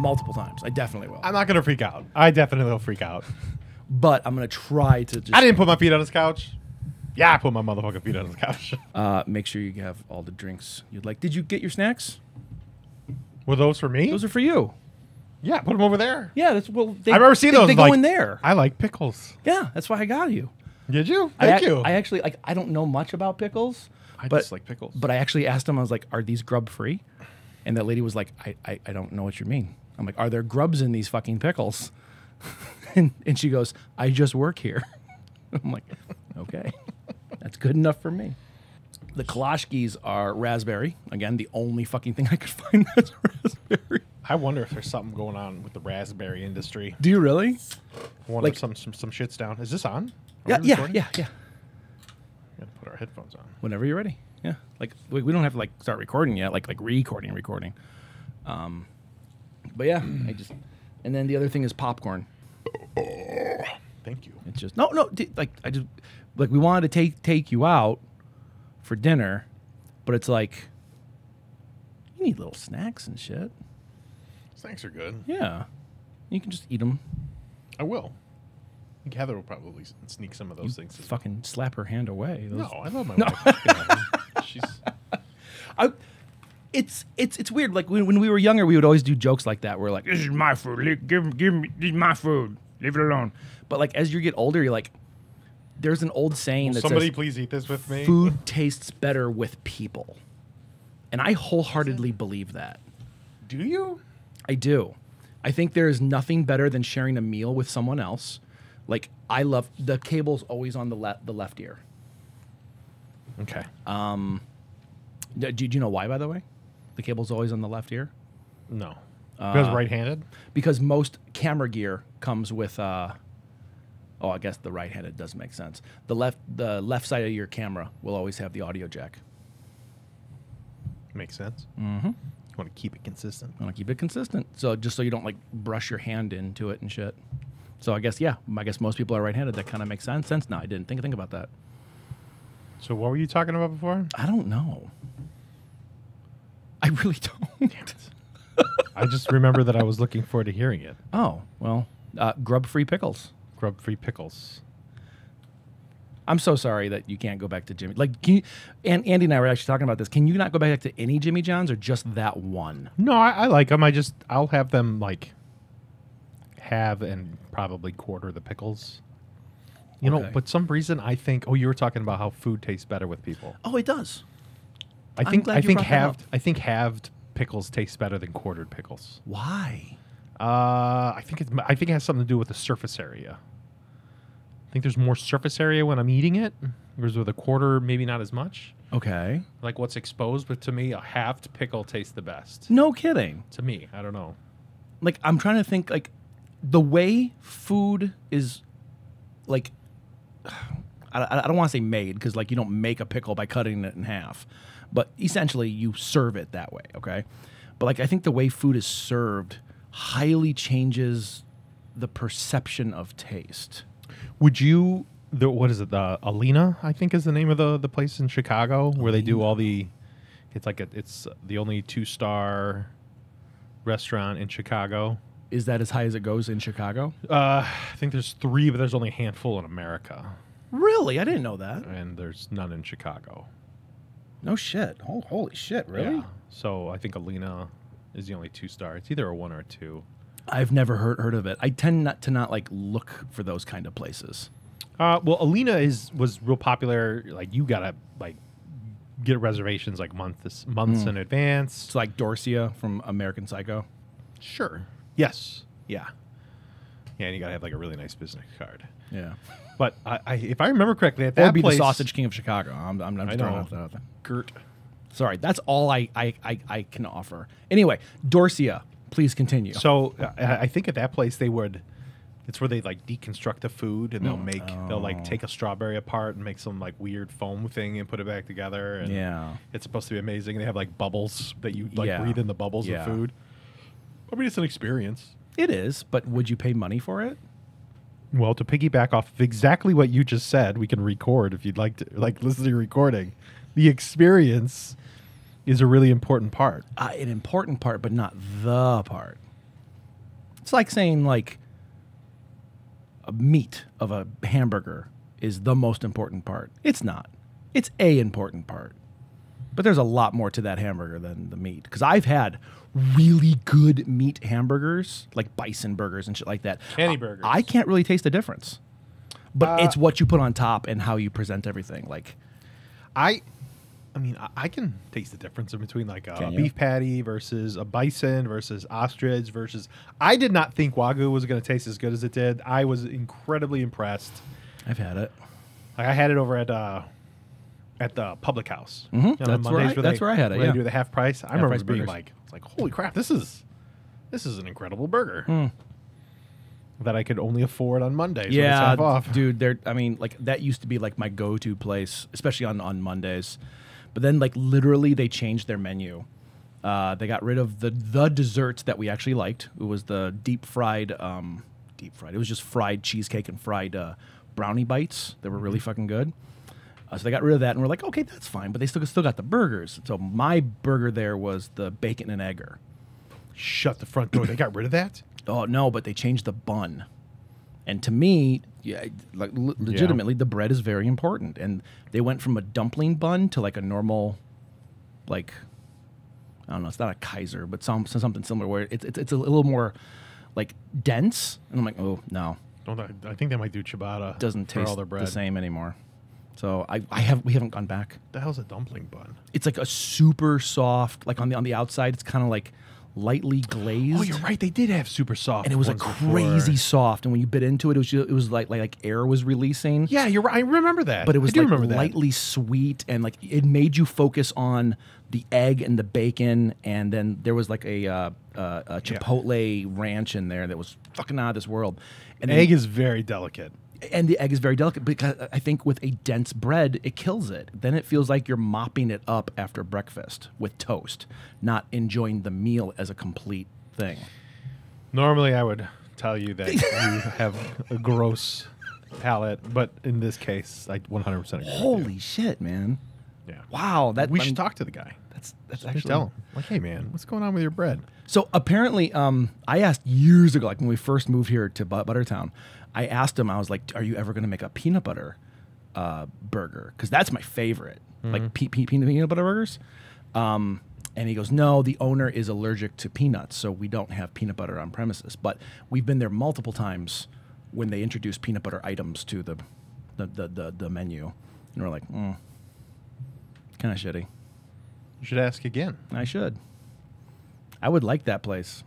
multiple times. I definitely will. I'm not gonna freak out. I definitely will freak out. But I'm gonna try to just. I didn't put my feet on his couch. Yeah, I put my motherfucking feet on his couch. Make sure you have all the drinks you'd like. Did you get your snacks? Were those for me? Those are for you. Yeah, put them over there. Yeah, that's well. I've never seen those. They go in there. I like pickles. Yeah, that's why I got you. Did you? Thank you. I actually like. I don't know much about pickles. I just like pickles. But I actually asked him. I was like, "Are these grub free?" And that lady was like, I don't know what you mean." I'm like, "Are there grubs in these fucking pickles?" and she goes, "I just work here." I'm like, "Okay, that's good enough for me." The Kolsch are raspberry. Again, the only fucking thing I could find that's raspberry. I wonder if there's something going on with the raspberry industry. Do you really? I wonder if some shit's down. Is this on? Yeah. We gotta put our headphones on. Whenever you're ready. Yeah. Like we don't have to like start recording yet. Like recording. But yeah, and then the other thing is popcorn. Thank you. It's just no. We wanted to take you out for dinner, but it's like you need little snacks and shit. Snacks are good. Yeah, you can just eat them. I will. Heather will probably sneak some of those things. Fucking slap her hand away. No, I love my wife. She's. It's weird. Like when we were younger, we would always do jokes like that. We're like, "This is my food. Give me this is my food. Leave it alone." But like as you get older, you're like, there's an old saying that somebody says, please eat this with me. Food tastes better with people, and I wholeheartedly believe that. Do you? I do. I think there is nothing better than sharing a meal with someone else. Like I love the cable's always on the left ear. Okay. Do you know why, by the way? The cable's always on the left ear? No. Because right-handed? Because most camera gear comes with I guess the right-handed does make sense. The left side of your camera will always have the audio jack. Makes sense. Mm-hmm. You want to keep it consistent. I want to keep it consistent. So just so you don't like brush your hand into it and shit. So I guess most people are right-handed. That kind of makes sense now. I didn't think about that. So what were you talking about before? I don't know. I really don't. Damn it. I just remember that I was looking forward to hearing it. Oh, well, grub-free pickles. Grub-free pickles. I'm so sorry that you can't go back to Jimmy. Like, can you, and Andy and I were actually talking about this. Can you not go back to any Jimmy John's or just that one? No, I like them. I'll have them like have and probably quarter the pickles. You know, but some reason I think. Oh, you were talking about how food tastes better with people. Oh, it does. I think halved pickles taste better than quartered pickles. Why? I think it has something to do with the surface area. I think there's more surface area when I'm eating it, whereas with a quarter, maybe not as much. Okay. Like what's exposed, but to me, a halved pickle tastes the best. No kidding. To me, I don't know. Like I'm trying to think. Like the way food is, like, I don't want to say made because like you don't make a pickle by cutting it in half, but essentially you serve it that way. Okay. But like I think the way food is served highly changes the perception of taste. Would you, what is it, the Alina, I think is the name of the place in Chicago where they do all the, it's the only 2-star restaurant in Chicago. Is that as high as it goes in Chicago? I think there's 3, but there's only a handful in America. Really? I didn't know that. And there's none in Chicago. No shit. Oh, holy shit, really? Yeah. So I think Alina is the only 2-star. It's either a 1 or a 2. I've never heard of it. I tend not to like look for those kind of places. Well, Alina was real popular. Like you gotta like get reservations like months in advance. It's like Dorcia from American Psycho. Sure. Yes. Yeah. Yeah, and you gotta have like a really nice business card. Yeah. But I if I remember correctly, at that or be place, the Sausage King of Chicago. I'm just throwing that out there. Gert. Sorry, that's all I can offer. Anyway, Dorcia. Please continue. So I think at that place it's where they like deconstruct the food and they'll like take a strawberry apart and make some like weird foam thing and put it back together. And yeah, it's supposed to be amazing. They have like bubbles that you like breathe in the bubbles of food. I mean, it's an experience. It is, but would you pay money for it? Well, to piggyback off of exactly what you just said, we can record if you'd like to like listen to your recording. The experience is a really important part. An important part, but not the part. It's like saying like a meat of a hamburger is the most important part. It's not. It's a important part. But there's a lot more to that hamburger than the meat. Because I've had really good meat hamburgers, like bison burgers and shit like that. Candy burgers. I can't really taste the difference. But it's what you put on top and how you present everything. Like, I mean, I can taste the difference in between like a Can you? beef patty versus a bison versus ostrich versus. I did not think Wagyu was going to taste as good as it did. I was incredibly impressed. I've had it. Like I had it over at the public house. Mhm. You know, That's where Mondays I had it, Where yeah. they do the half price. I remember price being burgers. like, it's like, holy crap, this is an incredible burger that I could only afford on Mondays. When it's Yeah, half off. dude. I mean, like that used to be like my go-to place, especially on Mondays. But then, like literally, they changed their menu. They got rid of the desserts that we actually liked. It was the deep fried. It was just fried cheesecake and fried brownie bites that were really fucking good. So they got rid of that, and we're like, okay, that's fine. But they still got the burgers. So my burger there was the bacon and egger. Shut the front door. They got rid of that? Oh no, but they changed the bun. And to me, yeah, like legitimately, the bread is very important. And they went from a dumpling bun to like a normal, like, I don't know, it's not a Kaiser, but something similar where it's a little more like dense. And I'm like, oh no, I think they might do ciabatta. it doesn't for all taste their bread. the same anymore. So we haven't gone back. What the hell's a dumpling bun? It's like a super soft, like on the outside, it's kind of like lightly glazed. Oh, you're right. They did have super soft. And it was like ones before. crazy soft, and when you bit into it, it was like air was releasing. Yeah, you're right. I remember that. But it I was do like remember that. lightly sweet, and like it made you focus on the egg and the bacon, and then there was like a chipotle ranch in there that was fucking out of this world. And then- Egg is very delicate. and the egg is very delicate because I think with a dense bread, it kills it. Then it feels like you're mopping it up after breakfast with toast, not enjoying the meal as a complete thing. Normally, I would tell you that you have a gross palate, but in this case, I 100% agree. Holy shit, man! Yeah. Wow, We should talk to the guy. That's Just actually tell him, like, hey, man, what's going on with your bread? So apparently, I asked years ago, like when we first moved here to Buttertown, I asked him, I was like, are you ever going to make a peanut butter burger? Because that's my favorite, like peanut butter burgers. And he goes, no, the owner is allergic to peanuts, so we don't have peanut butter on premises. But we've been there multiple times when they introduce peanut butter items to the menu. And we're like, kind of shitty. You should ask again. I should. I would like that place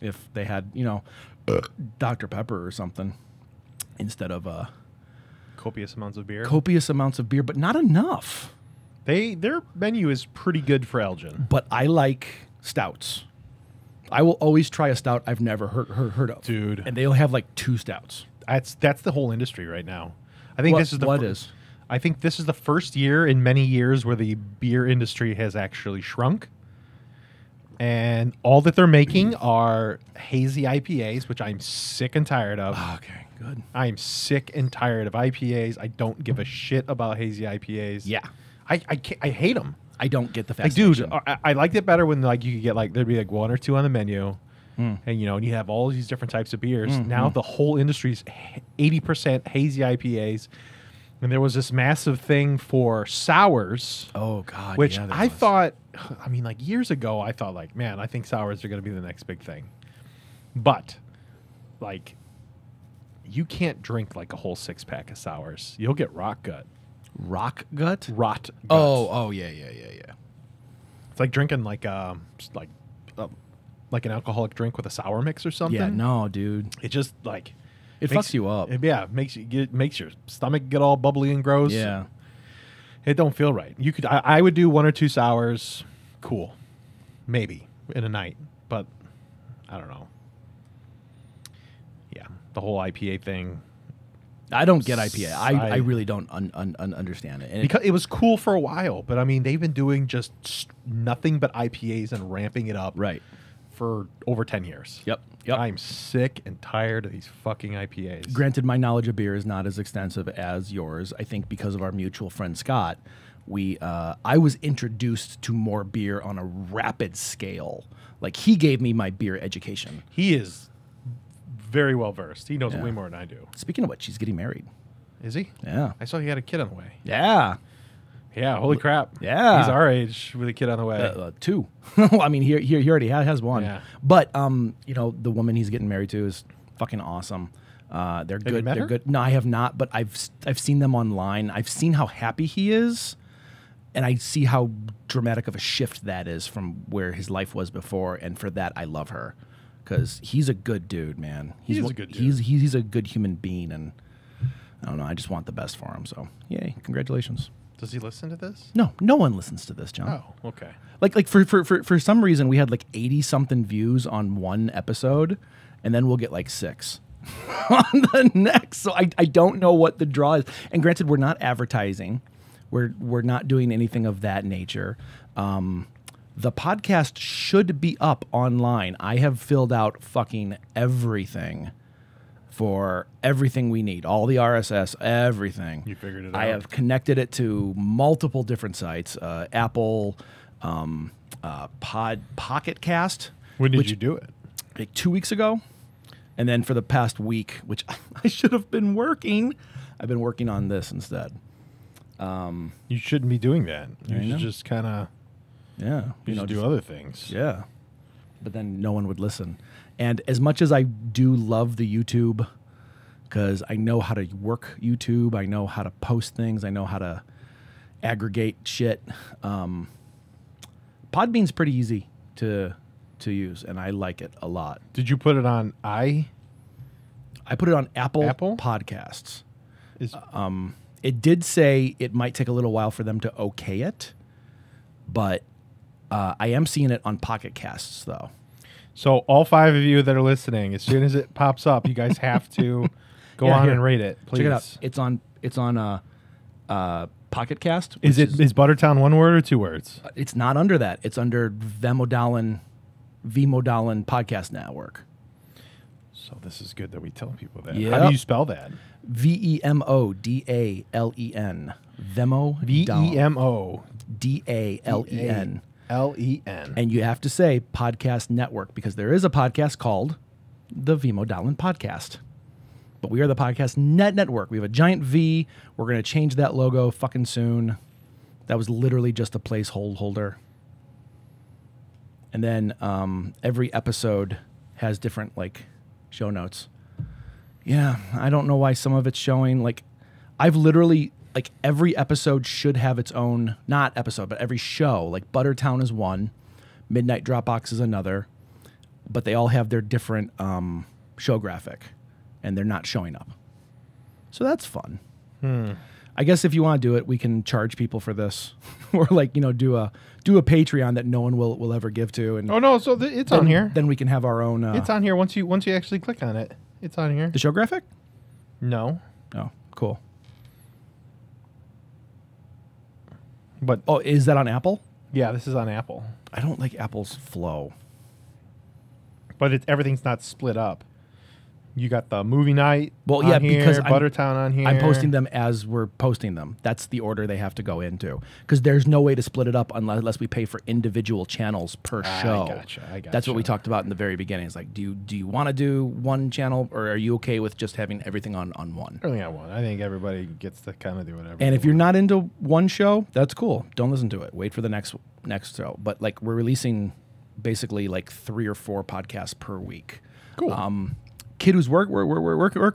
if they had, Dr. Pepper or something instead of Copious amounts of beer. copious amounts of beer, but not enough. Their menu is pretty good for Elgin. But I like stouts. I will always try a stout I've never heard of. Dude. And they'll have like 2 stouts. That's the whole industry right now. I think this is What is? I think this is the first year in many years where the beer industry has actually shrunk. And all that they're making are hazy IPAs, which I'm sick and tired of. Okay, good. I'm sick and tired of IPAs. I don't give a shit about hazy IPAs. Yeah. I hate them. I don't get the Like, fascination. dude, I liked it better when like you could get like there'd be like 1 or 2 on the menu, and and you have all these different types of beers. Now the whole industry's 80% hazy IPAs, and there was this massive thing for sours. Oh, God. Which yeah, there I was. thought, I mean, like years ago, I thought like, man, I think sours are going to be the next big thing. But like, you can't drink like a whole 6-pack of sours. You'll get rock gut. Rock gut? Rot gut. Oh, yeah. It's like drinking like like an alcoholic drink with a sour mix or something. Yeah, no, dude. It just like It makes- fucks you up. It makes your stomach get all bubbly and gross. Yeah. It don't feel right. You could I would do 1 or 2 sours, cool, maybe in a night, but I don't know. Yeah, the whole IPA thing. I don't get IPA. I I- really don't understand it. And Because it was cool for a while, but I mean they've been doing just nothing but IPAs and ramping it up right. for over 10 years. Yep. I'm sick and tired of these fucking IPAs. Granted, my knowledge of beer is not as extensive as yours. I think because of our mutual friend Scott, I was introduced to more beer on a rapid scale. Like he gave me my beer education. He is very well versed. He knows Yeah. way more than I do. Speaking of which, she's getting married. Is he? Yeah. I saw he had a kid on the way. Yeah. Yeah, holy crap. Yeah. He's our age with a kid on the way. 2. Well, I mean, he already has one. Yeah. But you know, the woman he's getting married to is fucking awesome. They're good. you met They're her? good. No, I have not, but I've seen them online. I've seen how happy he is, and I see how dramatic of a shift that is from where his life was before. And for that, I love her because he's a good dude, man. He is a good dude. He's a good human being, and I don't know. I just want the best for him. So, yay! Congratulations. Does he listen to this? No one listens to this, John. Oh, okay. Like for some reason we had like 80 something views on one episode, and then we'll get like 6 on the next. So I don't know what the draw is. And granted, we're not advertising. We're not doing anything of that nature. The podcast should be up online. I have filled out fucking everything for everything we need, all the RSS, everything. You figured it I out. have connected it to multiple different sites, Apple, Pocket Cast. When did which- you do it? Like 2 weeks ago, and then for the past week, which I should have been working, I've been working on this instead. You shouldn't be doing that. You I know. should just kind of Yeah, do other things. Yeah, but then no one would listen. And as much as I do love the YouTube, because I know how to work YouTube, I know how to post things, I know how to aggregate shit. Podbean's pretty easy to use, and I like it a lot. Did you put it on I put it on Apple Apple? Podcasts. Is It did say it might take a little while for them to okay it, but I am seeing it on Pocket Casts, though. So all 5 of you that are listening, as soon as it pops up, you guys have to go Yeah, on here. and rate it, please. Check it out. It's on Pocket Cast. Is which Buttertown 1 word or 2 words? It's not under that. It's under Vemodalen Podcast Network. So this is good that we tell people that. Yep. How do you spell that? Vemodalen. Vemodalen. Dalen. Len. And you have to say Podcast Network because there is a podcast called the Vemodalen Podcast. But we are the Podcast Network. We have a giant V. We're going to change that logo fucking soon. That was literally just a placeholder. And then every episode has different like show notes. Yeah, I don't know why some of it's showing. Like, I've literally, like, every episode should have its own, not episode, but every show. Like, Buttertown is one, Midnight Dropbox is another, but they all have their different show graphic, and they're not showing up. So that's fun. I guess if you want to do it, we can charge people for this, or like, you know, do a Patreon that no one will ever give to. And Oh no, so it's on here. Then we can have our own. It's on here once you actually click on it. It's on here. The show graphic. No, Oh, cool. but Oh, is that on Apple? yeah, this is on Apple. I don't like Apple's flow. But everything's not split up. You got the movie night. Well, on yeah, here, because I'm- Buttertown on here. I'm posting them as we're posting them. That's the order they have to go into. Because there's no way to split it up unless we pay for individual channels per show. I gotcha. That's what we talked about in the very beginning. It's like, do you want to do one channel, or are you okay with just having everything on one? Early on one. I think everybody gets to kind of do whatever. And they if you're want. not into one show, that's cool. Don't listen to it. Wait for the next show. But like, we're releasing basically like 3 or 4 podcasts per week. Cool. Kid who's working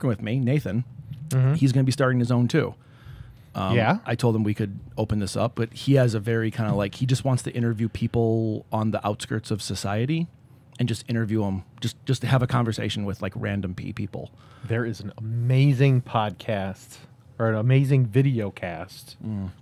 with me, Nathan, he's going to be starting his own too. Yeah? I told him we could open this up, but he has a very kind of like, he just wants to interview people on the outskirts of society and just interview them, just to have a conversation with like random people. There is an amazing podcast or an amazing video cast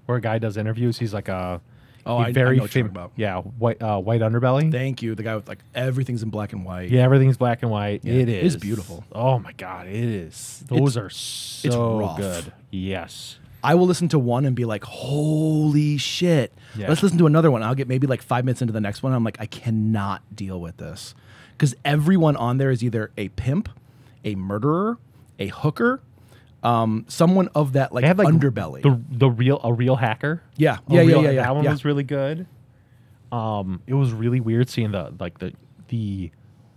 where a guy does interviews. He's like a Oh, I know what you're talking about. Yeah, white underbelly. Thank you. The guy with like everything's in black and white. Yeah, everything's black and white. Yeah, It it's is beautiful. Oh my god, it is. Those are it's so rough. good. Yes. I will listen to one and be like, holy shit. Yeah. Let's listen to another one. I'll get maybe like 5 minutes into the next one. I'm like, I cannot deal with this. Because everyone on there is either a pimp, a murderer, a hooker, someone of that like, They had, like, underbelly. A real hacker. Yeah. That one yeah. was really good. It was really weird seeing the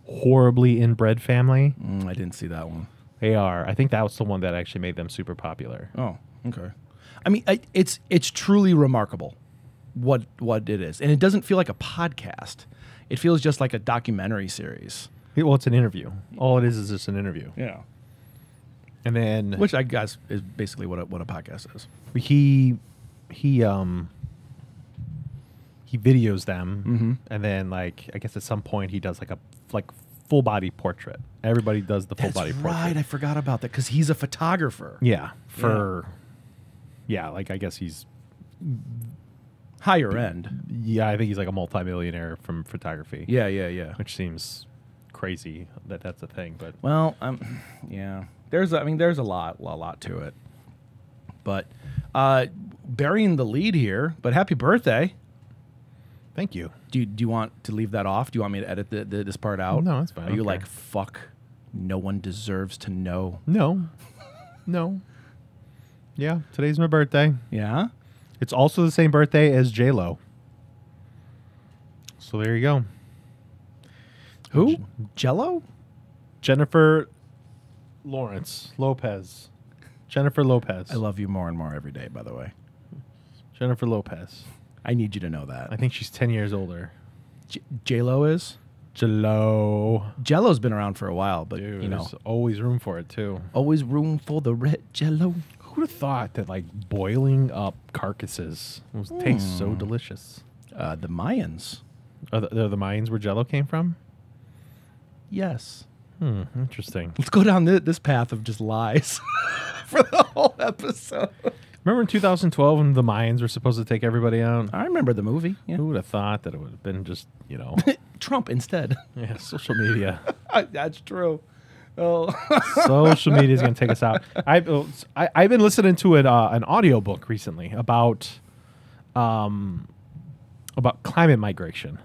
horribly inbred family. I didn't see that one. They are. I think that was the one that actually made them super popular. Oh, okay. I mean, it's truly remarkable what it is, and it doesn't feel like a podcast. It feels just like a documentary series. Well, it's an interview. All it is just an interview. Yeah. And then, which I guess is basically what a podcast is. He videos them, and then like I guess at some point he does like a full body portrait. Everybody does the full body portrait. Right, I forgot about that because he's a photographer. Yeah, like I guess he's higher end. Yeah, I think he's like a multimillionaire from photography. Yeah. Which seems crazy that's a thing, but well, yeah. There's a lot to it. But burying the lead here, but happy birthday. Thank you. Do you want to leave that off? Do you want me to edit this part out? No, that's fine. Are you like, fuck, no one deserves to know? No. Yeah, today's my birthday. Yeah? It's also the same birthday as J-Lo. So there you go. Who? Jello? Jennifer Lopez. Jennifer Lopez. I love you more and more every day, by the way. Jennifer Lopez. I need you to know that. I think she's 10 years older. J-Lo is? Jello's been around for a while, but dude, you know. There's always room for it, too. Always room for the red Jello. Who would have thought that, like, boiling up carcasses tastes so delicious? The Mayans. Are the Mayans where Jello came from? Yes. Interesting. Let's go down this path of just lies for the whole episode. Remember in 2012 when the Mayans were supposed to take everybody out? I remember the movie. Yeah. Who would have thought that it would have been just, Trump instead. Yeah, social media. That's true. Oh. Social media is going to take us out. I've been listening to an audiobook recently about climate migration.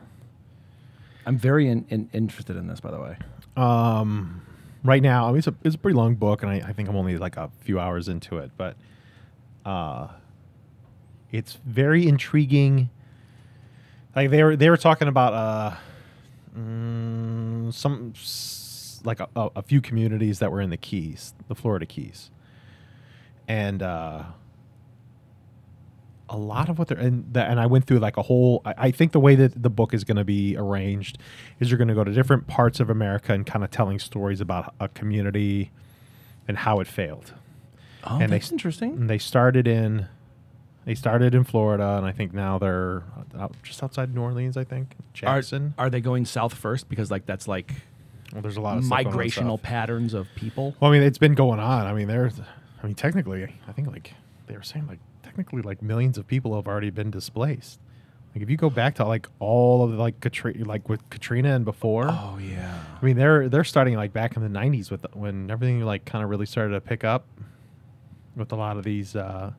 I'm very interested in this, by the way. Right now, I mean, it's a pretty long book, and I think I'm only like a few hours into it, but it's very intriguing. Like they were talking about some like a few communities that were in the Keys, the Florida Keys, and a lot of what they're and I went through like a whole. I think the way that the book is going to be arranged is you're going to go to different parts of America and kind of telling stories about a community and how it failed. Oh, and that's interesting. And they started in Florida, and I think now they're just outside New Orleans. I think Jackson. Are they going south first because like that's like well, there's a lot of migrational patterns of people? Well, I mean, it's been going on. I mean, technically, I think like they were saying like technically like millions of people have already been displaced. Like if you go back to like all of like with Katrina and before. Oh yeah. I mean, they're starting like back in the 90s when everything like kind of really started to pick up with a lot of these. In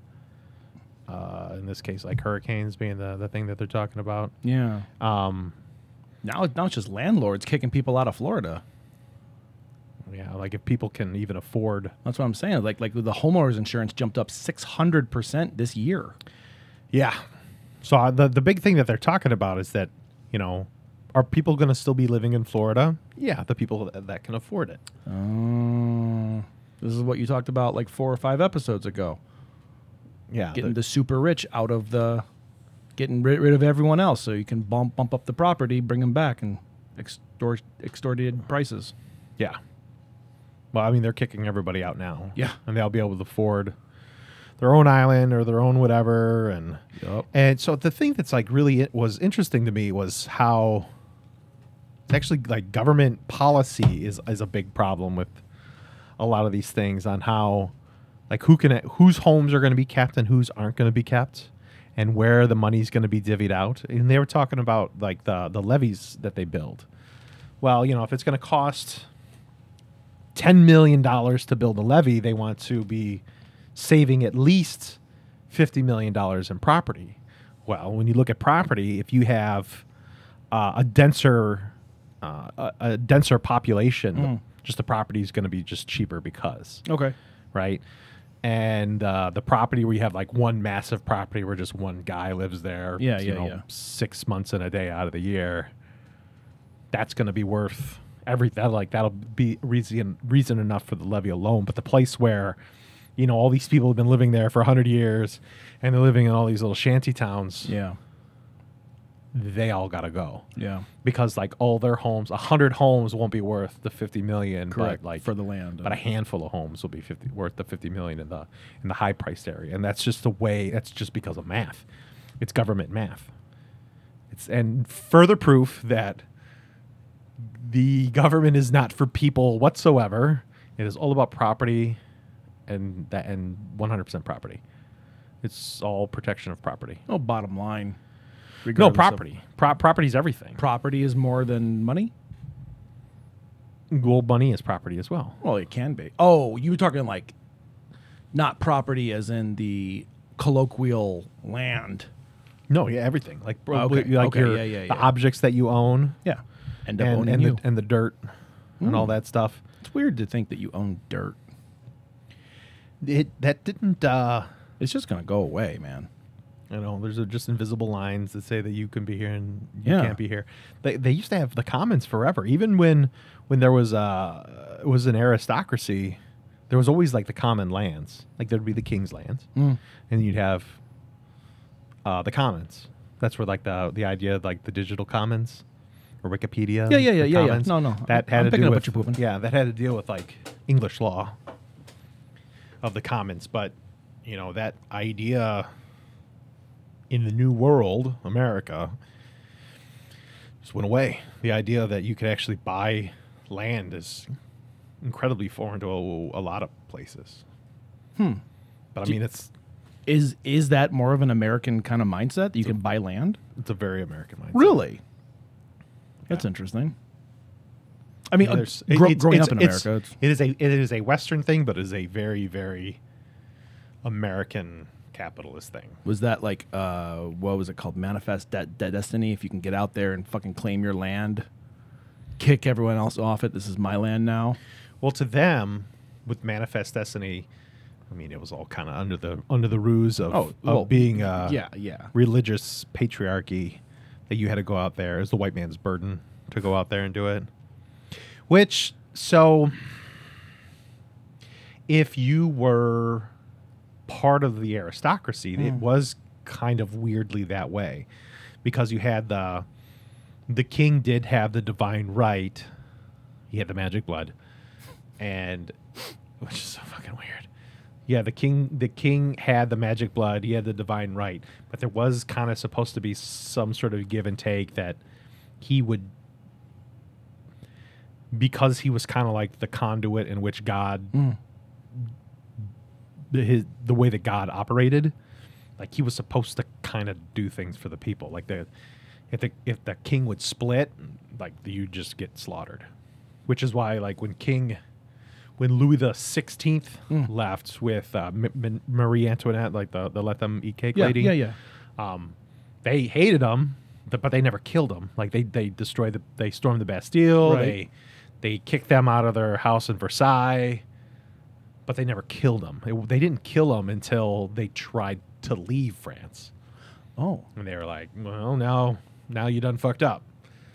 this case, like hurricanes being the thing that they're talking about. Yeah. Now it's just landlords kicking people out of Florida. Yeah, like if people can even afford. That's what I'm saying. Like the homeowners insurance jumped up 600% this year. Yeah. So the big thing that they're talking about is that, are people going to still be living in Florida? Yeah, the people that can afford it. This is what you talked about like 4 or 5 episodes ago. Yeah, getting the super rich out of getting rid of everyone else, so you can bump up the property, bring them back, and extorted prices. Yeah. Well, I mean, they're kicking everybody out now. Yeah, and they'll be able to afford their own island or their own whatever, and so the thing that's like really was interesting to me was how actually like government policy is a big problem with a lot of these things on how. Like whose homes are going to be kept and whose aren't going to be kept, and where the money's going to be divvied out. And they were talking about like the levees that they build. Well, if it's going to cost $10 million to build a levee, they want to be saving at least $50 million in property. Well, when you look at property, if you have a denser population, just the property is going to be just cheaper because. Okay. Right. And the property where you have like one massive property where just one guy lives there, 6 months in a day out of the year, that's going to be worth that'll be reason enough for the levy alone. But the place where, all these people have been living there for 100 years, and they're living in all these little shanty towns. Yeah. They all gotta go. Yeah. Because like all their homes, 100 homes won't be worth the 50 million. Correct. But like for the land. but a handful of homes will be worth the 50 million in the high priced area, and that's just the way. That's just because of math. It's government math. And further proof that the government is not for people whatsoever. It is all about property, and 100% property. It's all protection of property. Oh, bottom line. No, property. Property is everything. Property is more than money? Well, money is property as well. Well, it can be. Oh, you were talking like not property as in the colloquial land. No, yeah, everything. Like, Okay. like Okay, the objects that you own. Yeah. End up owning you. And the dirt and all that stuff. It's weird to think that you own dirt. That didn't... It's just going to go away, man. There's just invisible lines that say that you can be here and you Yeah. can't be here. They used to have the commons forever. Even when there was it was an aristocracy, there was always like the common lands. Like there'd be the king's lands, and you'd have the commons. That's where like the idea of like the digital commons or Wikipedia. Yeah. Commons, No. That had I'm to picking do up with what you're pooping. Yeah, that had to deal with like English law of the commons, but that idea in the new world, America, just went away. The idea that you could actually buy land is incredibly foreign to a lot of places. But I mean, Is that more of an American kind of mindset that you can buy land? it's a very American mindset. Really? That's interesting. I mean, There's- growing it's- up in it's- America, it is a Western thing, but it is a very, very American capitalist thing. was that like, what was it called? Manifest Destiny? If you can get out there and fucking claim your land, kick everyone else off it. This is my land now. Well, to them, with Manifest Destiny, I mean, it was all kind of under the ruse of being religious patriarchy, that you had to go out there. It was the white man's burden to go out there and do it. Which, so, if you were part of the aristocracy, it was kind of weirdly that way, because you had the king did have the divine right. He had the magic blood, and which is so fucking weird. Yeah, the king had the magic blood. He had the divine right, but there was kind of supposed to be some sort of give and take that he would, because he was kind of like the conduit in which God, the way that God operated, like he was supposed to kind of do things for the people. Like if the king would split, like you just get slaughtered, which is why like when Louis the 16th left with Marie Antoinette, like the let them eat cake lady. They hated him, but they never killed him. Like they stormed the Bastille. Right. They kicked them out of their house in Versailles, but they never killed him. They didn't kill him until they tried to leave France. Oh, And they were like, well, now you done fucked up,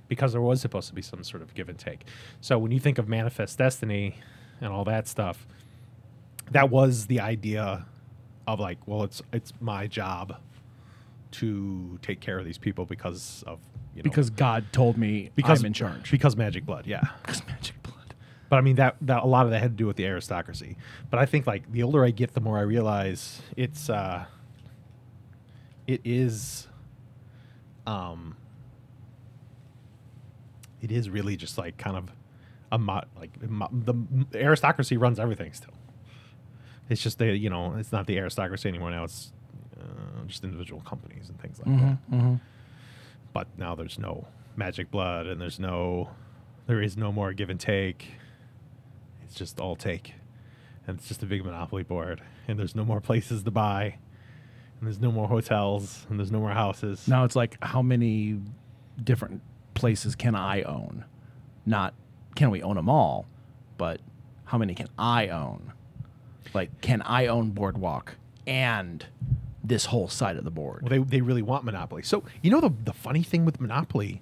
because there was supposed to be some sort of give and take. So when you think of Manifest Destiny and all that stuff, that was the idea of like, well, it's my job to take care of these people because of, because God told me I'm in charge. Because magic blood, yeah. Because magic blood. But I mean that a lot of that had to do with the aristocracy. But I think like the older I get, the more I realize it is really just like kind of the aristocracy runs everything still. It's just it's not the aristocracy anymore now. It's just individual companies and things like that. Mm-hmm. But now there's no magic blood, and there is no more give and take. It's just all take, and it's just a big monopoly board. And there's no more places to buy, and there's no more hotels, and there's no more houses. Now it's like, how many different places can I own? Not can we own them all, but how many can I own? Like, can I own Boardwalk and this whole side of the board? Well, they really want monopoly. So the funny thing with monopoly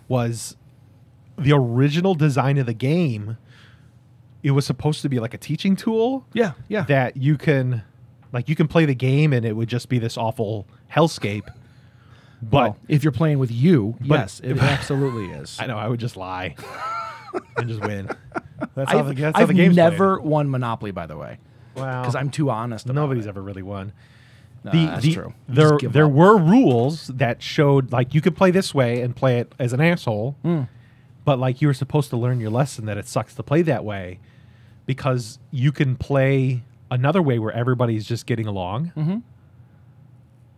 was, the original design of the game, it was supposed to be like a teaching tool. Yeah. That you can play the game and it would just be this awful hellscape. But well, if you're playing with you, yes, it absolutely is. I know, I would just lie and just win. That's I've how the game's never won Monopoly, by the way. Wow. Because I'm too honest about Nobody's it. ever really won. That's true. There were rules that showed like you could play this way and play it as an asshole, but like you were supposed to learn your lesson that it sucks to play that way because you can play another way where everybody's just getting along,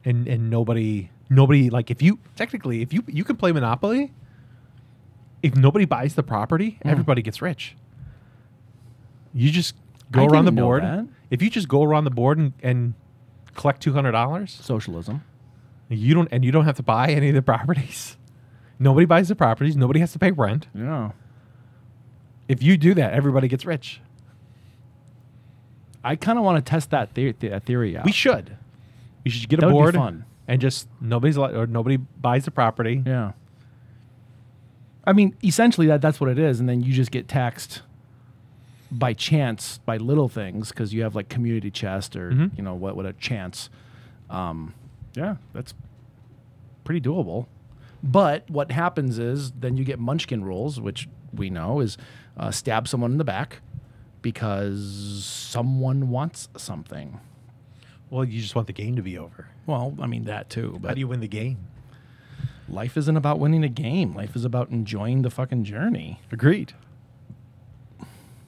and nobody like if you can play Monopoly. If nobody buys the property, everybody gets rich. You just go around the board. If you just go around the board and collect $200, socialism. You don't have to buy any of the properties. Nobody buys the properties. Nobody has to pay rent. Yeah. If you do that, everybody gets rich. I kind of want to test that theory out. We should. You should get That a would be board fun. and just nobody buys the property. Yeah. I mean, essentially that's what it is, and then you just get taxed by chance by little things because you have like community chest or what a chance. Yeah, that's pretty doable. But what happens is then you get Munchkin rules, which we know is stab someone in the back because someone wants something. Well, you just want the game to be over. Well, I mean that too. But how do you win the game? Life isn't about winning a game. Life is about enjoying the fucking journey. Agreed.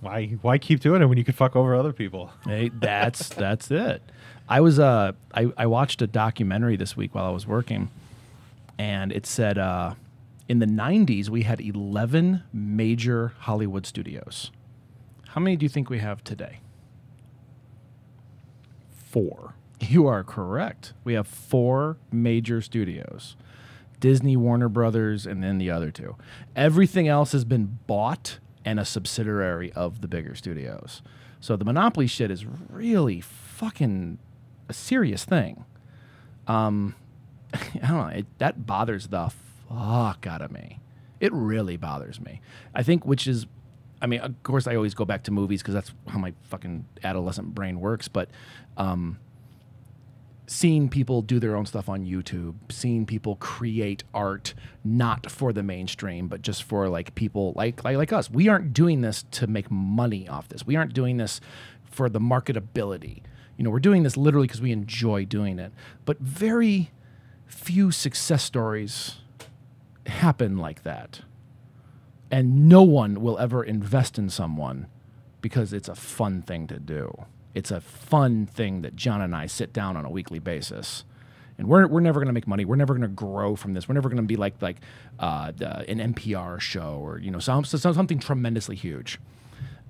Why keep doing it when you could fuck over other people? Hey, that's it. I was I watched a documentary this week while I was working, and it said in the 90s we had 11 major Hollywood studios. How many do you think we have today? 4. You are correct. We have 4 major studios. Disney, Warner Brothers, and then the other 2. Everything else has been bought and a subsidiary of the bigger studios. So the monopoly shit is really fucking a serious thing. I don't know. That bothers the fuck out of me. It really bothers me. I think, I mean, of course I always go back to movies because that's how my fucking adolescent brain works, but seeing people do their own stuff on YouTube, seeing people create art not for the mainstream, but just for like people like us. We aren't doing this to make money off this. We aren't doing this for the marketability. We're doing this literally because we enjoy doing it. But very few success stories happen like that. And no one will ever invest in someone because it's a fun thing to do. It's a fun thing that John and I sit down on a weekly basis. And we're never going to make money. We're never going to grow from this. We're never going to be like an NPR show or something tremendously huge.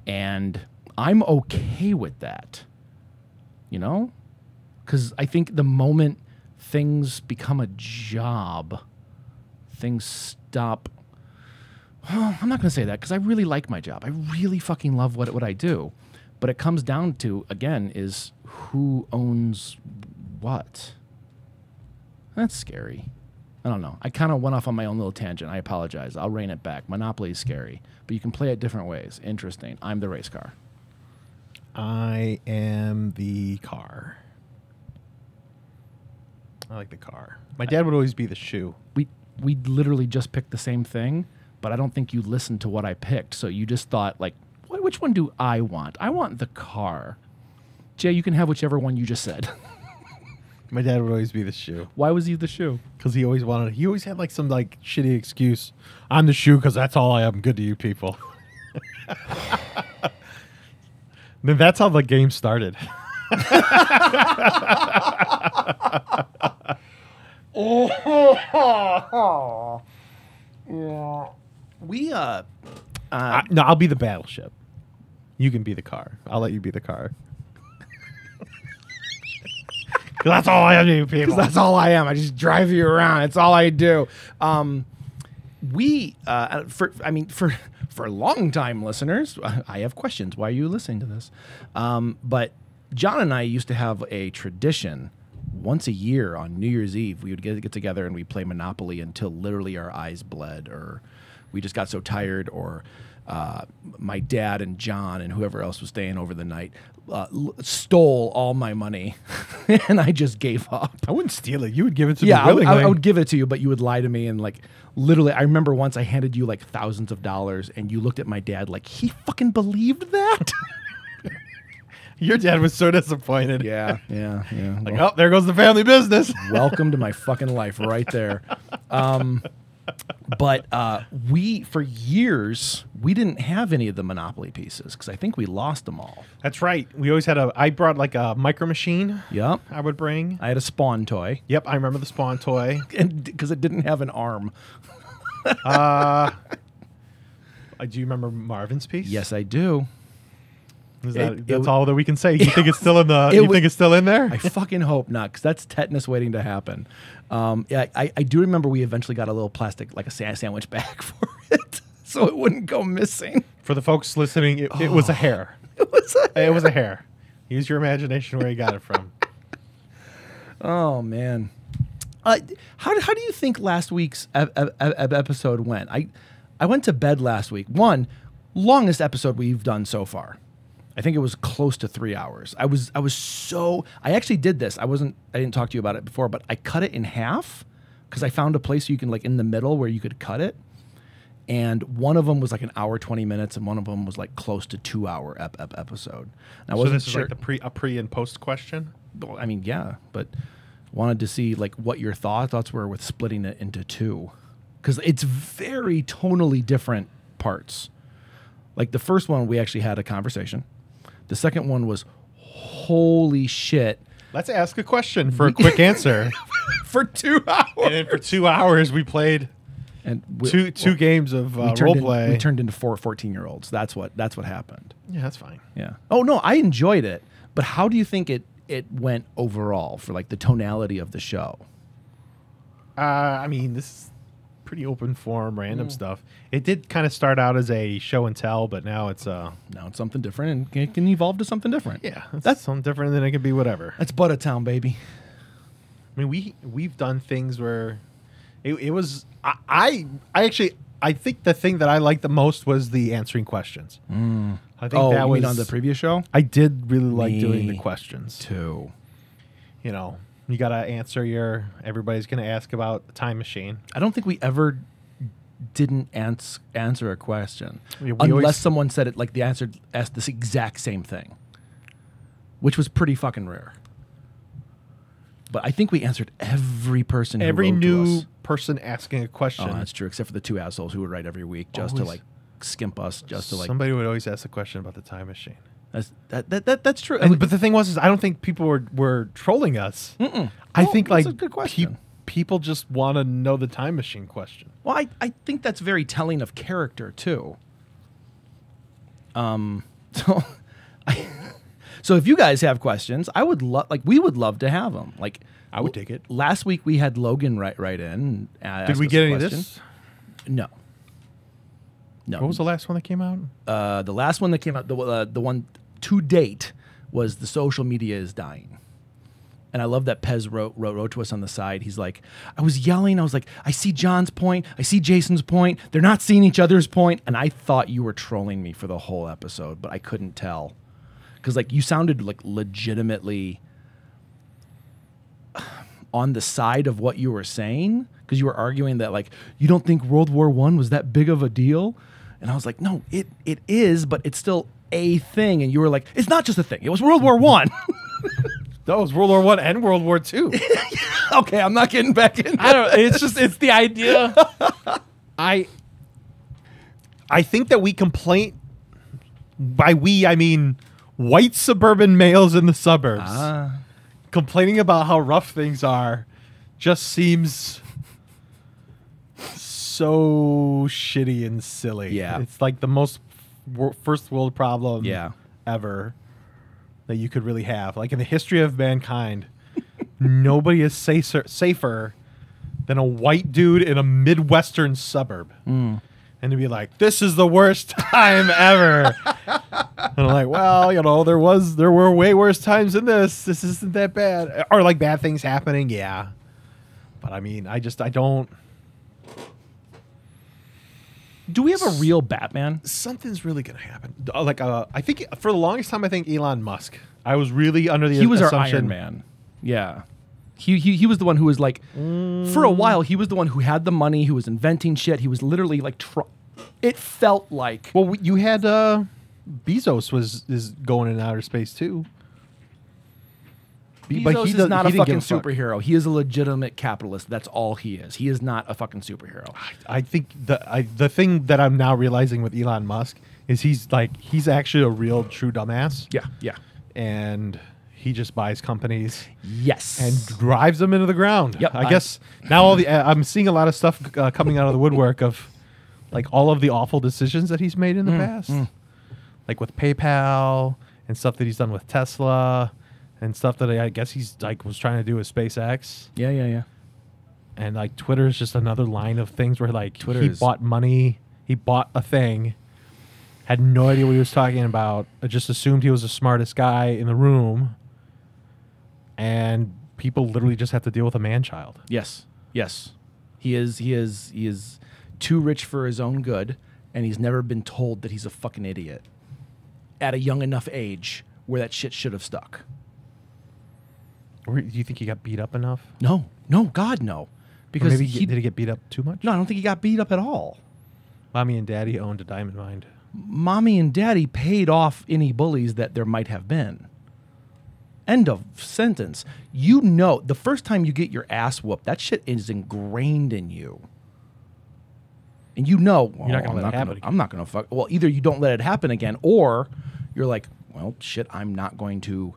And I'm okay with that, because I think the moment things become a job, things stop. Well, I'm not going to say that because I really like my job. I really fucking love what I do. But it comes down to, again, is who owns what? That's scary. I don't know. I kind of went off on my own little tangent. I apologize. I'll rein it back. Monopoly is scary, but you can play it different ways. Interesting. I'm the race car. I am the car. I like the car. My dad would always be the shoe. We literally just picked the same thing, but I don't think you listened to what I picked. So you just thought, like, which one do I want? I want the car. Jay, you can have whichever one you just said. My dad would always be the shoe. Why was he the shoe? Because he always had like some like shitty excuse. I'm the shoe because that's all I am. Good to you people. Then that's how the game started. Yeah. We no, I'll be the battleship. You can be the car. I'll let you be the car. That's all I am to you people. That's all I am. I just drive you around. It's all I do. For long-time listeners, I have questions. Why are you listening to this? But John and I used to have a tradition. Once a year on New Year's Eve, we would get together and we'd play Monopoly until literally our eyes bled or we just got so tired, or my dad and John and whoever else was staying over the night stole all my money, and I just gave up. I wouldn't steal it. You would give it to me Yeah, willingly. I would give it to you, but you would lie to me, and like literally, I remember once I handed you like thousands of dollars, and you looked at my dad like he fucking believed that. Your dad was so disappointed. Yeah. Like, oh, there goes the family business. Welcome to my fucking life right there. But we, for years, we didn't have any of the Monopoly pieces because I think we lost them all. That's right. We always had I brought like a micro machine. Yep. I would bring. I had a Spawn toy. Yep, I remember the Spawn toy. Because it didn't have an arm. Do you remember Marvin's piece? Yes, I do. That's all that we can say. You think it's still in the? Think it's still in there? I fucking hope not, because that's tetanus waiting to happen. I do remember we eventually got a little plastic, like a sandwich bag for it, so it wouldn't go missing. For the folks listening, it was a hair. It was a hair. It was a hair. Use your imagination where you got it from. Oh man, how do you think last week's episode went? I went to bed last week. Longest episode we've done so far. I think it was close to 3 hours. I actually did this. I didn't talk to you about it before, but I cut it in half because I found a place you can, like, in the middle where you could cut it. And one of them was like an hour, 20 minutes, and one of them was like close to 2 hour episode. And So this is like a pre and post question? I mean, yeah, but wanted to see like what your thoughts were with splitting it into two, because it's very tonally different parts. Like the first one, we actually had a conversation. The second one was, holy shit. Let's ask a question for a quick answer. For 2 hours. And then for 2 hours, we played two games of role play. We turned into 14-year-olds. That's what happened. Yeah, that's fine. Yeah. Oh, no, I enjoyed it. But how do you think it went overall for like the tonality of the show? I mean, this is pretty open form, random stuff. It did kind of start out as a show and tell, but now it's something different, and it can evolve to something different. Yeah, that's something different, and then it can be whatever. That's Buttertown, baby. I mean, we've done things where it was. I think the thing that I liked the most was the answering questions. I think that was on the previous show. I did really like doing the questions too. You know, you got to answer everybody's going to ask about the time machine. I don't think we ever didn't answer a question Unless unless someone said it like the answer asked this exact same thing, which was pretty fucking rare. But I think we answered every person. Every who wrote new to us. person asking a question. Oh, that's true. Except for the two assholes who would write every week just to like skimp us, just to like. Somebody would always ask a question about the time machine. That's true. But the thing was, I don't think people were trolling us. I think that's a good question. People just want to know the time machine question. Well, I think that's very telling of character too. So if you guys have questions, we would love to have them. Like I would take it. Last week we had Logan write in. Did we get any of this? No. What was the last one that came out? The last one that came out, the one to date, was The Social Media is Dying. And I love that Pez wrote to us on the side. He's like, I was yelling. I was like, I see John's point. I see Jason's point. They're not seeing each other's point. And I thought you were trolling me for the whole episode, but I couldn't tell. Because like you sounded like legitimately on the side of what you were saying. Because you were arguing that like, you don't think World War I was that big of a deal? And I was like, no, it is, but it's still a thing. And you were like, it's not just a thing. It was World War I. That was World War I and World War II. Okay, I'm not getting back in. I don't. It's the idea. I think that we complain. By we, I mean white suburban males in the suburbs complaining about how rough things are. Just seems so shitty and silly. Yeah, it's like the most first world problem. Ever. That you could really have. Like in the history of mankind, nobody is safer than a white dude in a Midwestern suburb. And to be like, this is the worst time ever. And I'm like, well, you know, there were way worse times than this. This isn't that bad. Or like bad things happening, yeah. But I mean, I don't. Do we have a real Batman? Something's really gonna happen. I think for the longest time, I think Elon Musk. I was really under the He was our assumption. Iron Man. Yeah. He was the one who was like, for a while, he was the one who had the money, who was inventing shit. He was literally like, it felt like. Well, you had Bezos is going in outer space too. Bezos is not a fucking superhero. He is a legitimate capitalist. That's all he is. He is not a fucking superhero. I think the thing that I'm now realizing with Elon Musk is he's actually a real true dumbass. Yeah. And he just buys companies. Yes. And drives them into the ground. Yep. I guess now I'm seeing a lot of stuff coming out of the woodwork of like all of the awful decisions that he's made in the past. Like with PayPal and stuff that he's done with Tesla and stuff that I guess he's like was trying to do with SpaceX. Yeah. And like Twitter is just another line of things where like Twitter bought money, he bought a thing, had no idea what he was talking about, just assumed he was the smartest guy in the room. And people literally just have to deal with a man-child. Yes. He is too rich for his own good, and he's never been told that he's a fucking idiot at a young enough age where that shit should have stuck. Or do you think he got beat up enough? No, God, no. Because or maybe did he get beat up too much? No, I don't think he got beat up at all. Mommy and Daddy owned a diamond mine. Mommy and Daddy paid off any bullies that there might have been. End of sentence. You know, the first time you get your ass whooped, that shit is ingrained in you. And you know, You're not going to let it happen again. I'm not going to fuck. Well, either you don't let it happen again, or you're like, well, shit, I'm not going to.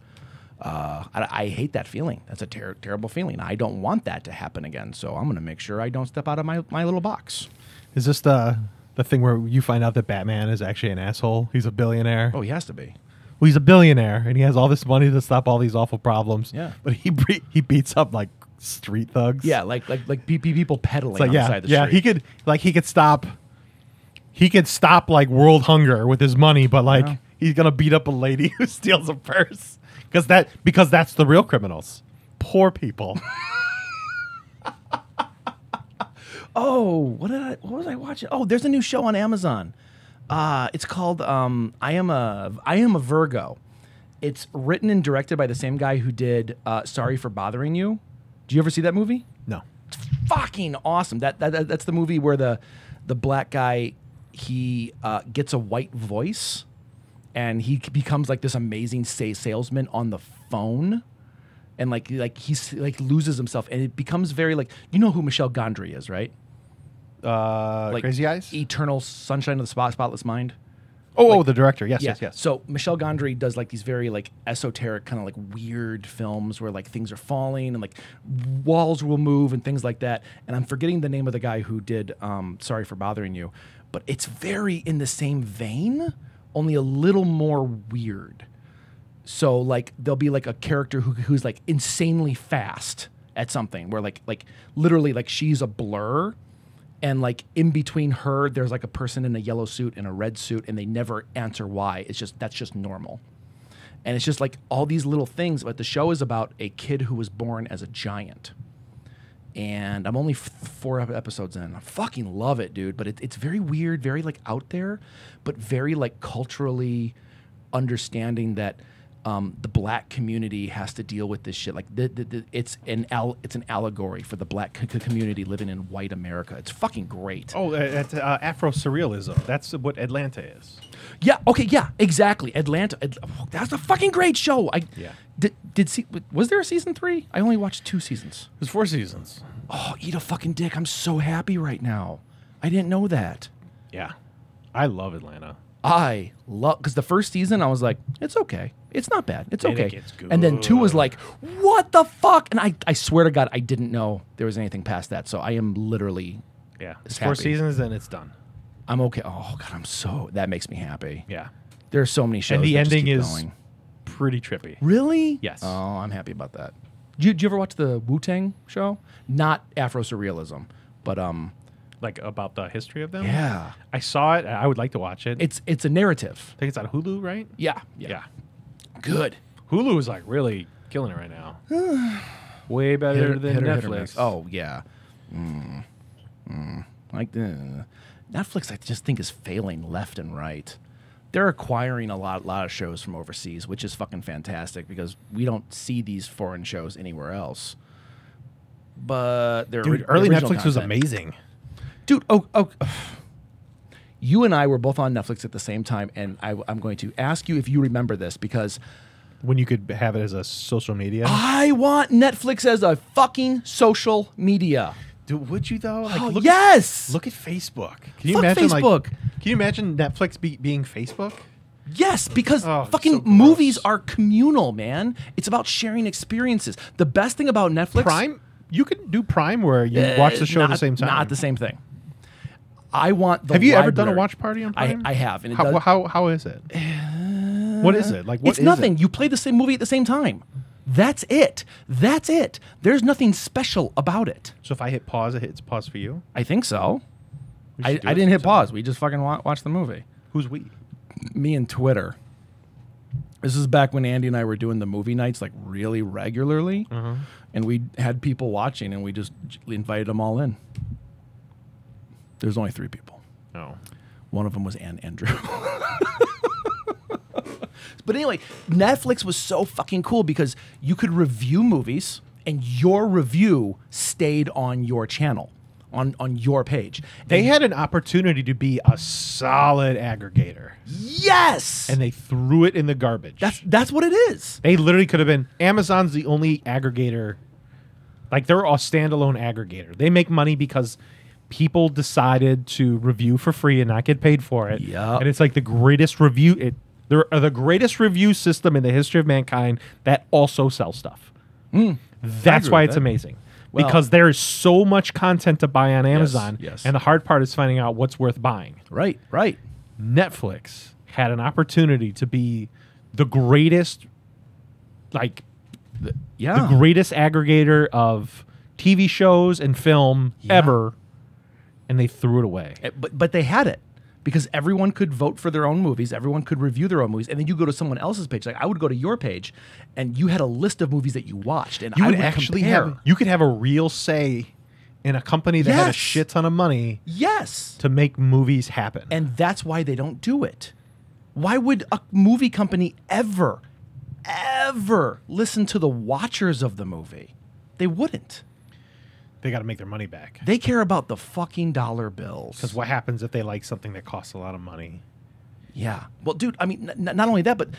I hate that feeling. That's a terrible feeling. I don't want that to happen again. So I'm going to make sure I don't step out of my little box. Is this the thing where you find out that Batman is actually an asshole? He's a billionaire. Oh, he has to be. Well, he's a billionaire, and he has all this money to stop all these awful problems. Yeah. But he beats up like street thugs. Yeah, like people peddling like, on the side of the street. He could stop like world hunger with his money, but like he's gonna beat up a lady who steals a purse because that's the real criminals, poor people. Oh, what was I watching? Oh, there's a new show on Amazon. It's called I Am a Virgo. It's written and directed by the same guy who did Sorry for Bothering You. Do you ever see that movie? No. It's fucking awesome. That's the movie where the black guy, he gets a white voice and he becomes like this amazing salesman on the phone. And like he's like loses himself, and it becomes very like, you know who Michel Gondry is, right? Like Crazy Eyes? Eternal Sunshine of the Spotless Mind. Oh, the director. Yes. So Michel Gondry does like these very like esoteric kind of like weird films where like things are falling and like walls will move and things like that. And I'm forgetting the name of the guy who did Sorry for Bothering You, but it's very in the same vein, only a little more weird. So like there'll be like a character who's like insanely fast at something where like literally like she's a blur. And like in between her, there's like a person in a yellow suit and a red suit, and they never answer why. That's just normal. And it's just like all these little things. But the show is about a kid who was born as a giant. And I'm only 4 episodes in. I fucking love it, dude. But it's very weird, very like out there, but very like culturally understanding that the black community has to deal with this shit. Like it's an allegory for the black community living in white America. It's fucking great. Oh, it's Afro surrealism. That's what Atlanta is. Yeah. Okay. Yeah. Exactly. Atlanta. That's a fucking great show. Was there a season 3? I only watched 2 seasons. There's 4 seasons. Oh, eat a fucking dick! I'm so happy right now. I didn't know that. Yeah, I love Atlanta. I love, because the first season I was like, it's okay. It's not bad. It's Then okay. it gets good. And then 2 was like, what the fuck? And I swear to God, I didn't know there was anything past that. So I am literally It's happy. 4 seasons and it's done. I'm okay. Oh God, that makes me happy. Yeah. There are so many shows. And the that just ending keep is going. pretty trippy. Really? Yes. Oh, I'm happy about that. Did you ever watch the Wu-Tang show? Not Afro surrealism, but Like about the history of them? yeah. I saw it. I would like to watch it. It's a narrative. I think it's on Hulu, right? Yeah. Good. Hulu is like really killing it right now. Way better than Hit or Netflix. miss. Oh yeah. Like Netflix, I just think, is failing left and right. They're acquiring a lot of shows from overseas, which is fucking fantastic because we don't see these foreign shows anywhere else. But they're early original Netflix was content. amazing. Dude, you and I were both on Netflix at the same time, and I'm going to ask you if you remember this because When you could have it as a social media. I want Netflix as a fucking social media. Dude, would you though? Like, Yes! Look at Facebook. Can you Fuck imagine Facebook. Can you imagine Netflix being Facebook? Yes, because Oh, fucking so gross. movies are communal, man. It's about sharing experiences. The best thing about Netflix... Prime? You could do Prime where you watch the show at the same time. Not the same thing. I want the Have you ever done a library. watch party on Prime? I have. And it How is it? What is it? Like, what it's is nothing. it? You play the same movie at the same time. That's it. That's it. There's nothing special about it. So if I hit pause, it hits pause for you? I think so. We I should do it didn't hit sometime. pause. We just fucking watched the movie. Who's we? Me and Twitter. This is back when Andy and I were doing the movie nights like really regularly. And we had people watching and we just invited them all in. There's only 3 people. Oh. One of them was Andrew. But anyway, Netflix was so fucking cool because you could review movies and your review stayed on your channel, on your page. They had an opportunity to be a solid aggregator, Yes! and they threw it in the garbage. That's what it is. They literally could have been. Amazon's the only aggregator. Like, they're a standalone aggregator. They make money because people decided to review for free and not get paid for it. Yep. And it's like the greatest review. They're the greatest review system in the history of mankind that also sells stuff. That's agree why with it's that. amazing. Well- Because there is so much content to buy on Amazon. yes. And the hard part is finding out what's worth buying. Right. Netflix had an opportunity to be the greatest, like, Yeah. the greatest aggregator of TV shows and film ever, and they threw it away. But they had it because everyone could vote for their own movies. Everyone could review their own movies. And then you go to someone else's page. Like I would go to your page and you had a list of movies that you watched. And You I would would actually compare. you could have a real say in a company that had a Yes. shit ton of money Yes. to make movies happen. And that's why they don't do it. Why would a movie company ever listen to the watchers of the movie? They wouldn't. They got to make their money back. They care about the fucking dollar bills. Because what happens if they like something that costs a lot of money? Yeah. Well, dude, I mean, not only that, but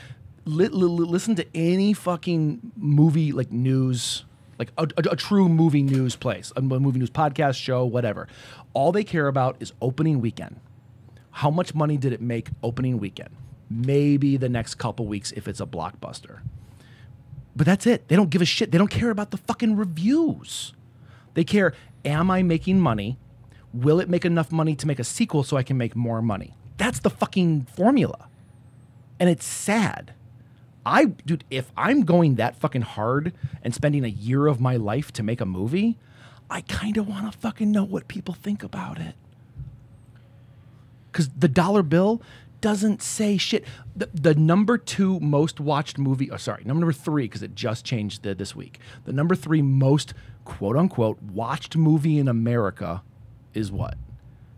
listen to any fucking movie, like news, like a true movie news place, a movie news podcast, show, whatever. All they care about is opening weekend. How much money did it make opening weekend? Maybe the next couple weeks if it's a blockbuster. But that's it. They don't give a shit. They don't care about the fucking reviews. They care, am I making money? Will it make enough money to make a sequel so I can make more money? That's the fucking formula. And it's sad. Dude, if I'm going that fucking hard and spending a year of my life to make a movie, I kind of want to fucking know what people think about it. Because the dollar bill doesn't say shit. The number 2 most watched movie, number 3, because it just changed this week. The number 3 most quote unquote watched movie in America is what?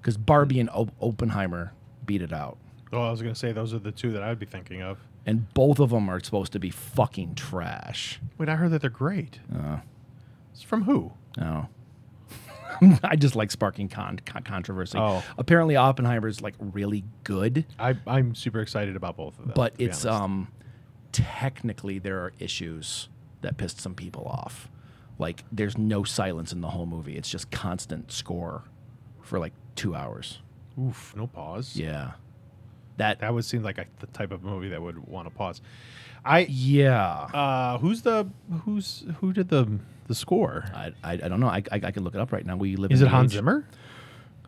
Because Barbie and Oppenheimer beat it out. Oh, I was going to say those are the 2 that I'd be thinking of. And both of them are supposed to be fucking trash. Wait, I heard that they're great. It's from who? No. I just like sparking controversy. Oh. Apparently Oppenheimer's like really good, I'm super excited about both of them. but to be it's honest. technically there are issues that pissed some people off. Like there's no silence in the whole movie. It's just constant score for like 2 hours. Oof, no pause. Yeah. That would seem like the type of movie that would want to pause. Yeah. Who did the score? I don't know. I can look it up right now. We live Is in it the Hans age- Zimmer?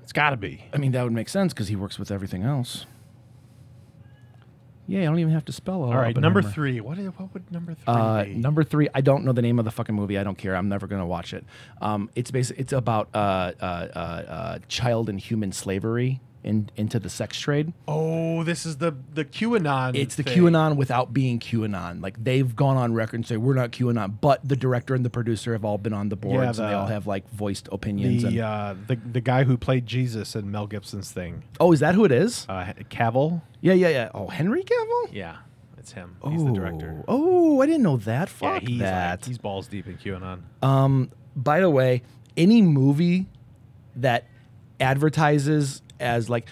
It's got to be. I mean, that would make sense because he works with everything else. Yeah, I don't even have to spell it. All right, number 3. What would number 3 be? Number 3, I don't know the name of the fucking movie. I don't care. I'm never going to watch it. It's about child and human slavery into the sex trade. Oh, this is the QAnon. It's the thing. QAnon without being QAnon. Like they've gone on record and say we're not QAnon, but the director and the producer have all been on the boards and they all have like voiced opinions. The guy who played Jesus in Mel Gibson's thing. Oh, is that who it is? Cavill. Yeah. Oh, Henry Cavill. Yeah, it's him. He's the director. Oh, I didn't know that. Fuck yeah, he's balls deep in QAnon. By the way, any movie that advertises as like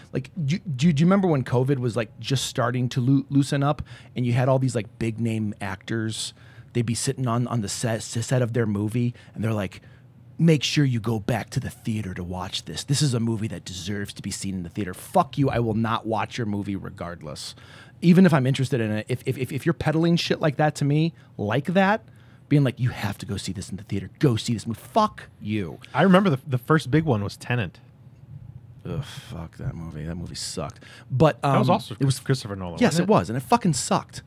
do you remember when COVID was like just starting to loosen up and you had all these like big name actors, they'd be sitting on the set of their movie and they're like, make sure you go back to the theater to watch this. This is a movie that deserves to be seen in the theater. Fuck you, I will not watch your movie regardless. Even if I'm interested in it. If you're peddling shit like that to me, like that, being like, you have to go see this in the theater. Go see this movie. Fuck you. I remember the first big one was Tenet. Ugh, fuck that movie. That movie sucked. But that was also Christopher Nolan. Yes, it was, and it fucking sucked.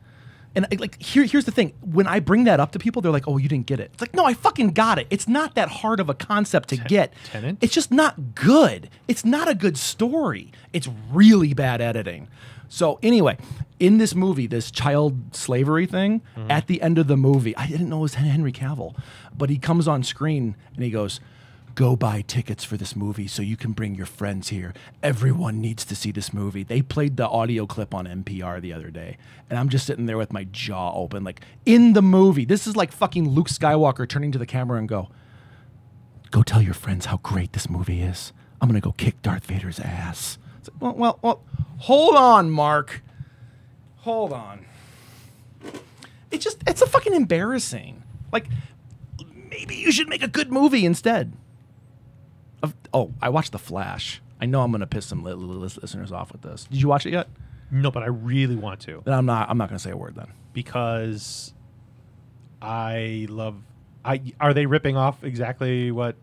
And like here's the thing: when I bring that up to people, they're like, "Oh, you didn't get it." It's like, no, I fucking got it. It's not that hard of a concept to get. Tenet? It's just not good. It's not a good story. It's really bad editing. So anyway, in this movie, this child slavery thing, at the end of the movie, I didn't know it was Henry Cavill, but he comes on screen and he goes, go buy tickets for this movie so you can bring your friends here. Everyone needs to see this movie. They played the audio clip on NPR the other day, and I'm just sitting there with my jaw open, like, in the movie. This is like fucking Luke Skywalker turning to the camera and go tell your friends how great this movie is. I'm going to go kick Darth Vader's ass. It's like, well, hold on, Mark. Hold on. It's a fucking embarrassing. Like, maybe you should make a good movie instead. I watched The Flash. I know I'm going to piss some listeners off with this. Did you watch it yet? No, but I really want to. Then I'm not going to say a word then. Because are they ripping off exactly what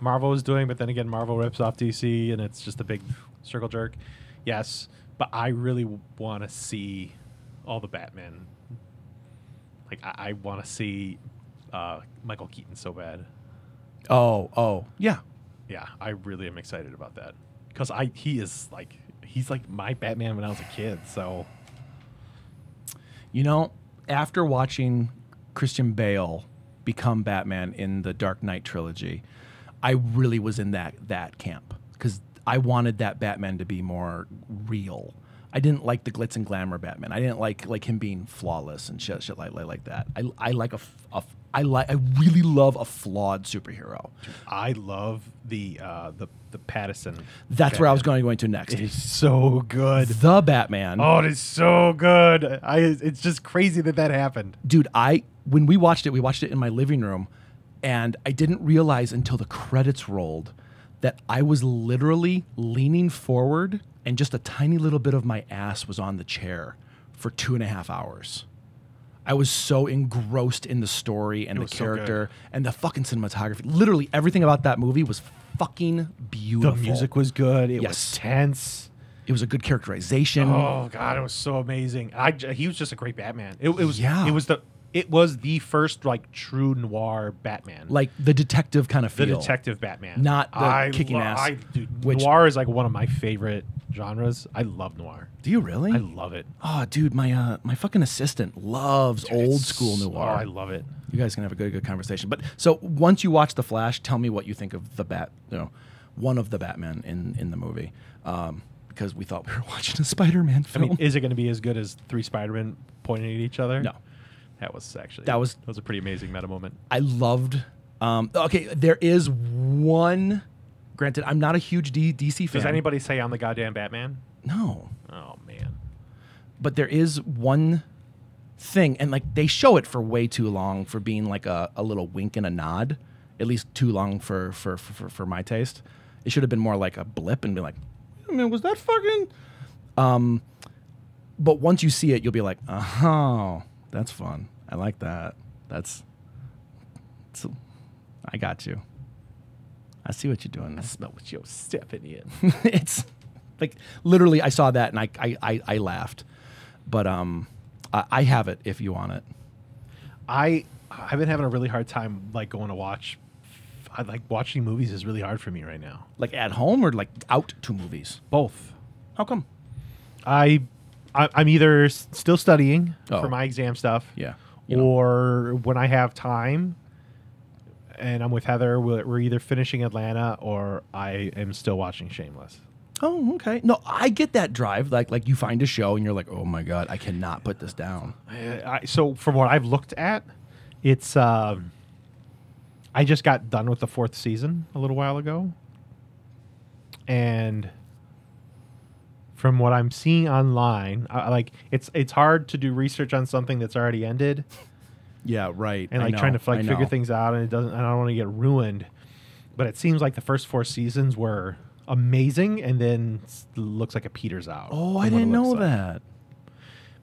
Marvel is doing, but then again, Marvel rips off DC and it's just a big circle jerk? Yes, but I really want to see all the Batman. Like, I want to see Michael Keaton so bad. Oh, yeah. Yeah, I really am excited about that. Because he's like my Batman when I was a kid, so. You know, after watching Christian Bale become Batman in the Dark Knight trilogy, I really was in that camp. Because I wanted that Batman to be more real. I didn't like the glitz and glamour Batman. I didn't like him being flawless and shit like that. I really love a flawed superhero. Dude, I love the Pattinson. That's Batman. where I was going to next. It is so good. The Batman. Oh, it is so good. It's just crazy that happened. Dude, when we watched it in my living room, and I didn't realize until the credits rolled that I was literally leaning forward and just a tiny little bit of my ass was on the chair for 2.5 hours. I was so engrossed in the story and the character and the fucking cinematography. Literally everything about that movie was fucking beautiful. The music was good. It was tense. It was a good characterization. Oh God, it was so amazing. He was just a great Batman. It was the first like true noir Batman, like the detective kind of feel. The detective Batman, not the kicking ass. Noir is like one of my favorite genres. I love noir. Do you really? I love it. Oh, dude, my fucking assistant loves old school noir. Oh, I love it. You guys can have a good conversation. But so once you watch The Flash, tell me what you think of one of the Batman in the movie, because we thought we were watching a Spider-Man film. I mean, is it going to be as good as 3 Spider-Men pointing at each other? No. That was a pretty amazing meta moment. I loved. Okay, there is one. Granted, I'm not a huge DC fan. Does anybody say I'm the goddamn Batman? No. Oh man. But there is one thing, and like they show it for way too long for being like a little wink and a nod. At least too long for my taste. It should have been more like a blip and be like, I mean, was that fucking? But once you see it, you'll be like, oh. That's fun. I like that. I got you. I see what you're doing. I smell what you're stepping in. It's like literally I saw that and I laughed. But I have it if you want it. I've been having a really hard time like going to watch I like watching movies is really hard for me right now. Like at home or like out to movies? Both. How come? I'm either still studying Oh. for my exam stuff, Yeah. or when I have time and I'm with Heather, we're either finishing Atlanta or I am still watching Shameless. Oh, okay. No, I get that drive. Like you find a show and you're like, oh my God, I cannot put this down. So from what I've looked at, it's I just got done with the 4th season a little while ago, and from what I'm seeing online, like it's hard to do research on something that's already ended, Yeah, right. and like trying to figure things out, and it doesn't. I don't want to get ruined, but it seems like the first 4 seasons were amazing, and then looks like it peters out. Oh, from I what it didn't know looks like. that.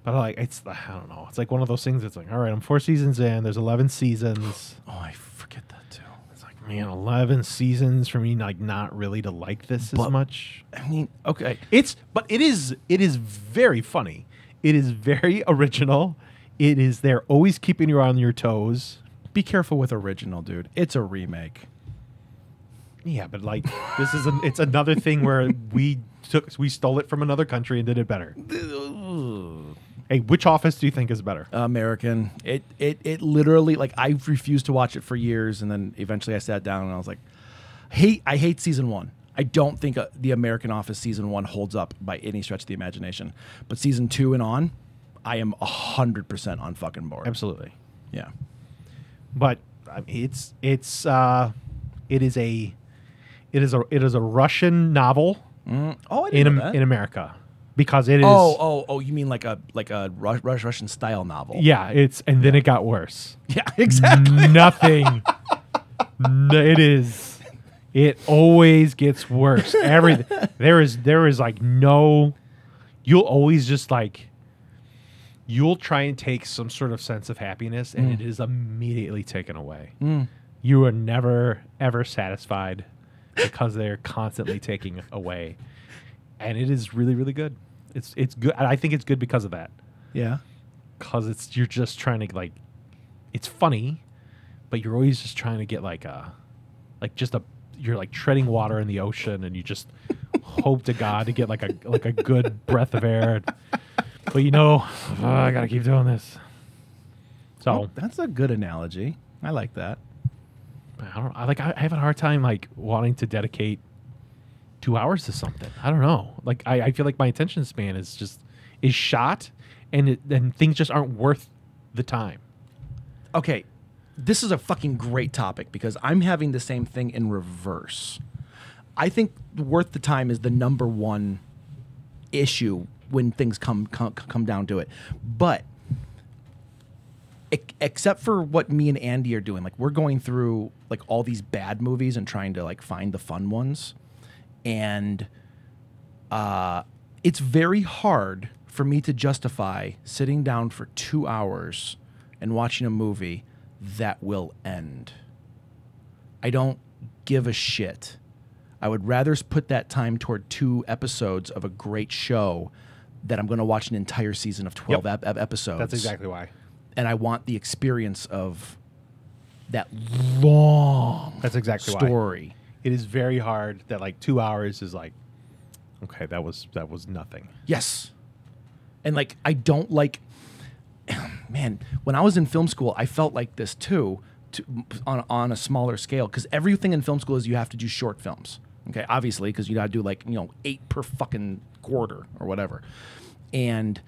But like I don't know. It's like one of those things that's like, all right, I'm 4 seasons in. There's 11 seasons. Oh, I forget that too. It's like, man, 11 seasons for me, like not really to like this as much. I mean, okay. But it is very funny. It is very original. They're always keeping you on your toes. Be careful with original, dude. It's a remake. Yeah, but like it's another thing where we stole it from another country and did it better. Hey, which Office do you think is better? American. It literally, like, I refused to watch it for years, and then eventually I sat down and I was like, I hate season 1. I don't think the American Office season 1 holds up by any stretch of the imagination. But season 2 and on, I am 100% on fucking board. Absolutely. Yeah. But I mean, it is a Russian novel Oh, I didn't know that. in America, because it is. Oh! You mean like a Russian style novel? Yeah, and then it got worse. Yeah, exactly. Nothing. It is. It always gets worse. Everything. There is like no. You'll always just like. You'll try and take some sort of sense of happiness, and it is immediately taken away. You are never ever satisfied, because they're constantly taking away, and it is really, really good. It's good. I think it's good because of that. Yeah. Because you're just trying to like, it's funny, but you're always just trying to get you're like treading water in the ocean, and you just hope to God to get like a good breath of air. But I gotta keep doing this. So Oh, that's a good analogy. I like that. I have a hard time like wanting to dedicate 2 hours to something. I don't know. Like I feel like my attention span is shot, and things just aren't worth the time. Okay, this is a fucking great topic because I'm having the same thing in reverse. I think worth the time is the number one issue when things come down to it. But except for what me and Andy are doing, like we're going through like all these bad movies and trying to like find the fun ones. And it's very hard for me to justify sitting down for 2 hours and watching a movie that will end. I don't give a shit. I would rather put that time toward 2 episodes of a great show that I'm going to watch an entire season of 12 episodes. That's exactly why. And I want the experience of that long That's exactly story. Why. It is very hard that like 2 hours is like, okay, that was nothing. Yes. And like, I don't like, man, when I was in film school, I felt like this too, on a smaller scale, because everything in film school is you have to do short films. Okay, obviously, because you got to do like 8 per fucking quarter or whatever. And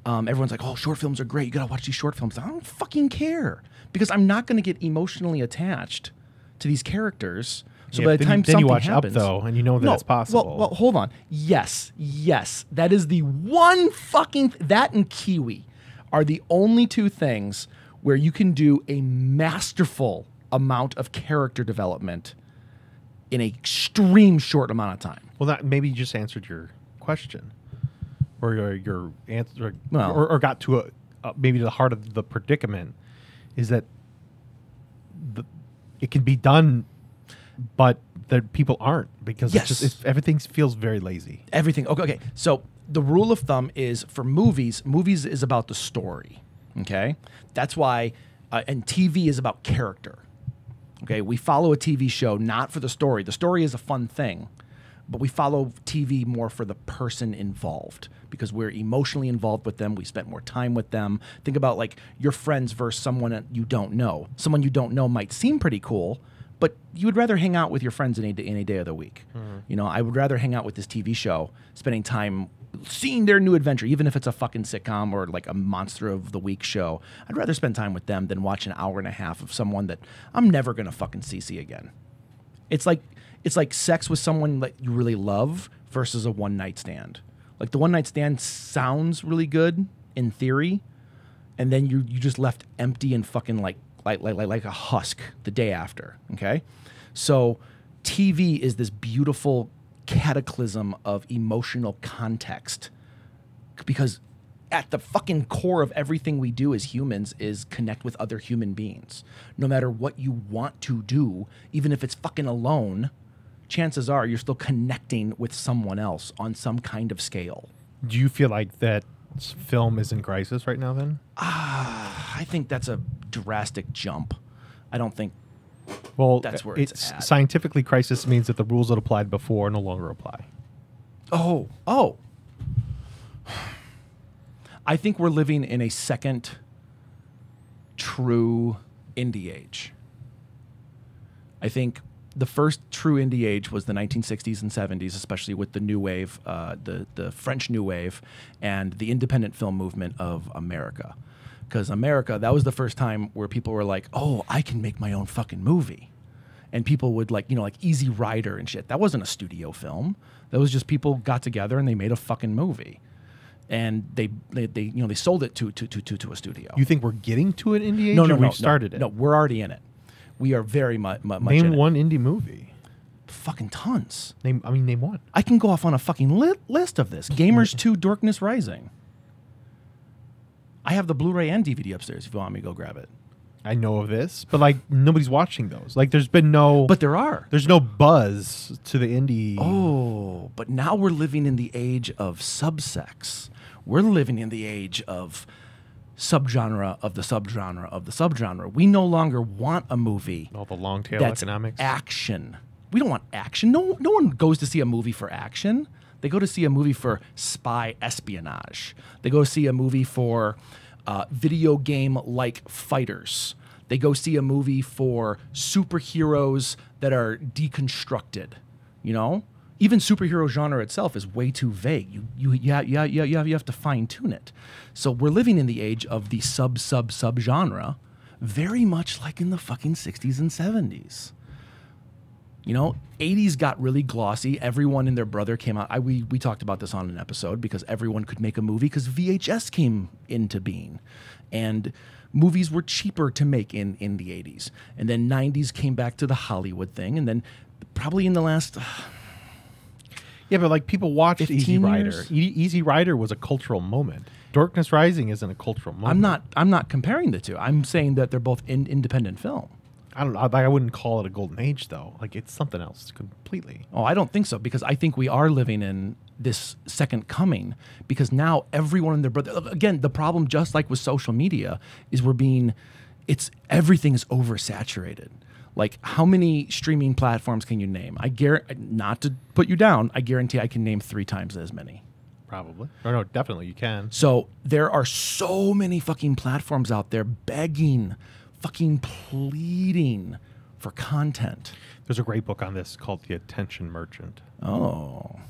everyone's like, "Oh, short films are great. You got to watch these short films." I don't fucking care, because I'm not going to get emotionally attached to these characters. So by the time something you watch happens, Up though, and you know that's possible. Well, hold on. Yes, that is the one fucking that and Kiwi are the only 2 things where you can do a masterful amount of character development in an extreme short amount of time. Well, that maybe you just answered your question, or your answer, Well, or got to maybe to the heart of the predicament, is that it can be done, but that people aren't, because Yes. everything feels very lazy. Everything. Okay. So the rule of thumb is for movies is about the story. Okay. That's why, and TV is about character. Okay, we follow a TV show not for the story. The story is a fun thing, but we follow TV more for the person involved because we're emotionally involved with them. We spent more time with them. Think about like your friends versus someone that you don't know. Someone you don't know might seem pretty cool, but you would rather hang out with your friends any day of the week. You know, I would rather hang out with this TV show, spending time seeing their new adventure, even if it's a fucking sitcom or like a monster of the week show. I'd rather spend time with them than watch an hour and a half of someone that I'm never gonna fucking see again. It's like sex with someone that you really love versus a one night stand. Like the one night stand sounds really good in theory, and then you just left empty and fucking like a husk the day after. Okay, so TV is this beautiful cataclysm of emotional context because at the fucking core of everything we do as humans is connect with other human beings. No matter what you want to do, even if it's fucking alone, chances are you're still connecting with someone else on some kind of scale. Do you feel like that film is in crisis right now then? I think that's a drastic jump. I don't think that's where it's at. Scientifically, crisis means that the rules that applied before no longer apply. Oh. I think we're living in a second true indie age. I think the first true indie age was the 1960s and 70s, especially with the new wave, the French new wave, and the independent film movement of America. Because America, that was the first time where people were like, oh, I can make my own fucking movie. And people would like Easy Rider and shit. That wasn't a studio film. That was just people got together and they made a fucking movie. And they sold it to a studio. You think we're getting to an indie age? No, we've started it? No, we're already in it. We are very much Name in one it. indie movie. Fucking tons. Name one. I can go off on a fucking list of this. Gamers 2 Darkness Rising. I have the Blu-ray and DVD upstairs if you want me to go grab it. I know of this, but like nobody's watching those. Like there's been no... But there are. There's no buzz to the indie... Oh, but now we're living in the age of subsex. We're living in the age of subgenre of the subgenre of the subgenre. We no longer want a movie... All the long tail that's economics. Action. We don't want action. No one goes to see a movie for action. They go to see a movie for spy espionage. They go see a movie for video game-like fighters. They go see a movie for superheroes that are deconstructed. You know, even superhero genre itself is way too vague. You have to fine-tune it. So we're living in the age of the sub genre, very much like in the fucking 60s and 70s. You know, 80s got really glossy. Everyone and their brother came out. We talked about this on an episode because everyone could make a movie because VHS came into being. And movies were cheaper to make in the 80s. And then 90s came back to the Hollywood thing. And then probably in the last... yeah, but like people watched Easy Rider. years? Easy Rider was a cultural moment. Darkness Rising isn't a cultural moment. I'm not comparing the two. I'm saying that they're both independent film. I don't know. I wouldn't call it a golden age, though. Like, it's something else completely. Oh, I don't think so, because I think we are living in this second coming, because now everyone and their brother... Again, the problem, just like with social media, is everything is oversaturated. Like, how many streaming platforms can you name? Not to put you down, I guarantee I can name 3 times as many. Probably. Or no, definitely, you can. So there are so many fucking platforms out there begging... fucking pleading for content. There's a great book on this called The Attention Merchant. Oh.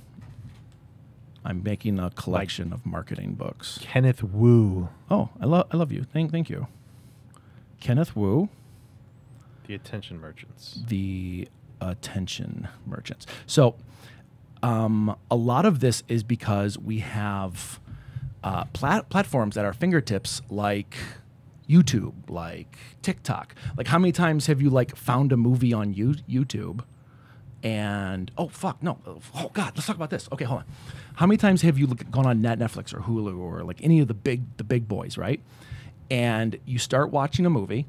I'm making a collection of marketing books. Kenneth Wu. Oh, I love you. Thank you. Kenneth Wu. The Attention Merchants. The Attention Merchants. So a lot of this is because we have platforms at our fingertips like... YouTube, like TikTok. Like, how many times have you like found a movie on YouTube and oh god, let's talk about this. Okay, hold on. How many times have you gone on Netflix or Hulu or like any of the big boys, right? And you start watching a movie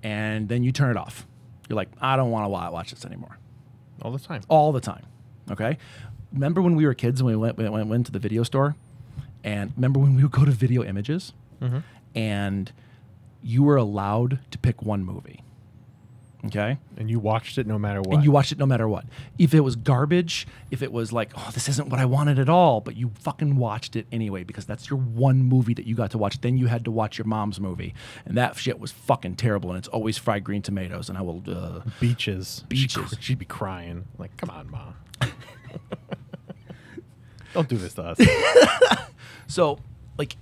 and then you turn it off. You're like, I don't want to watch this anymore. All the time. All the time. Okay. Remember when we were kids and we went to the video store, and remember when we would go to Video Images, and you were allowed to pick one movie. Okay? And you watched it no matter what. And you watched it no matter what. If it was garbage, if it was like, oh, this isn't what I wanted at all, but you fucking watched it anyway because that's your one movie that you got to watch. Then you had to watch your mom's movie. And that shit was fucking terrible. And it's always fried green tomatoes. And I will... Beaches. Beaches. She'd be crying. Like, come on, Ma. Don't do this to us. So, like...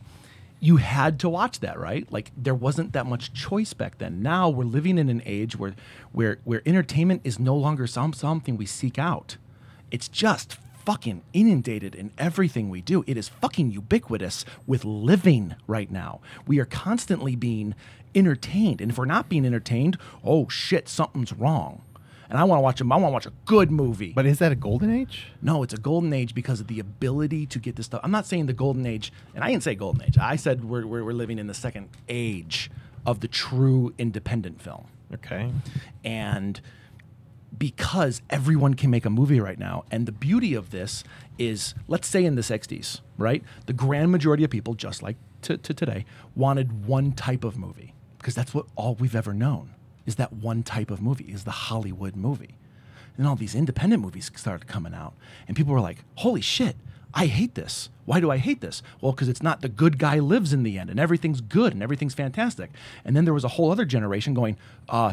You had to watch that, right? Like there wasn't that much choice back then. Now we're living in an age where entertainment is no longer something we seek out. It's just fucking inundated in everything we do. It is fucking ubiquitous with living right now. We are constantly being entertained, and if we're not being entertained, oh shit, something's wrong. And I want to watch a good movie. But is that a golden age? No, it's a golden age because of the ability to get this stuff. I'm not saying the golden age, and I didn't say golden age. I said we're living in the second age of the true independent film. Okay. And because everyone can make a movie right now, and the beauty of this is, let's say in the 60s, right? The grand majority of people, just like to today, wanted one type of movie because that's what all we've ever known. Is that one type of movie, is the Hollywood movie. And all these independent movies started coming out. And people were like, holy shit, I hate this. Why do I hate this? Well, because it's not the good guy lives in the end and everything's good and everything's fantastic. And then there was a whole other generation going,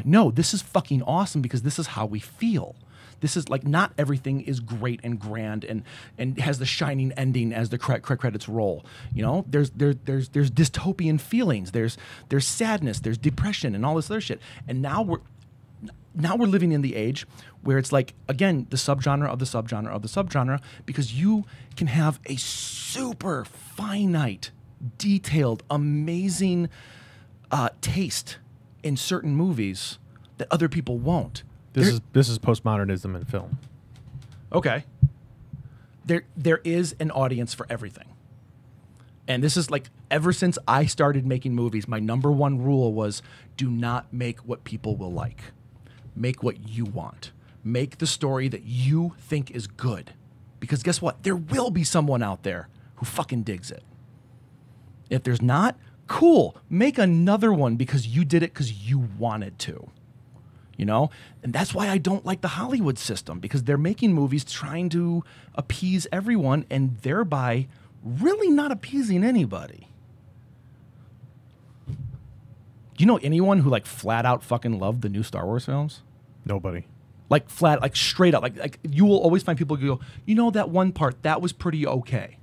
no, this is fucking awesome because this is how we feel. This is like not everything is great and grand and has the shining ending as the credits roll. You know, there's dystopian feelings. There's sadness. There's depression and all this other shit. And now we're living in the age where it's like, again, the subgenre of the subgenre of the subgenre, because you can have a super finite, detailed, amazing taste in certain movies that other people won't. This is postmodernism in film. Okay. There is an audience for everything. And this is like, ever since I started making movies, my number one rule was do not make what people will like. Make what you want. Make the story that you think is good. Because guess what? There will be someone out there who fucking digs it. If there's not, cool. Make another one because you did it because you wanted to. You know? And that's why I don't like the Hollywood system, because they're making movies trying to appease everyone and thereby really not appeasing anybody. Do you know anyone who like flat out fucking loved the new Star Wars films? Nobody. Like flat, like straight up, like you will always find people who go, you know, that one part, that was pretty okay.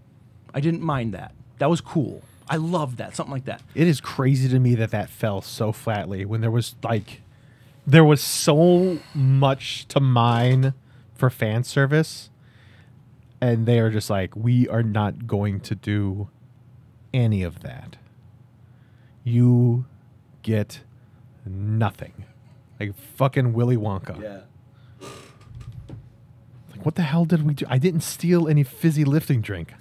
I didn't mind that. That was cool. I loved that. Something like that. It is crazy to me that fell so flatly when there was so much to mine for fan service, and they are just like, we are not going to do any of that. You get nothing. Like fucking Willy Wonka. Yeah. Like, what the hell did we do? I didn't steal any fizzy lifting drink.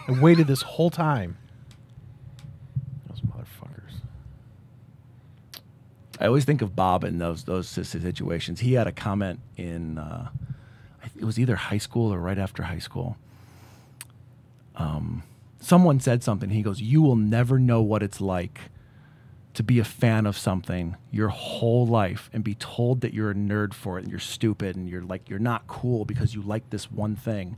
I waited this whole time. Those motherfuckers. I always think of Bob in those situations. He had a comment in, it was either high school or right after high school. Someone said something. He goes, "You will never know what it's like to be a fan of something your whole life and be told that you're a nerd for it and you're stupid and you're not cool because you like this one thing.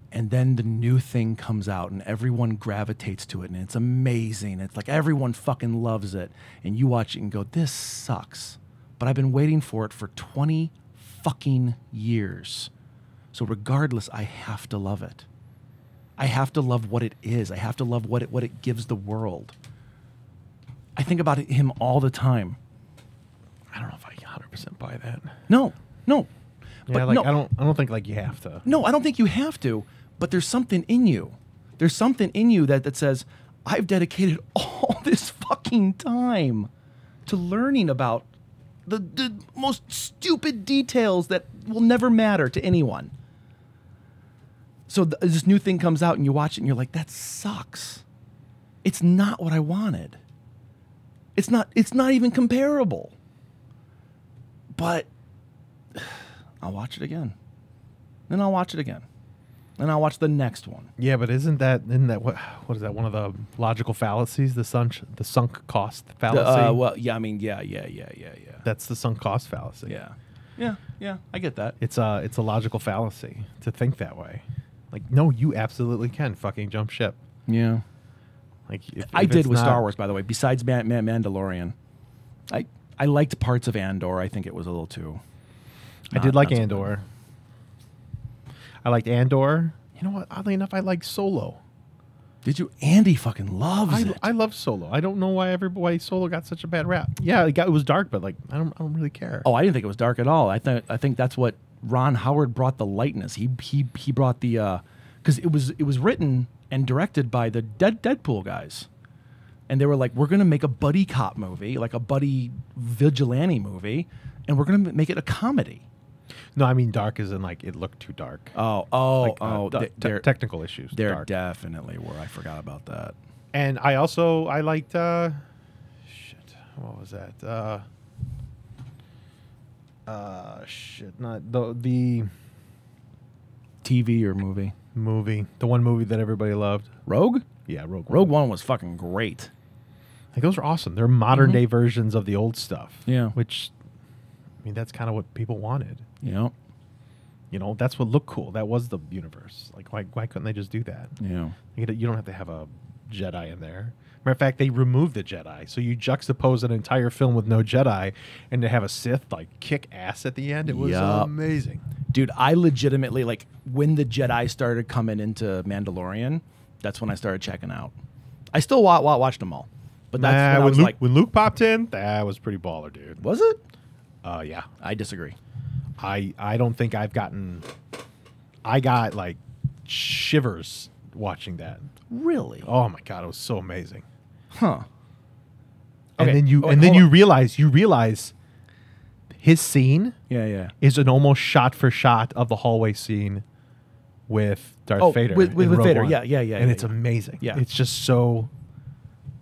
And then the new thing comes out and everyone gravitates to it and it's amazing. It's like everyone fucking loves it. And you watch it and go, this sucks. But I've been waiting for it for 20 fucking years. So regardless, I have to love it. I have to love what it is. I have to love what it gives the world." I think about him all the time. I don't know if I 100% buy that. No. Yeah, But like no. I don't think like you have to. No, I don't think you have to, but there's something in you. There's something in you that says, I've dedicated all this fucking time to learning about the most stupid details that will never matter to anyone. So this new thing comes out and you watch it and you're like, that sucks. It's not what I wanted. It's not even comparable. But I'll watch it again. Then I'll watch it again. and I'll watch the next one. Yeah, but isn't that what is that? One of the logical fallacies, the sunk cost fallacy. Well, yeah, I mean, yeah. That's the sunk cost fallacy. Yeah. I get that. It's a logical fallacy to think that way. Like, no, you absolutely can fucking jump ship. Yeah. Like I did with Star Wars, by the way. Besides Mandalorian, I liked parts of Andor. I think it was a little too. I did like not so Andor. I liked Andor. You know what? Oddly enough, I like Solo. Did you? Andy fucking loves it. I love Solo. I don't know why Solo got such a bad rap. Yeah, it was dark, but like I don't really care. Oh, I didn't think it was dark at all. I think that's what Ron Howard brought, the lightness. He brought the because it was written and directed by the Deadpool guys, and they were like, we're gonna make a buddy cop movie, like a buddy vigilante movie, and we're gonna make it a comedy. No, I mean dark as in like it looked too dark. Technical issues. There dark. definitely were. I forgot about that. And I liked what was that? Not the TV or movie. The one movie that everybody loved. Rogue? Yeah, Rogue One was fucking great. Like those are awesome. They're modern day versions of the old stuff. Yeah. Which, I mean, that's kind of what people wanted. Yeah. You know, that's what looked cool. That was the universe. Like, why couldn't they just do that? Yeah. You don't have to have a Jedi in there. Matter of fact, they removed the Jedi. So you juxtapose an entire film with no Jedi, and to have a Sith like kick ass at the end, it was amazing. Dude, I legitimately, like, when the Jedi started coming into Mandalorian, that's when I started checking out. I still watched them all. But that's when Luke popped in, that was pretty baller, dude. Was it? Yeah. I disagree. I don't think I got like shivers watching that. Really? Oh my God, it was so amazing. Huh. And Okay. then you realize his scene is an almost shot for shot of the hallway scene with Darth Vader. With Vader. One. Yeah. And it's amazing. Yeah. It's just so,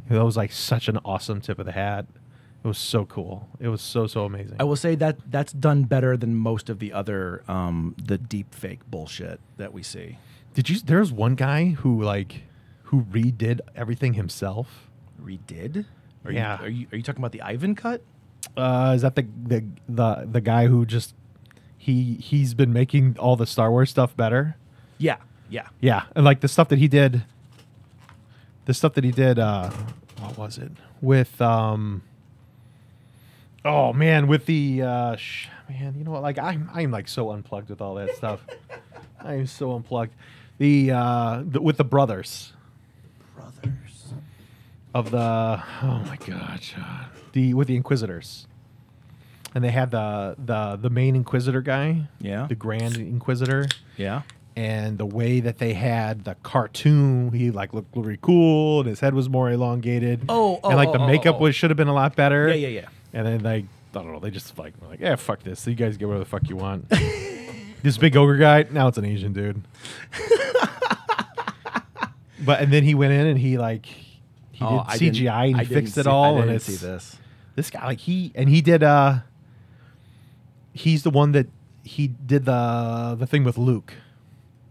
that was like such an awesome tip of the hat. It was so cool. It was so amazing. I will say that's done better than most of the other the deep fake bullshit that we see. There's one guy who redid everything himself. Redid? Are Yeah. you talking about the Ivan cut? Is that the guy who just he's been making all the Star Wars stuff better? Yeah. And like the stuff that he did what was it? With with the man, you know what? Like I'm like so unplugged with all that stuff. I am so unplugged. With the brothers. Of the with the Inquisitors, and they had the main Inquisitor guy, the Grand Inquisitor, and the way that they had the cartoon, he like looked really cool, and his head was more elongated. The makeup should have been a lot better. Yeah. And then I don't know, they just like fuck this. So you guys get whatever the fuck you want. This big ogre guy, now it's an Asian dude. And then he went in and he did CGI and he fixed it all. I didn't see this. This guy, he did. He's the one that he did the thing with Luke,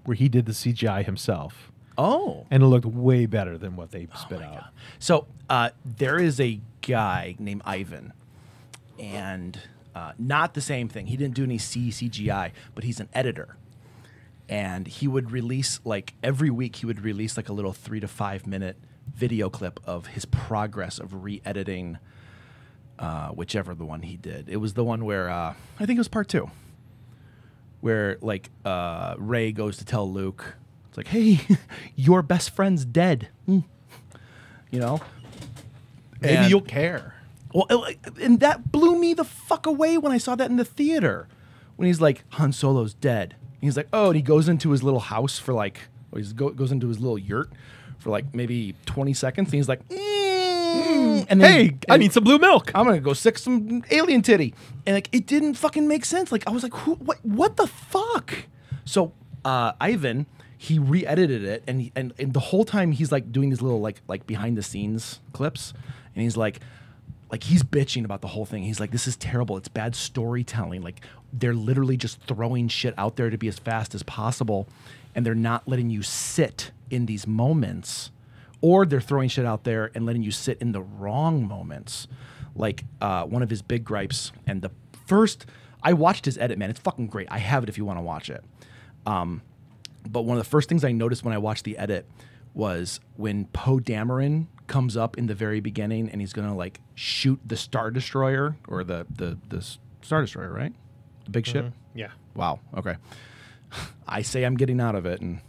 where he did the CGI himself. Oh, and it looked way better than what they spit out. God. So there is a guy named Ivan, and not the same thing. He didn't do any CGI, but he's an editor. And he would release, like, every week he would release like a little 3 to 5 minute video clip of his progress of re-editing whichever the one he did. It was the one where I think it was part 2, where like Rey goes to tell Luke, it's like, hey, your best friend's dead. You know, maybe you'll care. Well, and that blew me the fuck away when I saw that in the theater. When he's like, Han Solo's dead. And he's like, oh, and he goes into his little house for like, goes into his little yurt for like maybe 20 seconds. And he's like, and then, I need some blue milk. I'm going to go sick some alien titty. And like, it didn't fucking make sense. Like, I was like, what the fuck? So Ivan, he re-edited it. And the whole time he's like doing these little like behind the scenes clips. And he's like he's bitching about the whole thing. He's like, this is terrible. It's bad storytelling. Like, they're literally just throwing shit out there to be as fast as possible. and they're not letting you sit in these moments, or they're throwing shit out there and letting you sit in the wrong moments. Like one of his big gripes, and the first, I watched his edit, man. It's fucking great. I have it if you want to watch it. But one of the first things I noticed when I watched the edit was when Poe Dameron comes up in the very beginning and he's going to like shoot the Star Destroyer, or the Star Destroyer, right? The big ship? Yeah. Wow. Okay. I say I'm getting out of it, and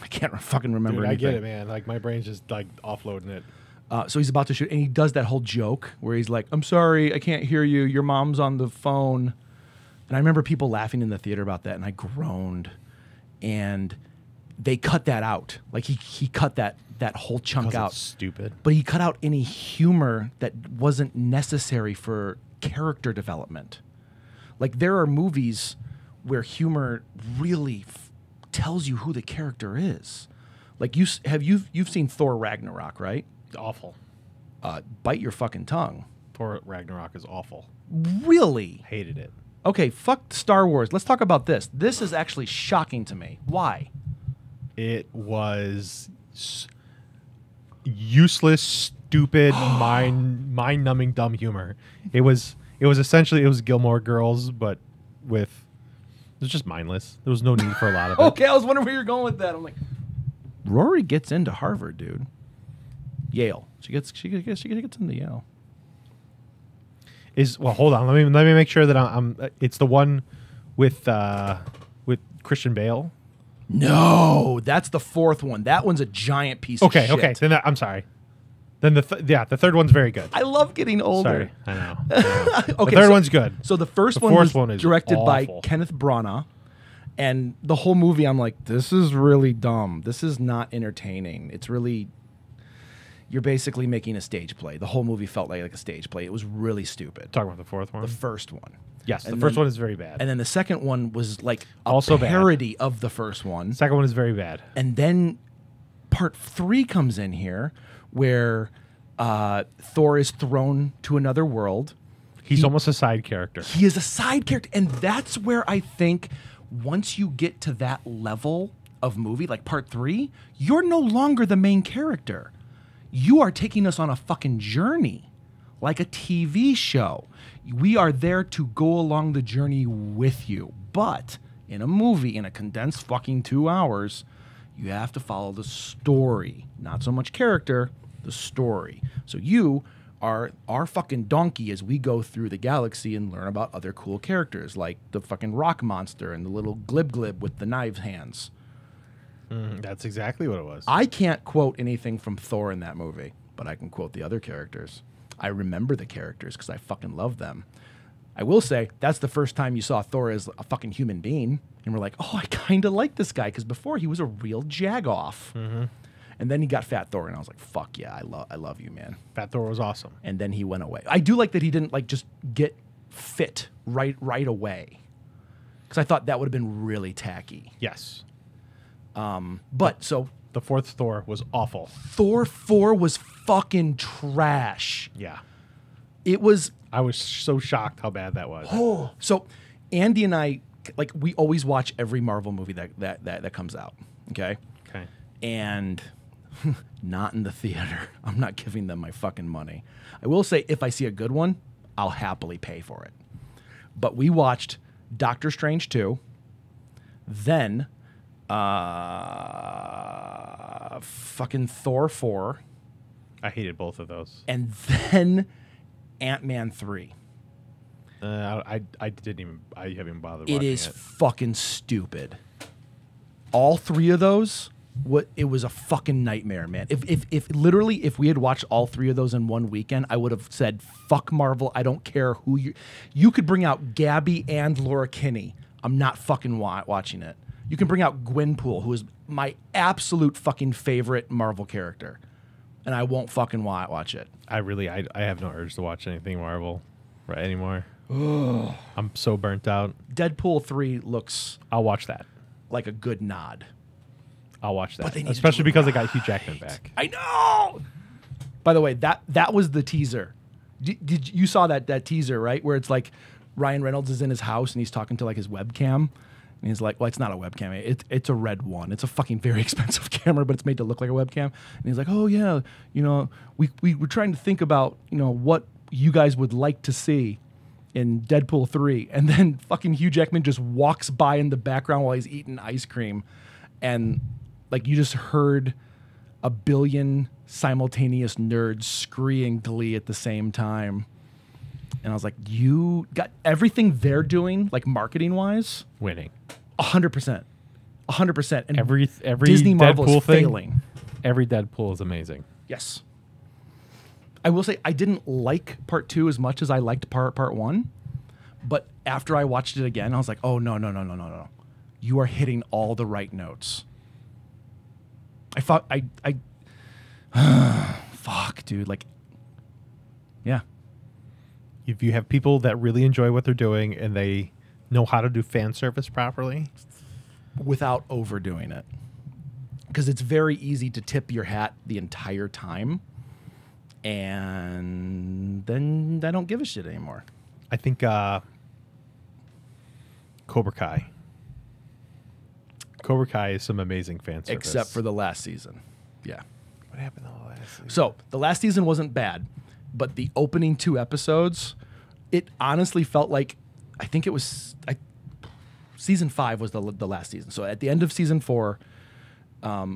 I can't fucking remember anything. I get it, man. Like, my brain's just like offloading it. So he's about to shoot, and he does that whole joke where he's like, I'm sorry, I can't hear you. Your mom's on the phone. And I remember people laughing in the theater about that, and I groaned. And they cut that out. Like, he cut that whole chunk out. It's stupid. But he cut out any humor that wasn't necessary for character development. Like, there are movies where humor really tells you who the character is. Like, you've seen Thor Ragnarok, right? It's awful. Bite your fucking tongue. Thor Ragnarok is awful. Really? Hated it. Okay, fuck Star Wars. Let's talk about this. This is actually shocking to me. Why? It was useless, stupid, mind-numbing, dumb humor. It was essentially Gilmore Girls, but it was just mindless. There was no need for a lot of it. Okay, I was wondering where you're going with that. I'm like, Rory gets into Harvard, dude. Yale. She gets into Yale. Well, hold on. Let me make sure that I'm. It's the one with Christian Bale. No, that's the fourth one. That one's a giant piece of shit. Okay. Then I'm sorry. Then the third one's very good. I love getting older. Sorry, I know. Okay, the third one's good. So the fourth one was is directed by awful. Kenneth Branagh, and the whole movie, I'm like, this is really dumb. This is not entertaining. It's really, you're basically making a stage play. The whole movie felt like a stage play. It was really stupid. Talking about the fourth one. The first one. Yes, And the first one is very bad. And then the second one was like a Also bad. parody of the first one. Second one is very bad. And then part 3 comes in here where Thor is thrown to another world. He's almost a side character. He is a side character. And that's where I think once you get to that level of movie, like part 3, you're no longer the main character. You are taking us on a fucking journey, like a TV show. We are there to go along the journey with you. But in a movie, in a condensed fucking 2 hours, you have to follow the story. Not so much character, the story. So you are our fucking donkey as we go through the galaxy and learn about other cool characters, like the fucking rock monster and the little glib with the knife hands. That's exactly what it was. I can't quote anything from Thor in that movie, but I can quote the other characters. I remember the characters because I fucking love them. I will say, that's the first time you saw Thor as a fucking human being, and we're like, oh, I kind of like this guy, because before he was a real jagoff. Mm-hmm. And then he got Fat Thor, and I was like, fuck yeah, I love you, man. Fat Thor was awesome. And then he went away. I do like that he didn't like just get fit right away, because I thought that would have been really tacky. Yes. But so the fourth Thor was awful. Thor 4 was fucking trash. Yeah. It was. I was so shocked how bad that was. Oh, so Andy and I, like, we always watch every Marvel movie that comes out. Okay. Okay. And not in the theater. I'm not giving them my fucking money. I will say, if I see a good one, I'll happily pay for it. But we watched Doctor Strange 2, then fucking Thor 4. I hated both of those. And then Ant-Man 3. I haven't even bothered watching It is fucking stupid. All 3 of those, it was a fucking nightmare, man. If we had watched all 3 of those in one weekend, I would have said, fuck Marvel. I don't care who you could bring out Gabby and Laura Kinney. I'm not fucking watching it. You can bring out Gwenpool, who is my absolute fucking favorite Marvel character, and I won't fucking watch it. I have no urge to watch anything Marvel anymore. I'm so burnt out. Deadpool 3 looks I'll watch that. like a good nod. I'll watch that. But they need to Especially do it because they got Hugh Jackman back. I know. By the way, that was the teaser. Did you saw that teaser, right? Where it's like Ryan Reynolds is in his house and he's talking to like his webcam, And he's like, well, it's not a webcam. It's a red one. It's a fucking very expensive camera, but it's made to look like a webcam. And he's like, oh, yeah, you know, we were trying to think about, you know, what you guys would like to see in Deadpool 3. And then fucking Hugh Jackman just walks by in the background while he's eating ice cream. And, like, you just heard a billion simultaneous nerds screaming glee at the same time. And I was like, you got everything they're doing, like marketing-wise, winning. 100%. 100%. And Every Disney Marvel Deadpool is thing, failing. Every Deadpool is amazing. Yes. I will say I didn't like part 2 as much as I liked part 1. But after I watched it again, I was like, oh, no. You are hitting all the right notes. I thought fuck, dude. Like, yeah. If you have people that really enjoy what they're doing and they know how to do fan service properly, without overdoing it, because it's very easy to tip your hat the entire time, and then I don't give a shit anymore. I think Cobra Kai is some amazing fan service. Except for the last season. Yeah. What happened in the last season? So the last season wasn't bad, but the opening 2 episodes, it honestly felt like, I think it was season 5 was the last season. So at the end of season 4,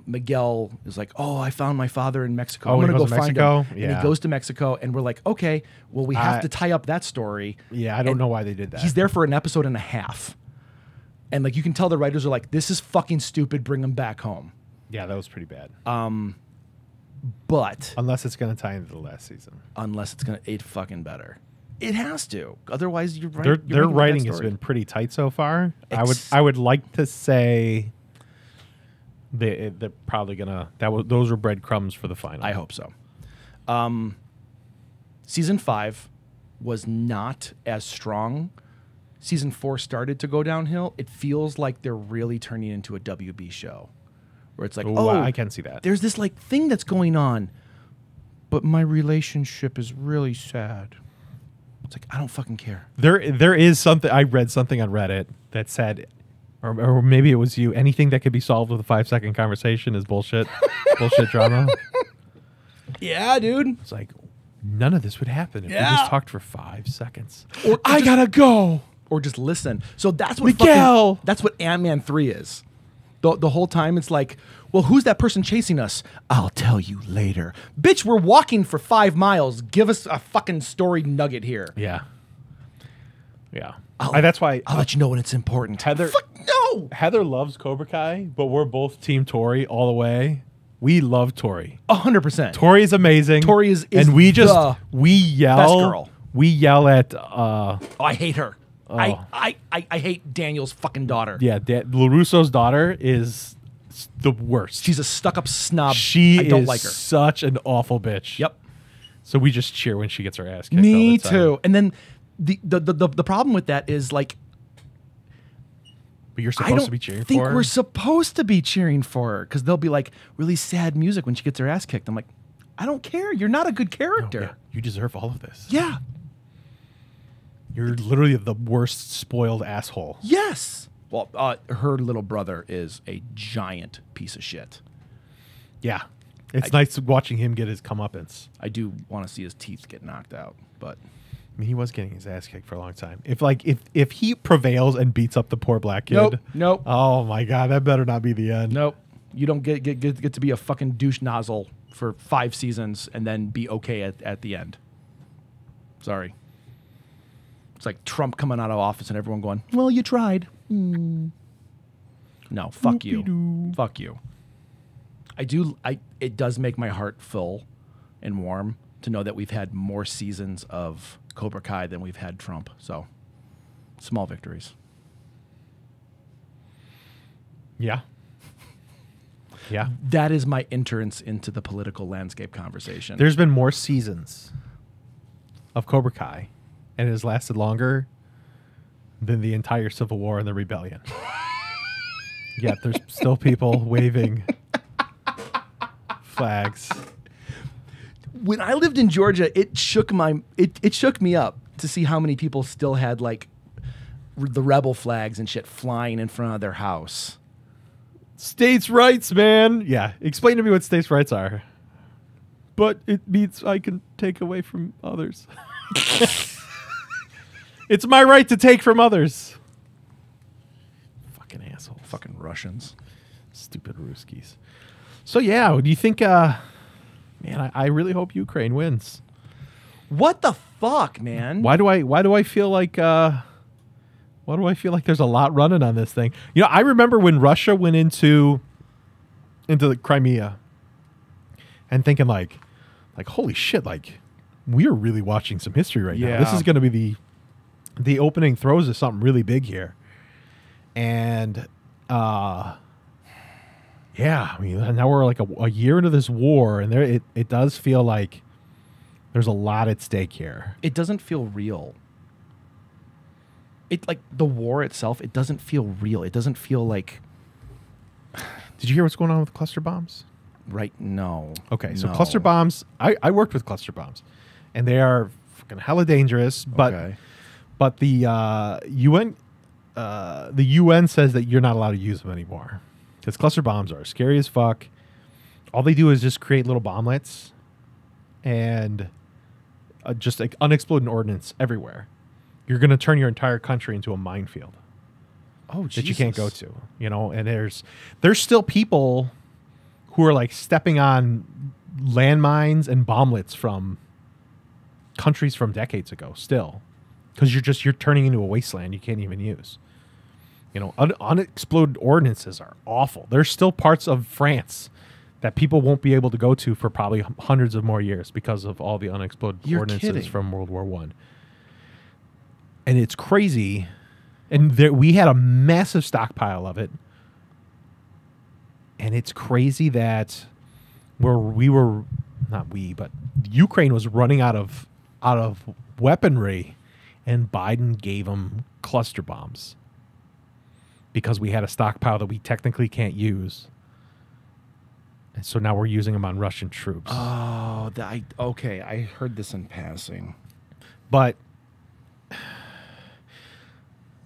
Miguel is like, oh, I found my father in Mexico. I'm going to go find him. Yeah. And he goes to Mexico, and we're like, okay, well, we have to tie up that story. Yeah, I don't know why they did that. He's there for an episode and a half. And like you can tell the writers are like, this is fucking stupid, bring him back home. Yeah, that was pretty bad. But unless it's going to tie into the last season. Unless it's going to, it fucking better. It has to. Otherwise, you're right. Their writing has been pretty tight so far. I would like to say they're probably gonna. Those are breadcrumbs for the final. I hope so. Season 5 was not as strong. Season 4 started to go downhill. It feels like they're really turning into a WB show, where it's like, I can see that. There's this like thing that's going on, but my relationship is really sad. It's like, I don't fucking care. There is something. I read something on Reddit that said, or maybe it was you, anything that could be solved with a 5-second conversation is bullshit. Bullshit drama. Yeah, dude. It's like, none of this would happen if we just talked for 5 seconds. Or I gotta go. Or just listen. So that's what Miguel. That's what Ant-Man 3 is. The whole time it's like, well, who's that person chasing us? I'll tell you later. Bitch, we're walking for 5 miles. Give us a fucking story nugget here. Yeah. Yeah. That's why I'll let you know when it's important. Heather, no. Heather loves Cobra Kai, but we're both Team Tori all the way. We love Tori. 100%. Tori is amazing. Tori is and we yell. Best girl. We yell at. I hate her. Oh. I hate Daniel's fucking daughter. Yeah, LaRusso's daughter is the worst. She's a stuck-up snob. I don't like her. Such an awful bitch. Yep. So we just cheer when she gets her ass kicked. Me too. And then the problem with that is like, but you're supposed to be cheering for her? I think we're supposed to be cheering for her because they'll be like really sad music when she gets her ass kicked. I'm like, I don't care. You're not a good character. No, yeah. You deserve all of this. Yeah. You're literally the worst spoiled asshole. Yes. Well, her little brother is a giant piece of shit. Yeah. It's nice watching him get his comeuppance. I do want to see his teeth get knocked out, but I mean, he was getting his ass kicked for a long time. If he prevails and beats up the poor black kid, nope. Oh my god, that better not be the end. Nope. You don't get to be a fucking douche nozzle for 5 seasons and then be okay at the end. Sorry. It's like Trump coming out of office and everyone going, well, you tried. No, fuck you. Fuck you. It does make my heart full and warm to know that we've had more seasons of Cobra Kai than we've had Trump. So, small victories. Yeah. Yeah. That is my entrance into the political landscape conversation. There's been more seasons of Cobra Kai, and it has lasted longer than the entire Civil War and the Rebellion. Yet there's still people waving flags. When I lived in Georgia, it shook me up to see how many people still had like the rebel flags and shit flying in front of their house. States' rights, man. Yeah, explain to me what states' rights are. But it means I can take away from others. It's my right to take from others. Fucking assholes. Fucking Russians. Stupid Ruskies. So, yeah, do you think... man, I really hope Ukraine wins. What the fuck, man? Why do I feel like... why do I feel like there's a lot running on this thing? You know, I remember when Russia went into the Crimea and thinking like, holy shit, like we're really watching some history right now. This is going to be the opening throws of something really big here. And yeah, I mean, now we're like a year into this war, and it does feel like there's a lot at stake here. It doesn't feel real. It like the war itself, it doesn't feel real. It doesn't feel like... Did you hear what's going on with cluster bombs? Right, no. Okay, so cluster bombs, I worked with cluster bombs, and they are fucking hella dangerous, but the UN says that you're not allowed to use them anymore. Because cluster bombs are scary as fuck. All they do is just create little bomblets and just like unexploded ordnance everywhere. You're going to turn your entire country into a minefield. Oh, Jesus. That you can't go to, you know, and there's still people who are like stepping on landmines and bomblets from countries from decades ago still, because you're turning into a wasteland you can't even use. You know, unexploded ordinances are awful. There's still parts of France that people won't be able to go to for probably hundreds of more years because of all the unexploded ordinances from World War I. And it's crazy. And we had a massive stockpile of it. And it's crazy that Ukraine was running out of weaponry, and Biden gave them cluster bombs because we had a stockpile that we technically can't use. And so now we're using them on Russian troops. Oh, okay. I heard this in passing. But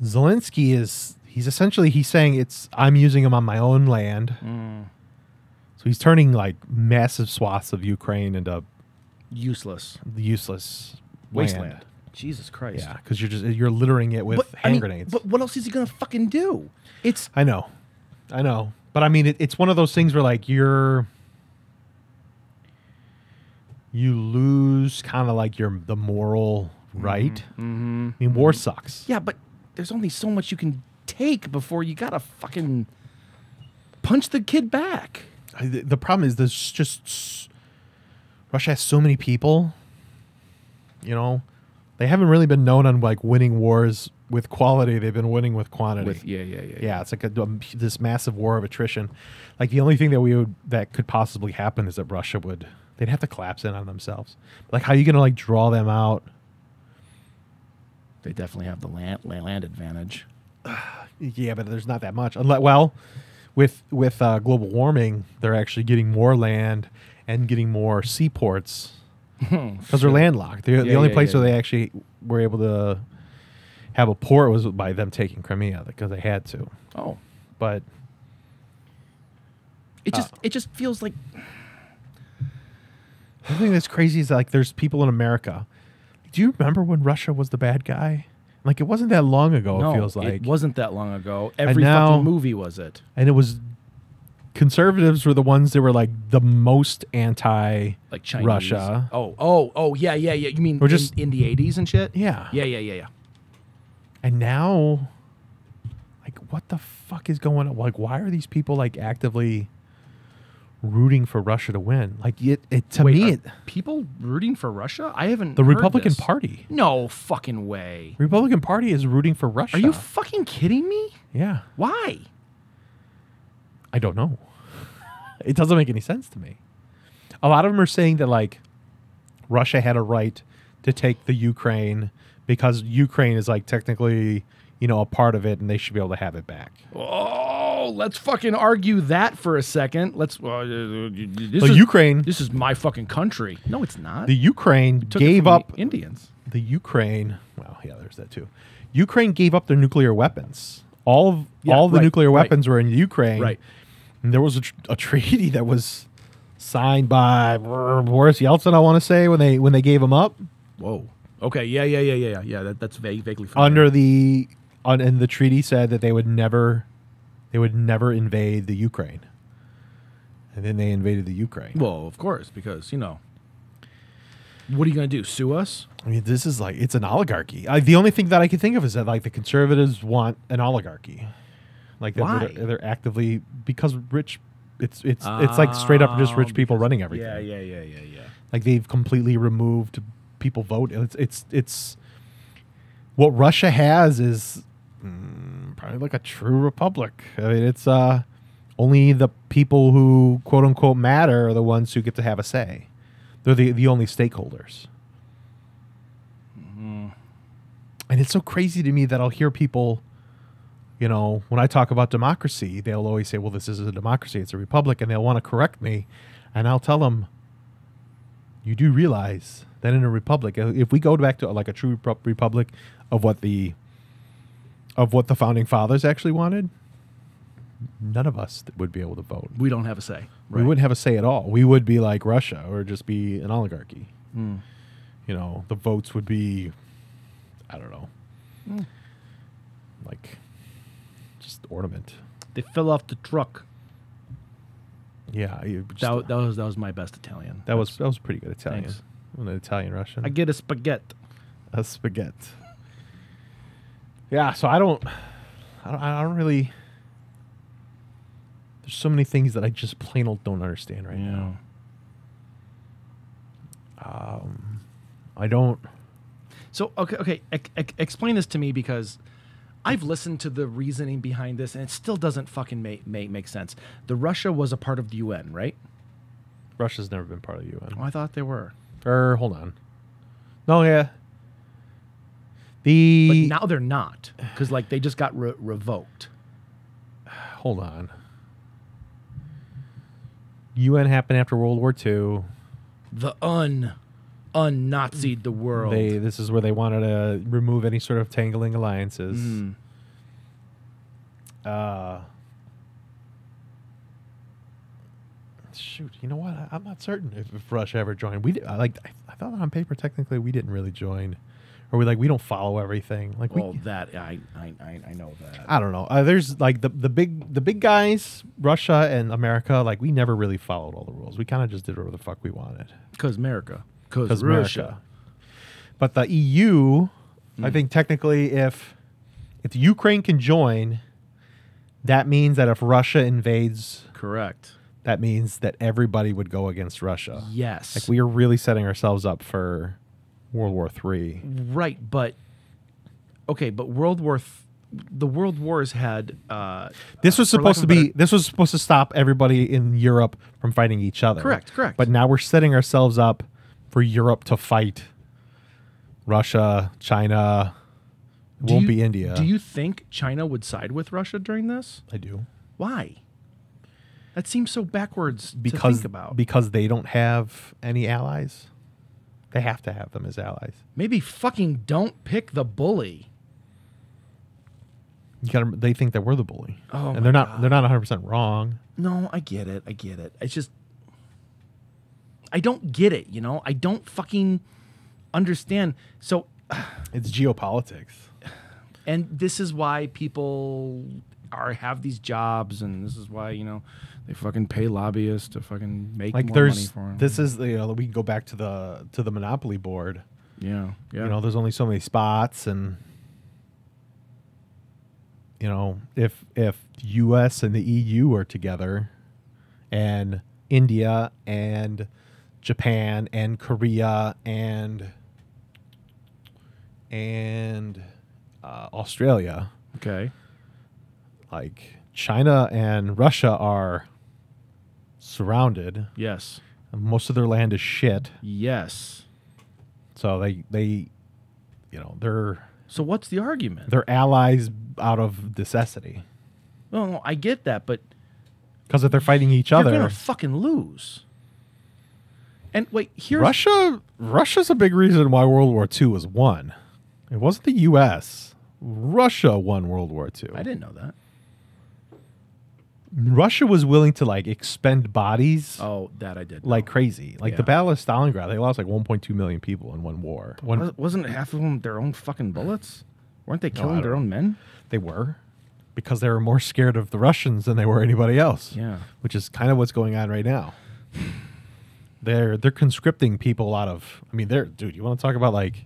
Zelensky he's saying I'm using them on my own land. So he's turning like massive swaths of Ukraine into useless wasteland. Land. Jesus Christ. Yeah, because you're littering it with hand grenades. But what else is he gonna fucking do? I know. But I mean, it's one of those things where like you lose kind of like the moral right. Mm-hmm. I mean, war sucks. Yeah, but there's only so much you can take before you gotta fucking punch the kid back. The problem is there's just Russia has so many people. You know, they haven't really been known on like winning wars with quality. They've been winning with quantity. Yeah, it's like this massive war of attrition. Like the only thing that could possibly happen is that Russia they'd have to collapse in on themselves. Like, how are you going to like draw them out? They definitely have the land advantage. Yeah, but there's not that much. Well, with global warming, they're actually getting more land and getting more seaports because they're landlocked. The only place where they actually were able to have a port was by them taking Crimea because they had to. Oh, but it just feels like the thing that's crazy is like there's people in America. Do you remember when Russia was the bad guy? Like, it wasn't that long ago. No, it feels like it wasn't that long ago. Every fucking movie was it, and it was. Conservatives were the ones that were like the most anti, like Chinese. Russia. Oh, yeah. You mean in the 80s and shit? Yeah. Yeah. And now, like, what the fuck is going on? Like, why are these people like actively rooting for Russia to win? Like, people rooting for Russia? I haven't. The heard Republican this. Party. No fucking way. Republican Party is rooting for Russia. Are you fucking kidding me? Yeah. Why? I don't know. It doesn't make any sense to me. A lot of them are saying that like Russia had a right to take the Ukraine because Ukraine is like technically, a part of it and they should be able to have it back. Oh, let's fucking argue that for a second. Let's. Ukraine. This is my fucking country. No, it's not. The Ukraine Took it gave from up the Indians. The Ukraine. Well, yeah, there's that too. Ukraine gave up their nuclear weapons. All the nuclear weapons were in Ukraine. Right. And there was a treaty that was signed by Boris Yeltsin, I want to say, when they gave them up. Whoa. Okay. Yeah. That's vaguely familiar. And the treaty said that they would never invade the Ukraine. And then they invaded the Ukraine. Well, of course, because what are you going to do? Sue us? I mean, this is it's an oligarchy. The only thing that I can think of is that the conservatives want an oligarchy. Why? They're actively, because rich. It's like straight up just rich people running everything. Yeah. They've completely removed people vote. It's what Russia has is probably a true republic. I mean, it's only the people who quote unquote matter are the ones who get to have a say. They're the only stakeholders. And it's so crazy to me that I'll hear people, when I talk about democracy, they'll always say, well, this isn't a democracy, it's a republic, and they'll want to correct me. And I'll tell them, you do realize that in a republic, if we go back to a true republic of what the founding fathers actually wanted, none of us would be able to vote. We don't have a say. We wouldn't have a say at all. We would be like Russia or just be an oligarchy. The votes would be, I don't know, just ornament. They fell off the truck. Yeah, that was my best Italian. That was pretty good Italian. Thanks. An Italian Russian. I get a spaghetti. A spaghetti. Yeah, so I don't really. There's so many things that I just plain old don't understand right now. I don't. So okay. Explain this to me, because I've listened to the reasoning behind this, and it still doesn't fucking make sense. The Russia was a part of the UN, right? Russia's never been part of the UN. Oh, I thought they were. Hold on. No, yeah. But now they're not, because they just got revoked. Hold on. UN happened after World War II. The un-Nazi'd the world. This is where they wanted to remove any sort of tangling alliances. Shoot, you know what? I'm not certain if Russia ever joined. I thought on paper technically we didn't really join, or we don't follow everything. I know that. I don't know. There's the big guys, Russia and America. We never really followed all the rules. We kind of just did whatever the fuck we wanted. Because America. Because Russia. But the EU, I think technically, if Ukraine can join, that means that if Russia invades, correct, that means that everybody would go against Russia. Yes. We are really setting ourselves up for World War III. Right, but okay, but the World Wars had this was supposed to stop everybody in Europe from fighting each other. Correct. But now we're setting ourselves up for Europe to fight Russia, China. It won't be India. Do you think China would side with Russia during this? I do. Why? That seems so backwards to think about. Because they don't have any allies. They have to have them as allies. Maybe fucking don't pick the bully. They think that we're the bully. Oh, and they're not 100% wrong. No, I get it. It's just I don't get it, I don't fucking understand. So it's geopolitics. And this is why people have these jobs, and this is why, they fucking pay lobbyists to fucking make more money for them. This is, we can go back to the Monopoly board. Yeah. There's only so many spots, and if the US and the EU are together, and India and Japan and Korea and Australia, okay, China and Russia are surrounded. Yes. Most of their land is shit. Yes. So they're So what's the argument? They're allies out of necessity. Well, no, I get that, but Because if they're fighting each you're other, gonna fucking lose. And wait, here's Russia's a big reason why World War II was won. It wasn't the U.S. Russia won World War II. I didn't know that. Russia was willing to like expend bodies Oh, that I did. like crazy. Like the Yeah. Battle of Stalingrad, they lost like 1.2 million people in one war. Wasn't half of them their own fucking bullets? Weren't they killing I their don't own men? They were, because they were more scared of the Russians than they were anybody else. Yeah. Which is kind of what's going on right now. They're conscripting people out of. I mean, dude. You want to talk about like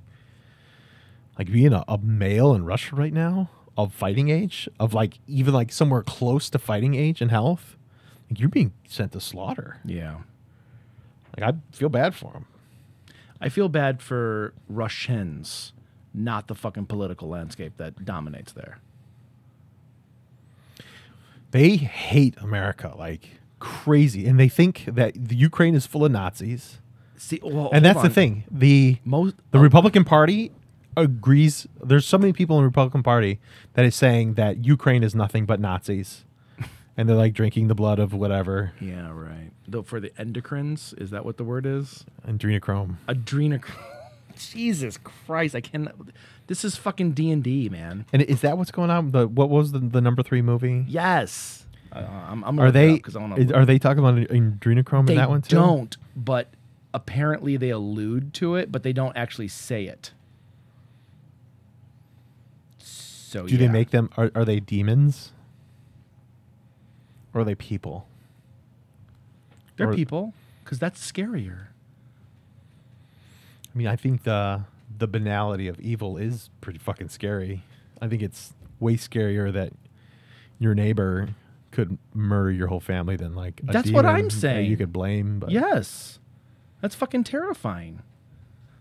being a male in Russia right now of fighting age, of like even like somewhere close to fighting age and health? Like, you're being sent to slaughter. Yeah. Like, I feel bad for them. I feel bad for Russians, not the fucking political landscape that dominates there. They hate America like crazy, and they think that the Ukraine is full of Nazis. See, well, And that's hold the on. thing. The Republican Party agrees. There's so many people in the Republican Party that is saying that Ukraine is nothing but Nazis, and they're like drinking the blood of whatever. Yeah, right. Though for the endocrines, is that what the word is? Adrenochrome. Adrenochrome. Jesus Christ! I cannot. This is fucking D&D, man. And is that what's going on? What was the number 3 movie? Yes. I'm Are they? because I want to. Are they talking about adrenochrome in that one too? They don't, but apparently they allude to it, but they don't actually say it. So Do they make them? Are they demons? Or are they people? They're people, because that's scarier. I mean, I think the banality of evil is pretty fucking scary. I think it's way scarier that your neighbor could murder your whole family than like a That's what demon I'm that saying. you could blame. But Yes. That's fucking terrifying.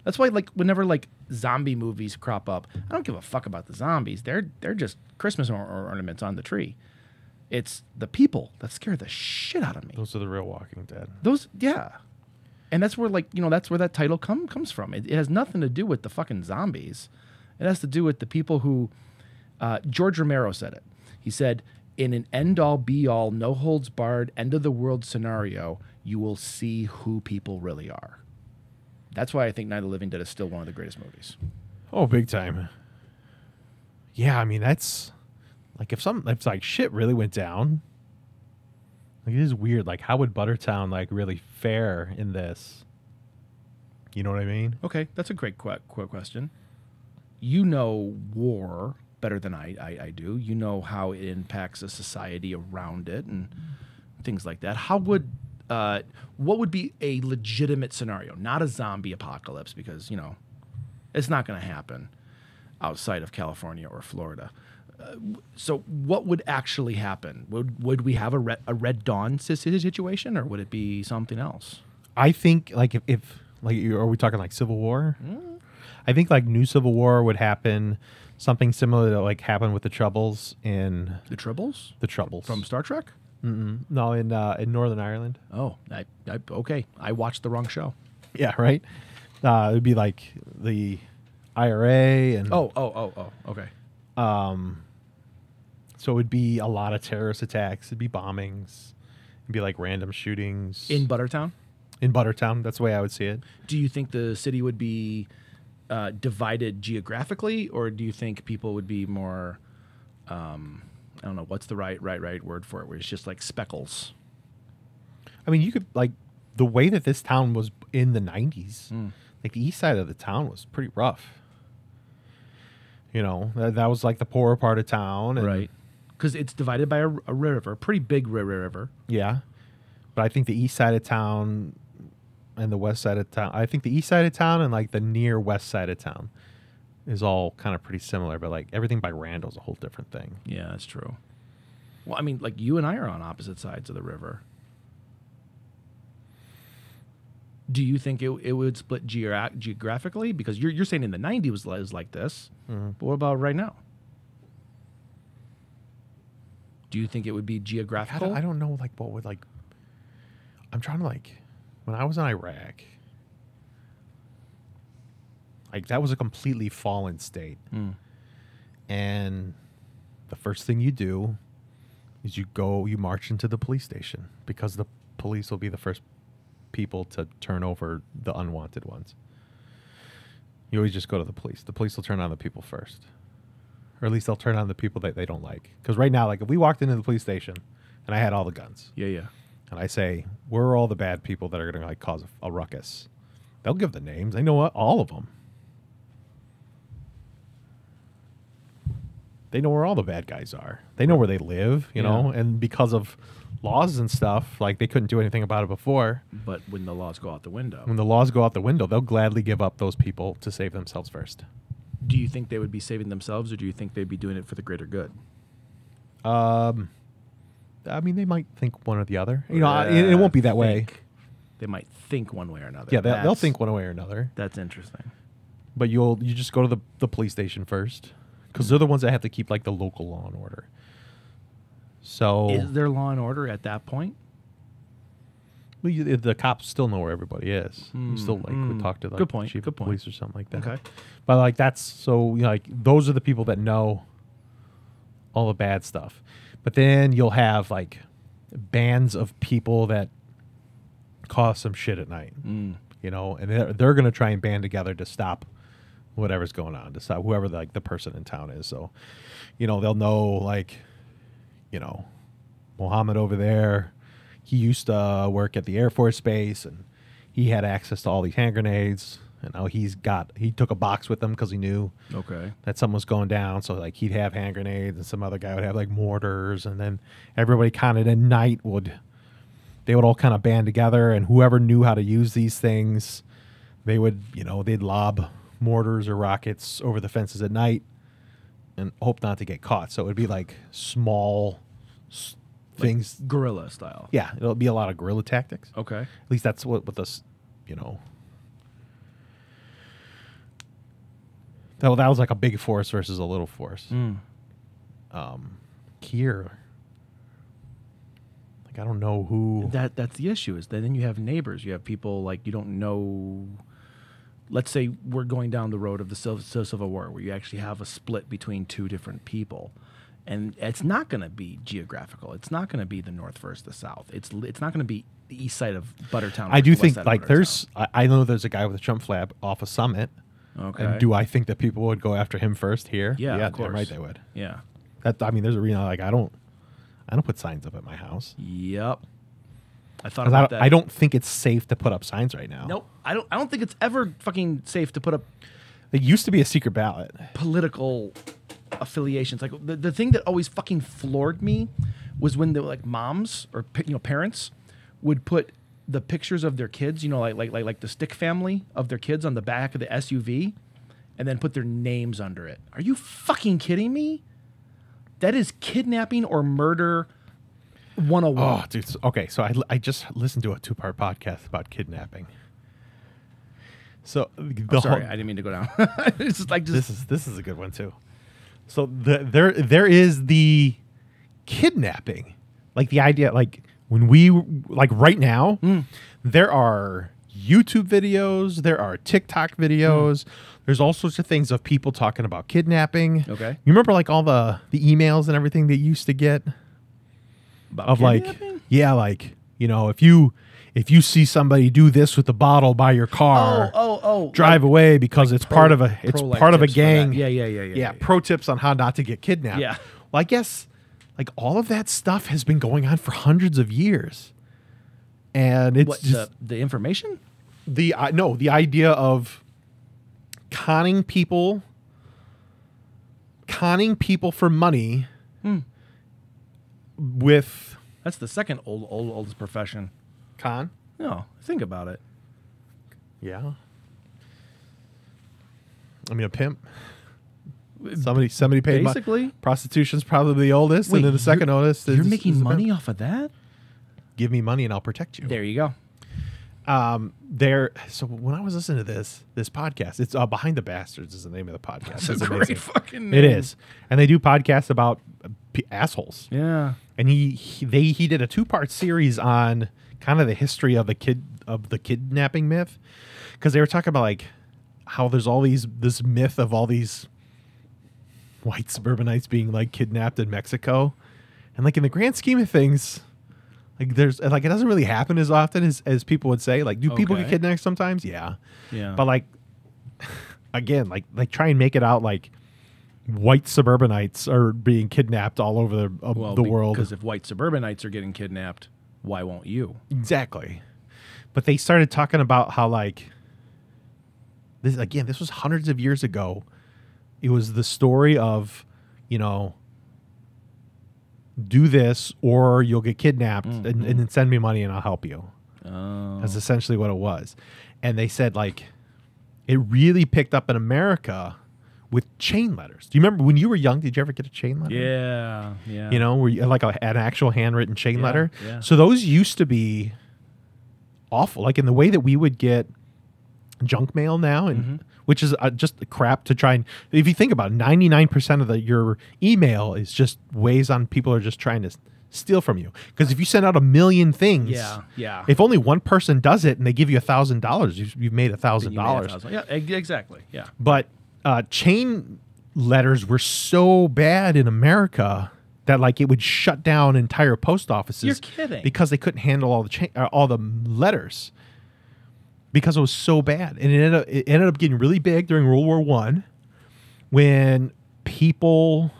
That's why, like, whenever like zombie movies crop up, I don't give a fuck about the zombies. They're just Christmas ornaments on the tree. It's the people that scare the shit out of me. those are the real Walking Dead. Those, yeah. And that's where, like, that's where that title comes from. It has nothing to do with the fucking zombies. It has to do with the people who, George Romero said it. He said, in an end-all, be-all, no-holds-barred, end-of-the-world scenario, you will see who people really are. That's why I think Night of the Living Dead is still one of the greatest movies. Oh, big time. Yeah, I mean, that's like if like shit really went down. Like, it is weird. Like, how would Buttertown like really fare in this? You know what I mean? Okay, that's a great question. You know war better than I do. You know how it impacts a society around it and things like that. How would what would be a legitimate scenario? Not a zombie apocalypse, because it's not going to happen outside of California or Florida. So what would actually happen? Would we have a Red Dawn situation, or would it be something else? I think like if like, are we talking like Civil War? I think like new Civil War would happen. Something similar to like happened with the Troubles in The Troubles? the Troubles From Star Trek? No, in Northern Ireland. Oh, okay. I watched the wrong show. Yeah, right. It would be like the IRA and Okay. so it would be a lot of terrorist attacks. It'd be bombings. It'd be like random shootings In Buttertown? in Buttertown. That's the way I would see it. Do you think the city would be divided geographically, or do you think people would be more, I don't know, what's the right word for it, where it's just like speckles? I mean, you could like the way that this town was in the 90s. Like the east side of the town was pretty rough. That was like the poorer part of town, and Right. Because it's divided by a river, a pretty big river. yeah. But I think the east side of town and the west side of town, I think the east side of town and like the near west side of town is all kind of pretty similar, but like everything by Randall's a whole different thing. Yeah, that's true. Well, I mean, like you and I are on opposite sides of the river. Do you think it would split geographically? Because you're saying in the 90s was like this. But what about right now? Do you think it would be geographical? I don't know, like what would like. I'm trying to like, when I was in Iraq, like that was a completely fallen state, and the first thing you do is you march into the police station because the police will be the first people to turn over the unwanted ones. You always just go to the police. The police will turn on the people first. Or at least they'll turn on the people that they don't like. Because right now, like if we walked into the police station and I had all the guns. Yeah. And I say, where are all the bad people that are going to like cause a ruckus? They'll give the names. They know all of them. They know where all the bad guys are. They know where they live, you know, and because of laws and stuff, like they couldn't do anything about it before. But when the laws go out the window. When the laws go out the window, they'll gladly give up those people to save themselves first. Do you think they would be saving themselves, or do you think they'd be doing it for the greater good? I mean, they might think one or the other. You know, it won't be that way. They might think one way or another. Yeah, they'll think one way or another. That's interesting. But you just go to the police station first, because they're the ones that have to keep like the local law and order. So is there law and order at that point? Well, the cops still know where everybody is. You still like would talk to the chief of police or something like that. Okay, but like that's so you know, like those are the people that know all the bad stuff. But then you'll have like bands of people that cause some shit at night, you know, and they're going to try and band together to stop whatever's going on, to stop whoever like the person in town is. So, you know, they'll know like, you know, Mohammed over there, he used to work at the Air Force Base and he had access to all these hand grenades. And now he took a box with him because he knew that something was going down. So like he'd have hand grenades and some other guy would have like mortars. And then everybody kind of at night they would all kind of band together, and whoever knew how to use these things, they would, you know, they'd lob mortars or rockets over the fences at night and hope not to get caught. So it would be like small things. Like guerrilla style. Yeah, it'll be a lot of guerrilla tactics. Okay. At least that's what this, you know. That was like a big force versus a little force. Here, like I don't know who. That's the issue. Is that then you have neighbors. You have people like you don't know. Let's say we're going down the road of the Civil War, where you actually have a split between two different people, and it's not going to be geographical. It's not going to be the North versus the South. It's not going to be the east side of Buttertown. I do think like I know there's a guy with a Trump flag off a Summit. Okay. And do I think that people would go after him first here? Yeah, of course. Damn right they would. Yeah. I mean, there's a reason. Like I don't put signs up at my house. Yep. I thought about that. I don't think it's safe to put up signs right now. Nope. I don't think it's ever fucking safe to put up. It used to be a secret ballot. Political affiliations. Like the thing that always fucking floored me was when the like moms or parents would put the pictures of their kids, you know, like the stick family of their kids on the back of the SUV, and then put their names under it. Are you fucking kidding me? That is kidnapping or murder 101. Oh, dude. Okay, so I just listened to a 2-part podcast about kidnapping. So sorry, I didn't mean to go down. It's just like this is a good one too. So there is the kidnapping, like the idea, like when we like right now, there are YouTube videos, there are TikTok videos. There's all sorts of things of people talking about kidnapping. Okay, you remember like all the emails and everything that you used to get about of kidnapping? Like, yeah, like, you know, if you see somebody do this with the bottle by your car, drive away because it's part of a gang. Yeah. Pro tips on how not to get kidnapped. Yeah. Well, I guess like all of that stuff has been going on for hundreds of years, and it's just the information. The idea of conning people for money with. That's the second oldest profession. Con? No, think about it. Yeah. I mean, a pimp. Somebody paid basically. Prostitution's probably the oldest, and then the second oldest. You're making money off of that? Give me money and I'll protect you. There you go. So when I was listening to this podcast, it's Behind the Bastards is the name of the podcast. It's a great fucking name. It is, and they do podcasts about assholes. Yeah, and he did a 2-part series on kind of the history of the kidnapping myth, because they were talking about like how there's all this myth of all these white suburbanites being like kidnapped in Mexico, And like in the grand scheme of things, like there's like it doesn't really happen as often as people would say. Like, do people get kidnapped sometimes? Yeah. Yeah. But like again, like try and make it out like white suburbanites are being kidnapped all over the world. Because if white suburbanites are getting kidnapped, why won't you? Exactly. But they started talking about how like this was hundreds of years ago. It was the story of, you know, do this or you'll get kidnapped and then send me money and I'll help you. Oh. That's essentially what it was. And they said like it really picked up in America with chain letters. Do you remember when you were young, did you ever get a chain letter? Yeah, yeah. You know, where you like an actual handwritten chain letter? Yeah. So those used to be awful. Like in the way that we would get junk mail now, and which is just crap to try and, if you think about it, 99% of your email is just ways on people are just trying to steal from you. Because if you send out 1 million things, if only one person does it and they give you $1,000, you've made $1,000. Yeah, exactly. Yeah. But chain letters were so bad in America that like it would shut down entire post offices. You're kidding. Because they couldn't handle all the letters because it was so bad. And it ended up getting really big during World War I when people's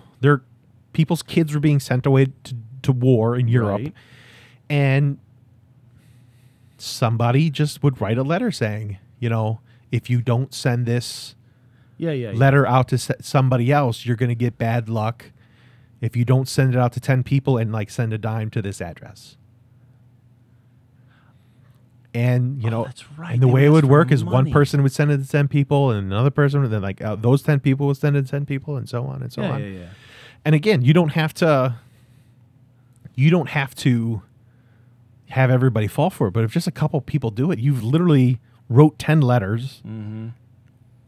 kids were being sent away to war in Europe. Right. And somebody just would write a letter saying, you know, if you don't send this letter out to somebody else, you're going to get bad luck. If you don't send it out to 10 people and like send a dime to this address. And, you know, that's right. And the way it would work is one person would send it to 10 people and another person would then like those 10 people would send it to 10 people and so on and so on. Yeah. And again, you don't have to have everybody fall for it, but if just a couple people do it, you've literally wrote 10 letters.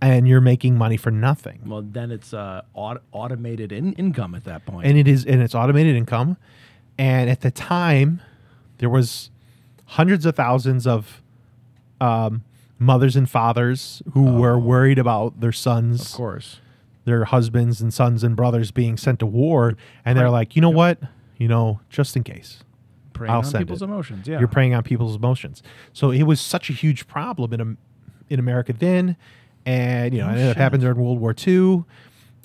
And you're making money for nothing. Well, then it's automated income at that point. And it's automated income. And at the time, there was hundreds of thousands of mothers and fathers who were worried about their sons, of course, their husbands and sons and brothers being sent to war. And they're like, you know what? You know, just in case. Preying on people's emotions. Yeah. You're preying on people's emotions. So it was such a huge problem in America then. And, you know, it ended up happening during World War II.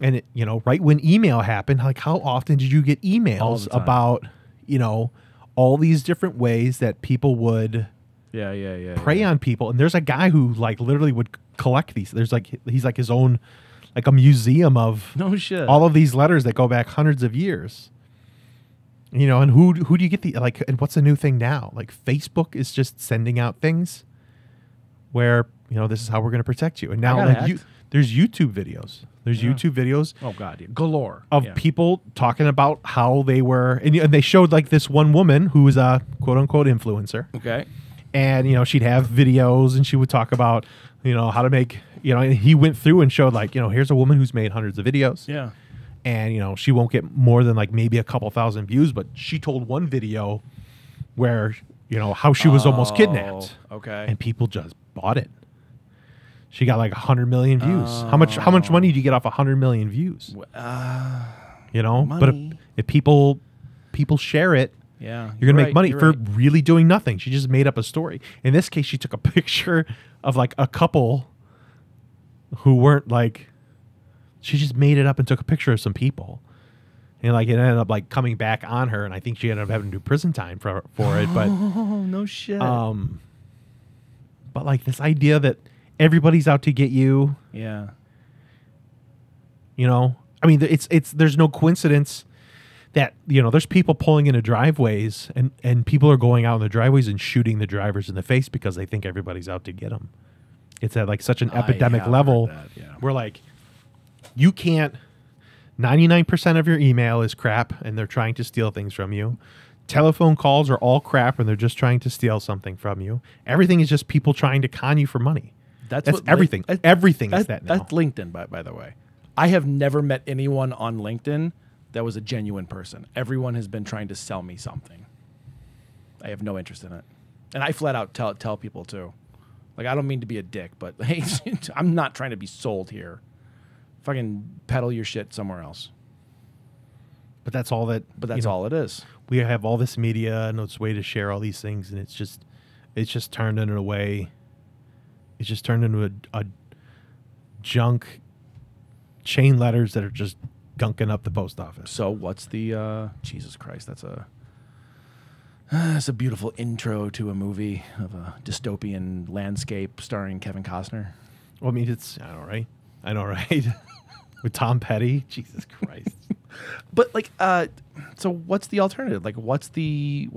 And, it, you know, right when email happened, like how often did you get emails about, you know, all these different ways that people would prey on people? And there's a guy who like literally would collect these. There's like, he's like his own, like a museum of all of these letters that go back hundreds of years. You know, and who do you get like, and what's the new thing now? Like Facebook is just sending out things where, you know, this is how we're going to protect you. And now like there's YouTube videos. There's YouTube videos. Oh God, galore of people talking about how they were, and they showed like this one woman who was a quote unquote influencer. Okay. And, you know, she'd have videos and she would talk about, you know, how to make, you know, and he went through and showed like, you know, here's a woman who's made hundreds of videos. Yeah. And, you know, she won't get more than like maybe a couple thousand views, but she told one video where, you know, how she was almost kidnapped. Okay. And people just bought it. She got like 100 million views. How much money do you get off 100 million views? You know, money. But if people share it, you're gonna make money for really doing nothing. She just made up a story. In this case, she took a picture of like a couple who weren't like. She just made it up and took a picture of some people, and like it ended up like coming back on her. And I think she ended up having to do prison time for it. But no shit. But like this idea that everybody's out to get you. Yeah. You know, I mean, there's no coincidence that, you know, there's people pulling into driveways and people are going out in the driveways and shooting the drivers in the face because they think everybody's out to get them. It's at like such an epidemic level where like you can't, 99% of your email is crap and they're trying to steal things from you. Telephone calls are all crap and they're just trying to steal something from you. Everything is just people trying to con you for money. That's everything. Everything is that now. That's LinkedIn, by the way. I have never met anyone on LinkedIn that was a genuine person. Everyone has been trying to sell me something. I have no interest in it. And I flat out tell people too. Like, I don't mean to be a dick, but hey, I'm not trying to be sold here. Fucking peddle your shit somewhere else. But that's all that. But that's all it is. We have all this media and this way to share all these things, and it's just turned into a way. It's just turned into a junk chain letters that are just gunking up the post office. So what's the Jesus Christ? That's a beautiful intro to a movie of a dystopian landscape starring Kevin Costner. Well, I mean, I know, right? With Tom Petty, Jesus Christ. But like, so what's the alternative? Like, what's the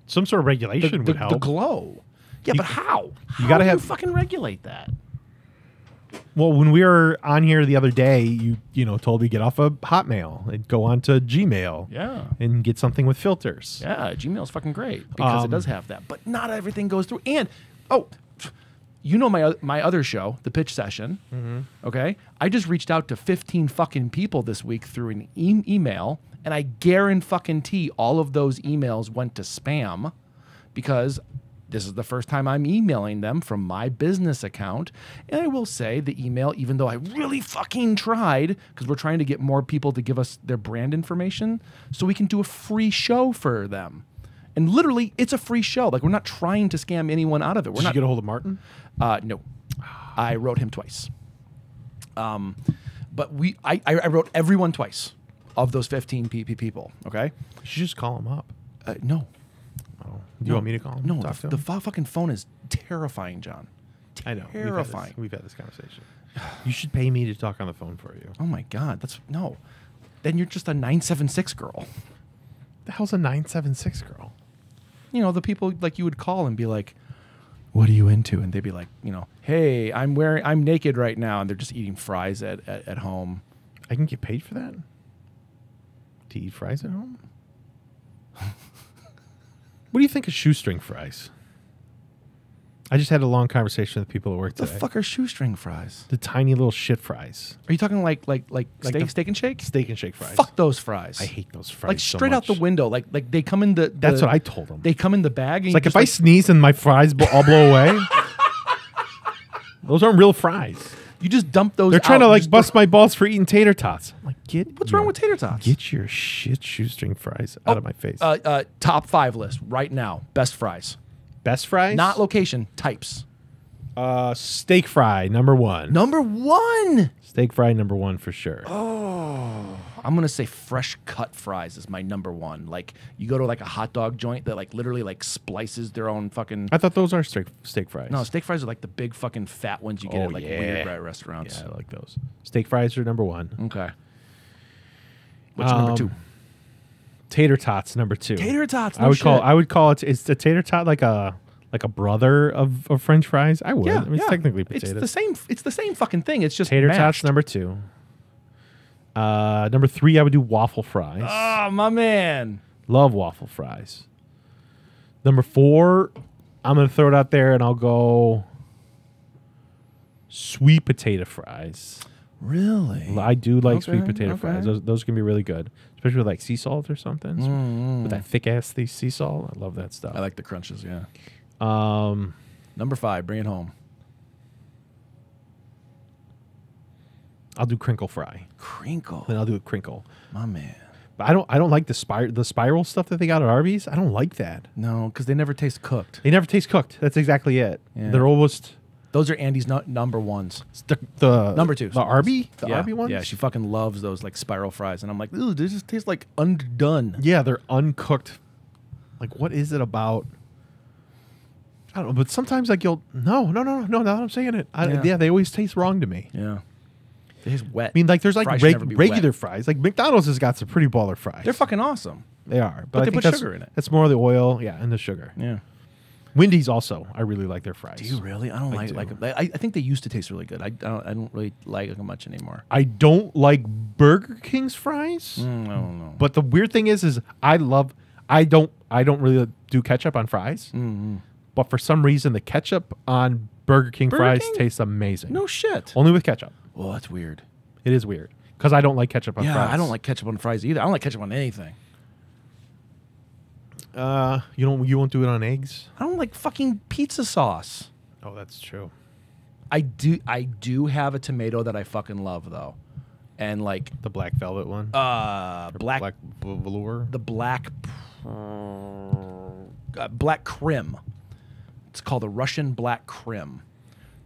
some sort of regulation would help. The glow. Yeah, but how? You got to have fucking regulate that. Well, when we were on here the other day, you told me get off of Hotmail and go on to Gmail. Yeah. And get something with filters. Yeah, Gmail's fucking great because it does have that. But not everything goes through. And, my other show, The Pitch Session, okay? I just reached out to 15 fucking people this week through an email, and I guarantee all of those emails went to spam because this is the first time I'm emailing them from my business account. And I will say the email, even though I really fucking tried, because we're trying to get more people to give us their brand information so we can do a free show for them. And literally, it's a free show. Like, we're not trying to scam anyone out of it. Did you get a hold of Martin? No. I wrote him twice. But I wrote everyone twice of those 15 people, okay? You should just call him up. No. Oh. Do you want me to call him? No, Talk to the him? fucking phone is terrifying, John. I know. Terrifying. We've had this conversation. You should pay me to talk on the phone for you. Oh, my God. No. Then you're just a 976 girl. The hell's a 976 girl? The people like you would call and be like, what are you into? And they'd be like, hey, I'm naked right now. And they're just eating fries at home. I can get paid for that? To eat fries at home? What do you think of shoestring fries? I just had a long conversation with people at work today. The fuck are shoestring fries? The tiny little shit fries. Are you talking like steak and shake? Steak and shake fries. Fuck those fries. I hate those fries. Like straight so out the window. Like they come in the That's what I told them. They come in the bag. And it's like if I sneeze and my fries all blow away. Those aren't real fries. You just dump those. They're trying to bust my balls for eating tater tots. I'm like, what's wrong with tater tots? Get your shit shoestring fries out of my face. Top 5 list right now. Best fries. Best fries? Not location. Types. Steak fry, number 1. Number 1. Steak fry, number 1 for sure. Oh, I'm gonna say fresh cut fries is my number 1. Like you go to like a hot dog joint that like literally like splices their own fucking. I thought those are steak fries. No, steak fries are like the big fucking fat ones you get at like weird restaurants. Yeah, I like those. Steak fries are number 1. Okay. What's your number 2? Tater tots, number 2. Tater tots. I would call it. Is the tater tot like a brother of French fries? I would. Yeah, I mean, it's technically potatoes. It's the same fucking thing. It's just tater mashed. tots, number 2. Number 3, I would do waffle fries. Oh, my man. Love waffle fries. Number 4, I'm going to throw it out there and I'll go sweet potato fries. Really? I do like sweet potato fries. Those can be really good, especially with like sea salt or something. With that thick ass sea salt. I love that stuff. I like the crunches, yeah. Number 5, bring it home. I'll do crinkle fry. Crinkle. Then I'll do a crinkle. My man. But I don't like the spiral stuff that they got at Arby's. I don't like that. No, because they never taste cooked. They never taste cooked. That's exactly it. Yeah. They're almost. Those are Andy's number 1s. The number 2. The Arby? The Arby ones? Yeah, she fucking loves those like spiral fries. And I'm like, ooh, they just taste like underdone. Yeah, they're uncooked. Like, what is it about? I don't know, but sometimes like no, now that I'm saying it. Yeah, they always taste wrong to me. Yeah. They taste wet. I mean, like there's like regular wet. fries. Like McDonald's has got some pretty baller fries. They're fucking awesome. They are. But I they think put sugar in it. That's more of the oil, and the sugar. Yeah. Wendy's also, I really like their fries. Do you really? I don't like them. I think they used to taste really good. I don't really like them much anymore. I don't like Burger King's fries. I don't know. But the weird thing is I don't really do ketchup on fries. Mm-hmm. But for some reason, the ketchup on Burger King fries tastes amazing. No shit. Only with ketchup. Well, that's weird. It is weird because I don't like ketchup on fries. Yeah, I don't like ketchup on fries either. I don't like ketchup on anything. You won't do it on eggs? I don't like fucking pizza sauce. Oh, that's true. I do have a tomato that I fucking love though. and like The black velvet one. black velour. the black black Krim. It's called the Russian black Krim.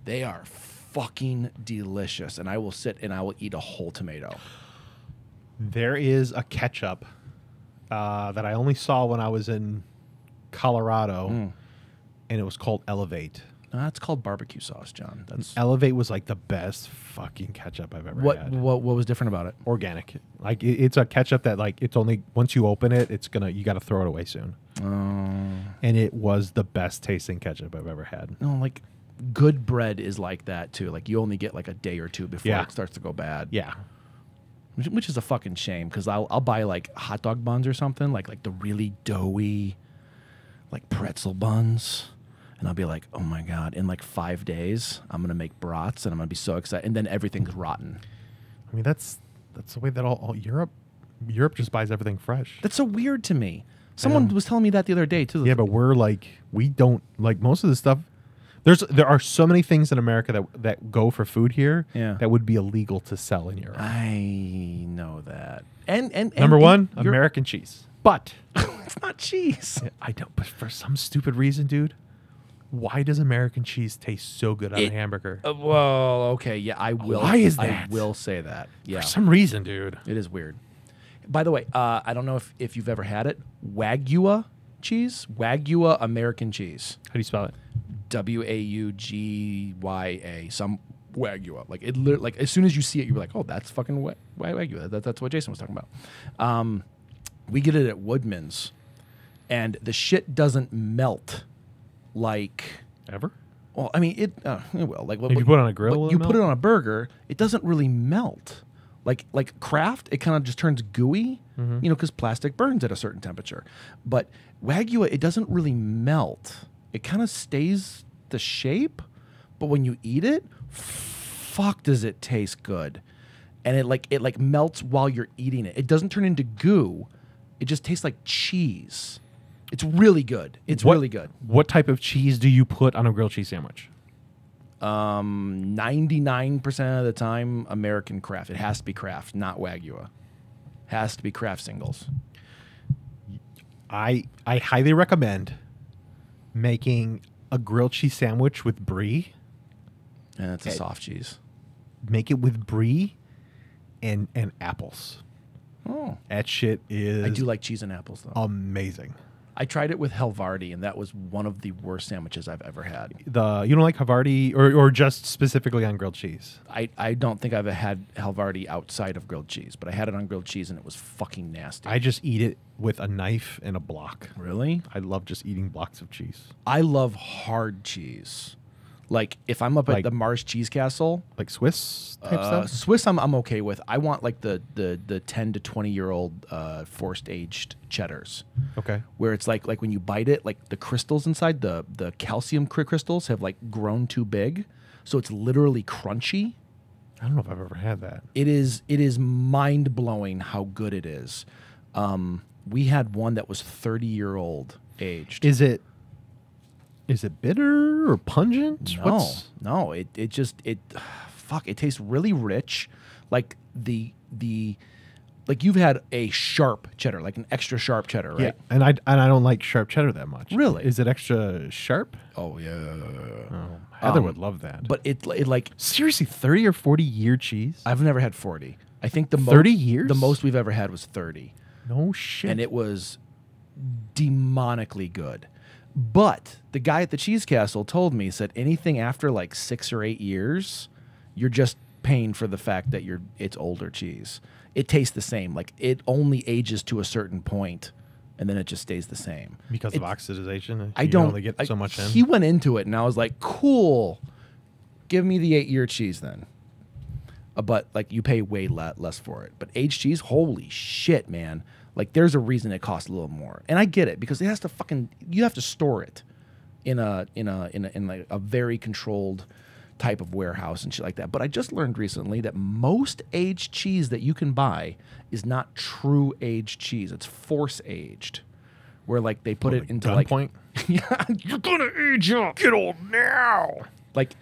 They are fucking delicious, and I will sit and I will eat a whole tomato. There is a ketchup that I only saw when I was in Colorado, and it was called Elevate. That's called barbecue sauce, John. That's Elevate was like the best fucking ketchup I've ever had. What was different about it? Organic. Like it's a ketchup that like it's only once you open it, you got to throw it away soon. And it was the best tasting ketchup I've ever had. No, like good bread is like that too. Like you only get like a day or two before it starts to go bad. Yeah. Which is a fucking shame because I'll buy like hot dog buns or something like the really doughy, like pretzel buns. And I'll be like, oh my God, in like 5 days, I'm going to make brats and I'm going to be so excited. And then everything's rotten. I mean, that's the way that all Europe just buys everything fresh. That's so weird to me. Someone was telling me that the other day too. Yeah, but we're like, we don't like most of the stuff. There are so many things in America that go for food here that would be illegal to sell in Europe. I know that. And number one, American cheese. But it's not cheese. I don't. But for some stupid reason, dude. Why does American cheese taste so good on a hamburger? Well, okay, yeah, I will. Why is that? I will say that. Yeah, for some reason, dude. It is weird. By the way, I don't know if you've ever had it. Wagyu cheese, Wagyu American cheese. How do you spell it? WAUGYA. Some Wagyu. Like it. Like as soon as you see it, you're like, oh, that's fucking Wagyu. That's what Jason was talking about. We get it at Woodman's, and the shit doesn't melt. Like ever? Well, I mean it will. Like if you put it on a grill, you put it on a burger, it doesn't really melt. Like Kraft, it kind of just turns gooey, you know, because plastic burns at a certain temperature. But Wagyu, it doesn't really melt. It kind of stays the shape, but when you eat it, fuck, does it taste good? And it melts while you're eating it. It doesn't turn into goo. It just tastes like cheese. It's really good. It's really good. What type of cheese do you put on a grilled cheese sandwich? 99% of the time, American Kraft. It has to be Kraft, not Wagyu. Has to be Kraft singles. I highly recommend making a grilled cheese sandwich with brie. And it's a soft cheese. Make it with brie and apples. Oh. That shit is... I do like cheese and apples, though. Amazing. I tried it with Helvardi, and that was one of the worst sandwiches I've ever had. You don't like Helvardi or just specifically on grilled cheese? I don't think I've had Helvardi outside of grilled cheese, but I had it on grilled cheese, and it was fucking nasty. I just eat it with a knife and a block. Really? I love just eating blocks of cheese. I love hard cheese. Like, if I'm up at the Mars Cheese Castle. Like Swiss type stuff? Swiss I'm okay with. I want, like, the 10 to 20-year-old forced aged cheddars. Okay. Where it's like when you bite it, like, the crystals inside, the calcium crystals have, like, grown too big. So it's literally crunchy. I don't know if I've ever had that. It is mind-blowing how good it is. We had one that was 30-year-old aged. Is it bitter or pungent? No. It tastes really rich. Like like you've had a sharp cheddar, like an extra sharp cheddar, right? Yeah, and I don't like sharp cheddar that much. Really? Is it extra sharp? Oh yeah. Oh, Heather would love that. But it like seriously 30 or 40 year cheese? I've never had 40. I think the 30 years? The most we've ever had was 30. No shit. And it was demonically good. But the guy at the Cheese Castle told me, said anything after like 6 or 8 years, you're just paying for the fact that it's older cheese. It tastes the same. Like it only ages to a certain point, and then it just stays the same. Because of oxidization? I don't only get so much in? He went into it, and I was like, cool. Give me the 8-year cheese then. But like you pay way less for it. But aged cheese, holy shit, man. Like, there's a reason it costs a little more, and I get it because it has to you have to store it in like a very controlled type of warehouse and shit like that. But I just learned recently that most aged cheese that you can buy is not true aged cheese. It's force aged, where like they put it into like gunpoint. Yeah, you're gonna age up. Get old now. Like,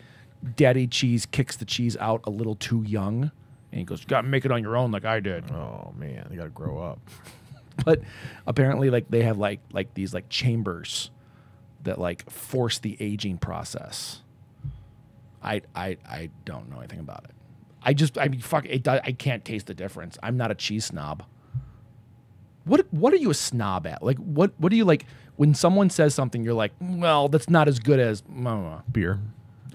Daddy Cheese kicks the cheese out a little too young. And he goes, "You got to make it on your own, like I did." Oh man, you got to grow up. But apparently, like they have like these like chambers that like force the aging process. I don't know anything about it. I mean, fuck it. I can't taste the difference. I'm not a cheese snob. What are you a snob at? Like what do you like when someone says something? You're like, well, that's not as good as Beer.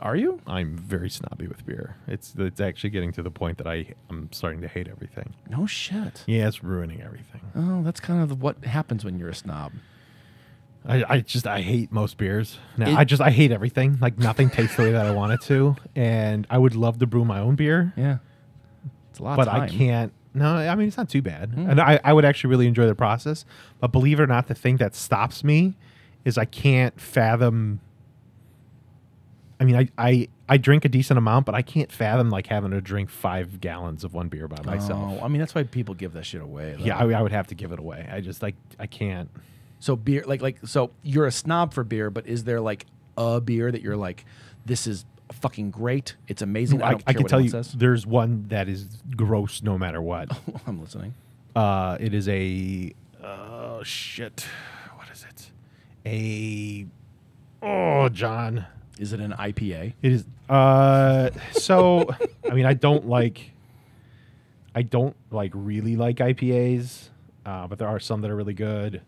Are you? I'm very snobby with beer. It's actually getting to the point that I'm starting to hate everything. No shit. Yeah, it's ruining everything. Oh, that's kind of what happens when you're a snob. I hate most beers. Now I hate everything. Like nothing tastes the way that I want it to. And I would love to brew my own beer. Yeah. It's a lot but of time. I can't. No, I mean it's not too bad. And I would actually really enjoy the process. But believe it or not, the thing that stops me is I can't fathom. I mean, I drink a decent amount, but I can't fathom like having to drink 5 gallons of one beer by myself. Oh, I mean that's why people give that shit away. Though. Yeah, I would have to give it away. I just I can't. So beer, so you're a snob for beer, but is there like a beer that you're like, this is fucking great, it's amazing? I don't care can what tell anyone you, says. there's one that is gross no matter what. I'm listening. It is a shit. What is it? John. Is it an IPA? It is. So I mean, I don't really like IPAs, but there are some that are really good.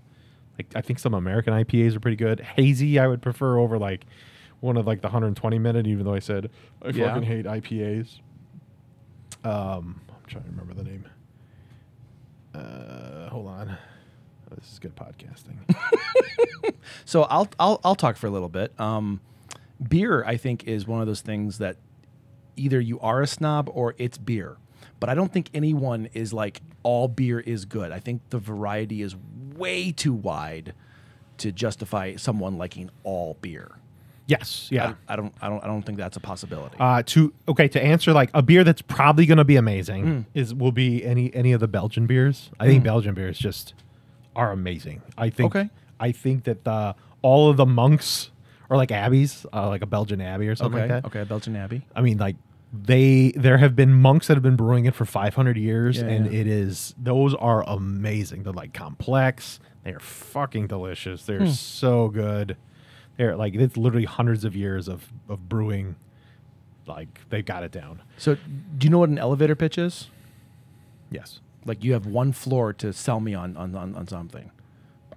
Like I think some American IPAs are pretty good. Hazy, I would prefer over like one of like the 120 minute. Even though I said I fucking hate IPAs. I'm trying to remember the name. Hold on. Oh, this is good podcasting. So I'll talk for a little bit. Beer, I think, is one of those things that either you are a snob or it's beer. But I don't think anyone is like all beer is good. I think the variety is way too wide to justify someone liking all beer. Yes, yeah. I don't think that's a possibility. To answer like a beer that's probably going to be amazing will be any of the Belgian beers. I think Belgian beers just are amazing. I think that all of the monks or like abbeys, like a Belgian abbey or something like that. Okay, Belgian abbey. I mean, like there have been monks that have been brewing it for 500 years, those are amazing. They're like complex. They're fucking delicious. They're so good. They're like it's literally hundreds of years of brewing. Like they've got it down. So, do you know what an elevator pitch is? Yes. Like you have one floor to sell me on something.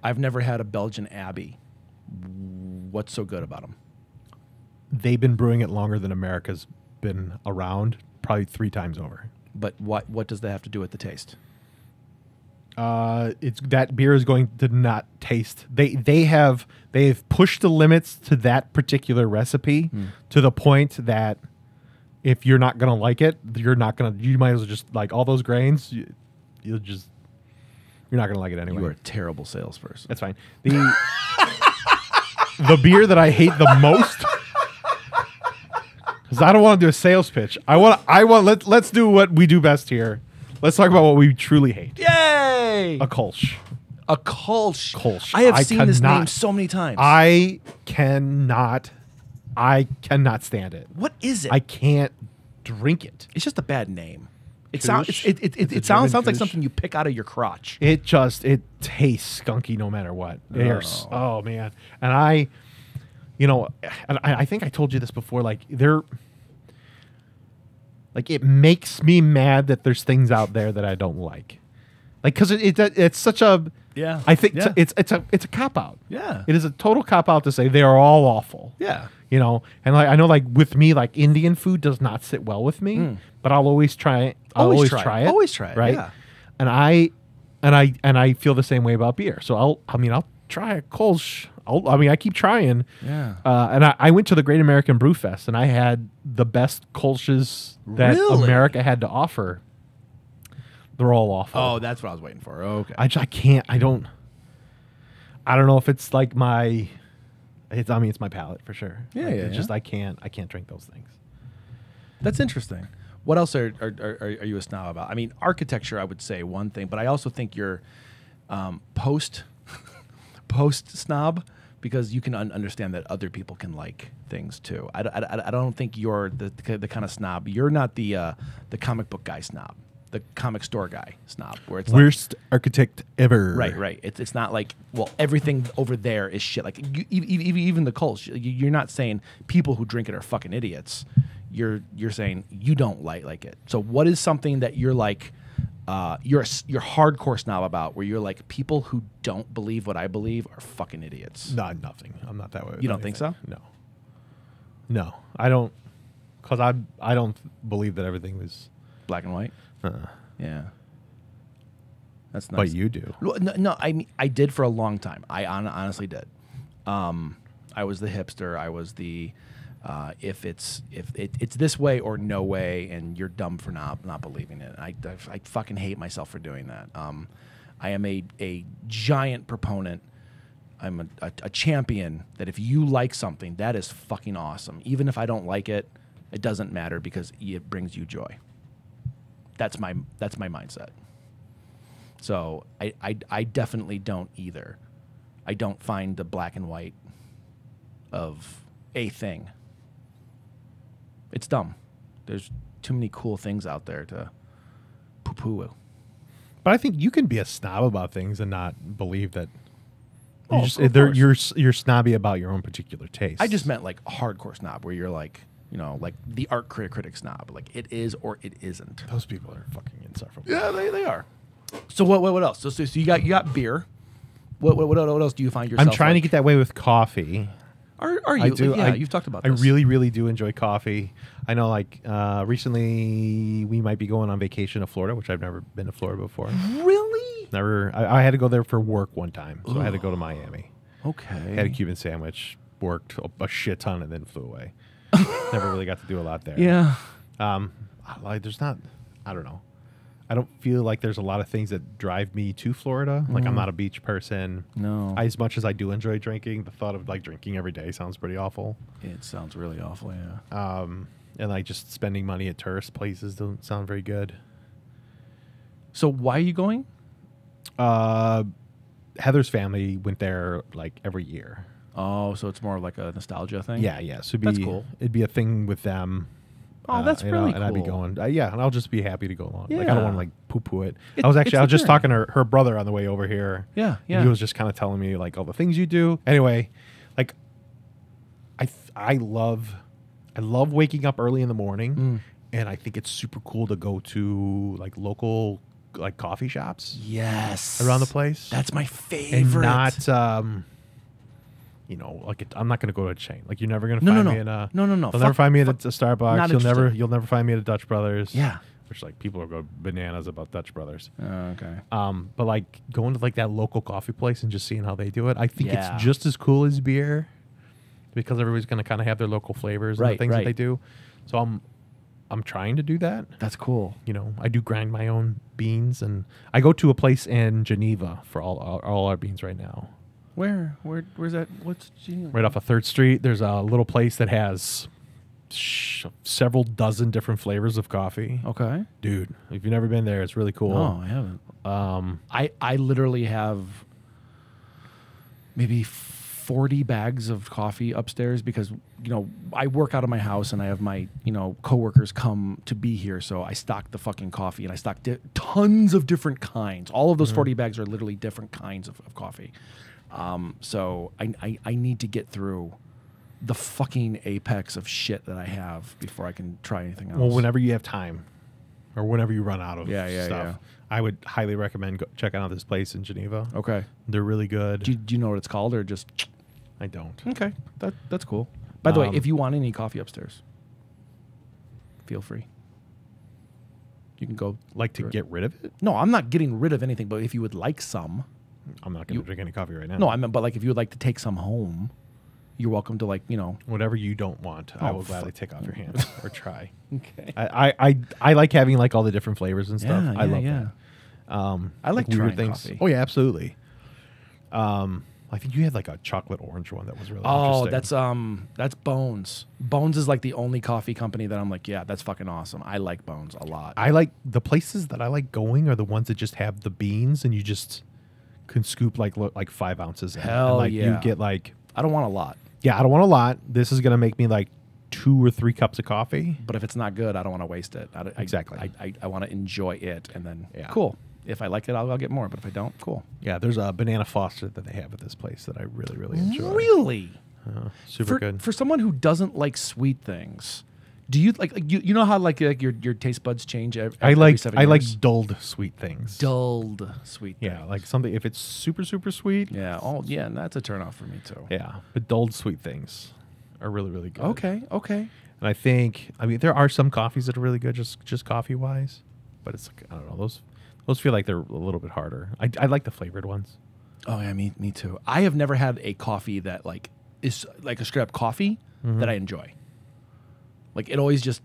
I've never had a Belgian abbey. What's so good about them? They've been brewing it longer than America's been around, probably 3 times over. But what does that have to do with the taste? It's that beer is going to not taste. They've pushed the limits to that particular recipe to the point that if you're not gonna like it, you might as well just like all those grains. You're not gonna like it anyway. You are a terrible salesperson. That's fine. The beer that I hate the most, because I don't want to do a sales pitch. Let's do what we do best here. Let's talk about what we truly hate. Yay! A Kolsch. A Kolsch. Kolsch. I have seen this name so many times. I cannot stand it. What is it? I can't drink it. It's just a bad name. It Kush? sounds like Kush? something you pick out of your crotch. It tastes skunky no matter what. Oh man. And I think I told you this before. Like it makes me mad that there's things out there that I don't like. Like because it's such a I think it's a cop out. Yeah. It is a total cop out to say they are all awful. Yeah. And like I know like with me like Indian food does not sit well with me, but I'll always try it. Always try it. Always try it. Right. Yeah. And I feel the same way about beer. So I'll try a Kolsch. I keep trying. Yeah. And I went to the Great American Brew Fest and I had the best Kolsch's that America had to offer. They're all awful. Oh, that's what I was waiting for. Okay. I can't. I don't know if it's like my. It's my palate for sure. Yeah, It's just I can't drink those things. That's interesting. What else are you a snob about? I mean, architecture, I would say one thing, but I also think you're post snob because you can understand that other people can like things too. I don't think you're the kind of snob. You're not the comic book guy snob, the comic store guy snob, where it's worst architect ever. Right. It's not like, well, everything over there is shit. Like even the Kolsch, you're not saying people who drink it are fucking idiots. You're saying you don't like it. So what is something that you're like? You're hardcore snob about, where you're like, people who don't believe what I believe are fucking idiots. No, nothing. I'm not that way. You don't think so? No, I don't, because I don't believe that everything was black and white. Yeah, that's nice. But you do. No, I did for a long time. I honestly did. I was the hipster. I was the if it's this way or no way, and you're dumb for not believing it. I fucking hate myself for doing that. I am a giant proponent. I'm a champion that if you like something, that is fucking awesome. Even if I don't like it, it doesn't matter because it brings you joy. That's my mindset. So I definitely don't either. I don't find the black and white of a thing. It's dumb. There's too many cool things out there to poo-poo. But I think you can be a snob about things and not believe that. You're snobby about your own particular taste. I just meant like a hardcore snob, where you're like, like the art critic snob. Like it is or it isn't. Those people are fucking insufferable. Yeah, they are. So what else? So you got beer. What else do you find yourself? I'm trying to get that way with coffee. Are you? I do. Yeah, you've talked about this. I really do enjoy coffee. I know, like, recently we might be going on vacation to Florida, which I've never been to Florida before. Really? Never. I had to go there for work one time, so I had to go to Miami. Okay. Had a Cuban sandwich, worked a shit ton, and then flew away. Never really got to do a lot there. Yeah. There's not. I don't know. I don't feel like there's a lot of things that drive me to Florida. Like, I'm not a beach person. No. As much as I do enjoy drinking, the thought of like drinking every day sounds pretty awful. It sounds really awful, yeah. And like just spending money at tourist places doesn't sound very good. So why are you going? Heather's family went there like every year. Oh, so it's more like a nostalgia thing? Yeah. So that's cool. It'd be a thing with them. Oh, that's really cool. And I'd be going, and I'll just be happy to go along. Yeah. Like, I don't want to like poo-poo it. I was just talking to her brother on the way over here. Yeah. He was just kind of telling me like all the things you do. Anyway, like I love waking up early in the morning, and I think it's super cool to go to like local like coffee shops. Yes. Around the place. That's my favorite. And not I'm not going to go to a chain. Like, you're never going to find me in a... No. You'll never find me at a Starbucks. You'll never find me at a Dutch Brothers. Yeah. Which, like, people are going bananas about Dutch Brothers. Okay. But, like, going to, like, that local coffee place and just seeing how they do it, I think it's just as cool as beer, because everybody's going to kind of have their local flavors and the things that they do. So I'm trying to do that. That's cool. I do grind my own beans, and I go to a place in Geneva for all our beans right now. Where's that? What's Geneva? Right off of 3rd Street. There's a little place that has several dozen different flavors of coffee. Okay. Dude, if you've never been there, it's really cool. No, I haven't. I literally have maybe 40 bags of coffee upstairs because, I work out of my house and I have my, coworkers come to be here. So I stock the fucking coffee, and I stock tons of different kinds. All of those 40 bags are literally different kinds of coffee. So I need to get through the fucking apex of shit that I have before I can try anything else. Well, whenever you have time, or whenever you run out of stuff, yeah. I would highly recommend checking out this place in Geneva. Okay. They're really good. Do you know what it's called, or just... I don't. Okay. That's cool. By the way, if you want any coffee upstairs, feel free. You can go... Like to get rid of it? No, I'm not getting rid of anything, but if you would like some... I'm not going to drink any coffee right now. No, I meant, but like if you would like to take some home, you're welcome to, like, whatever you don't want, I will gladly take off your hands or try. Okay. I like having like all the different flavors and stuff. I love that. I like weird trying things. coffee. Oh yeah, absolutely. I think you had like a chocolate orange one that was really interesting. That's Bones. Bones is like the only coffee company that I'm like, yeah, that's fucking awesome. I like Bones a lot. I like the places that I like going are the ones that just have the beans and you just can scoop like 5 ounces in. Hell and, yeah. You get like I don't want a lot. Yeah, I don't want a lot. This is going to make me like 2 or 3 cups of coffee. But if it's not good, I don't want to waste it. Exactly. I want to enjoy it, and then Yeah. cool. If I like it, I'll get more. But if I don't, cool. Yeah, there's a banana foster that they have at this place that I really, really enjoy. Really? Super good. For someone who doesn't like sweet things, do you like you know how like your taste buds change every 7 years? I like dulled sweet things. Dulled sweet things. Yeah, like something if it's super super sweet. Yeah. Oh, yeah. And that's a turnoff for me too. Yeah, but dulled sweet things are really really good. Okay. Okay. And I mean there are some coffees that are really good just coffee wise, but it's like I don't know those feel like they're a little bit harder. I like the flavored ones. Oh yeah, me too. I have never had a coffee that like is like a straight up coffee that I enjoy. Like it always just,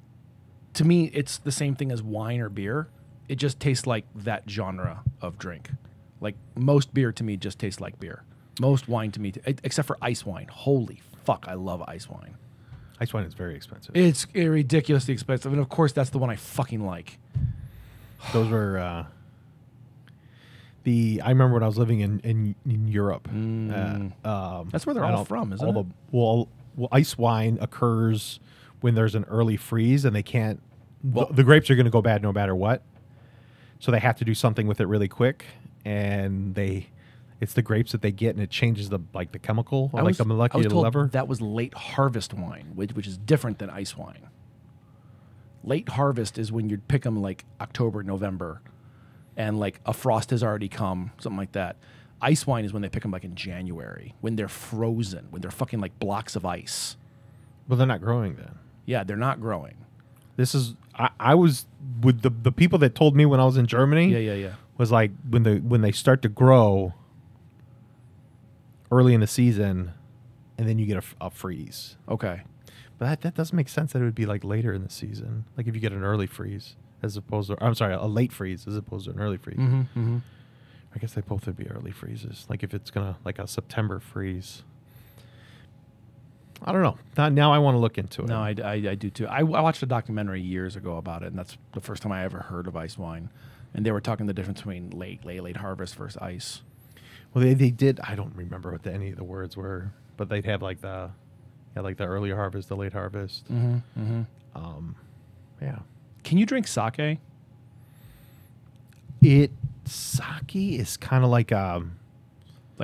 to me, it's the same thing as wine or beer. It just tastes like that genre of drink. Like most beer to me just tastes like beer. Most wine to me, except for ice wine. Holy fuck, I love ice wine. Ice wine is very expensive. It's ridiculously expensive, and of course that's the one I fucking like. Those were I remember when I was living in Europe. That's where they're all from, isn't it? Well, ice wine occurs when there's an early freeze and they can't. The grapes are going to go bad no matter what, so they have to do something with it really quick. And it's the grapes that they get, and it changes the chemical, or the molecular level. That was late harvest wine, which is different than ice wine. Late harvest is when you'd pick them like October, November, and like a frost has already come, something like that. Ice wine is when they pick them like in January, when they're frozen, when they're fucking like blocks of ice. Well, they're not growing then. Yeah, they're not growing. This is I was with the people that told me when I was in Germany. Yeah. Was like when they start to grow early in the season, and then you get a freeze. Okay. But that doesn't make sense that it would be like later in the season. Like if you get an early freeze as opposed to, I'm sorry, a late freeze as opposed to an early freeze. I guess they both would be early freezes. Like if it's gonna like a September freeze. I don't know. Now I want to look into it. No, I do too. I watched a documentary years ago about it, and that's the first time I ever heard of ice wine. And they were talking the difference between late harvest versus ice. Well, they did. I don't remember what any of the words were, but they'd have like the early harvest, the late harvest. Yeah. Can you drink sake? Sake is kind of like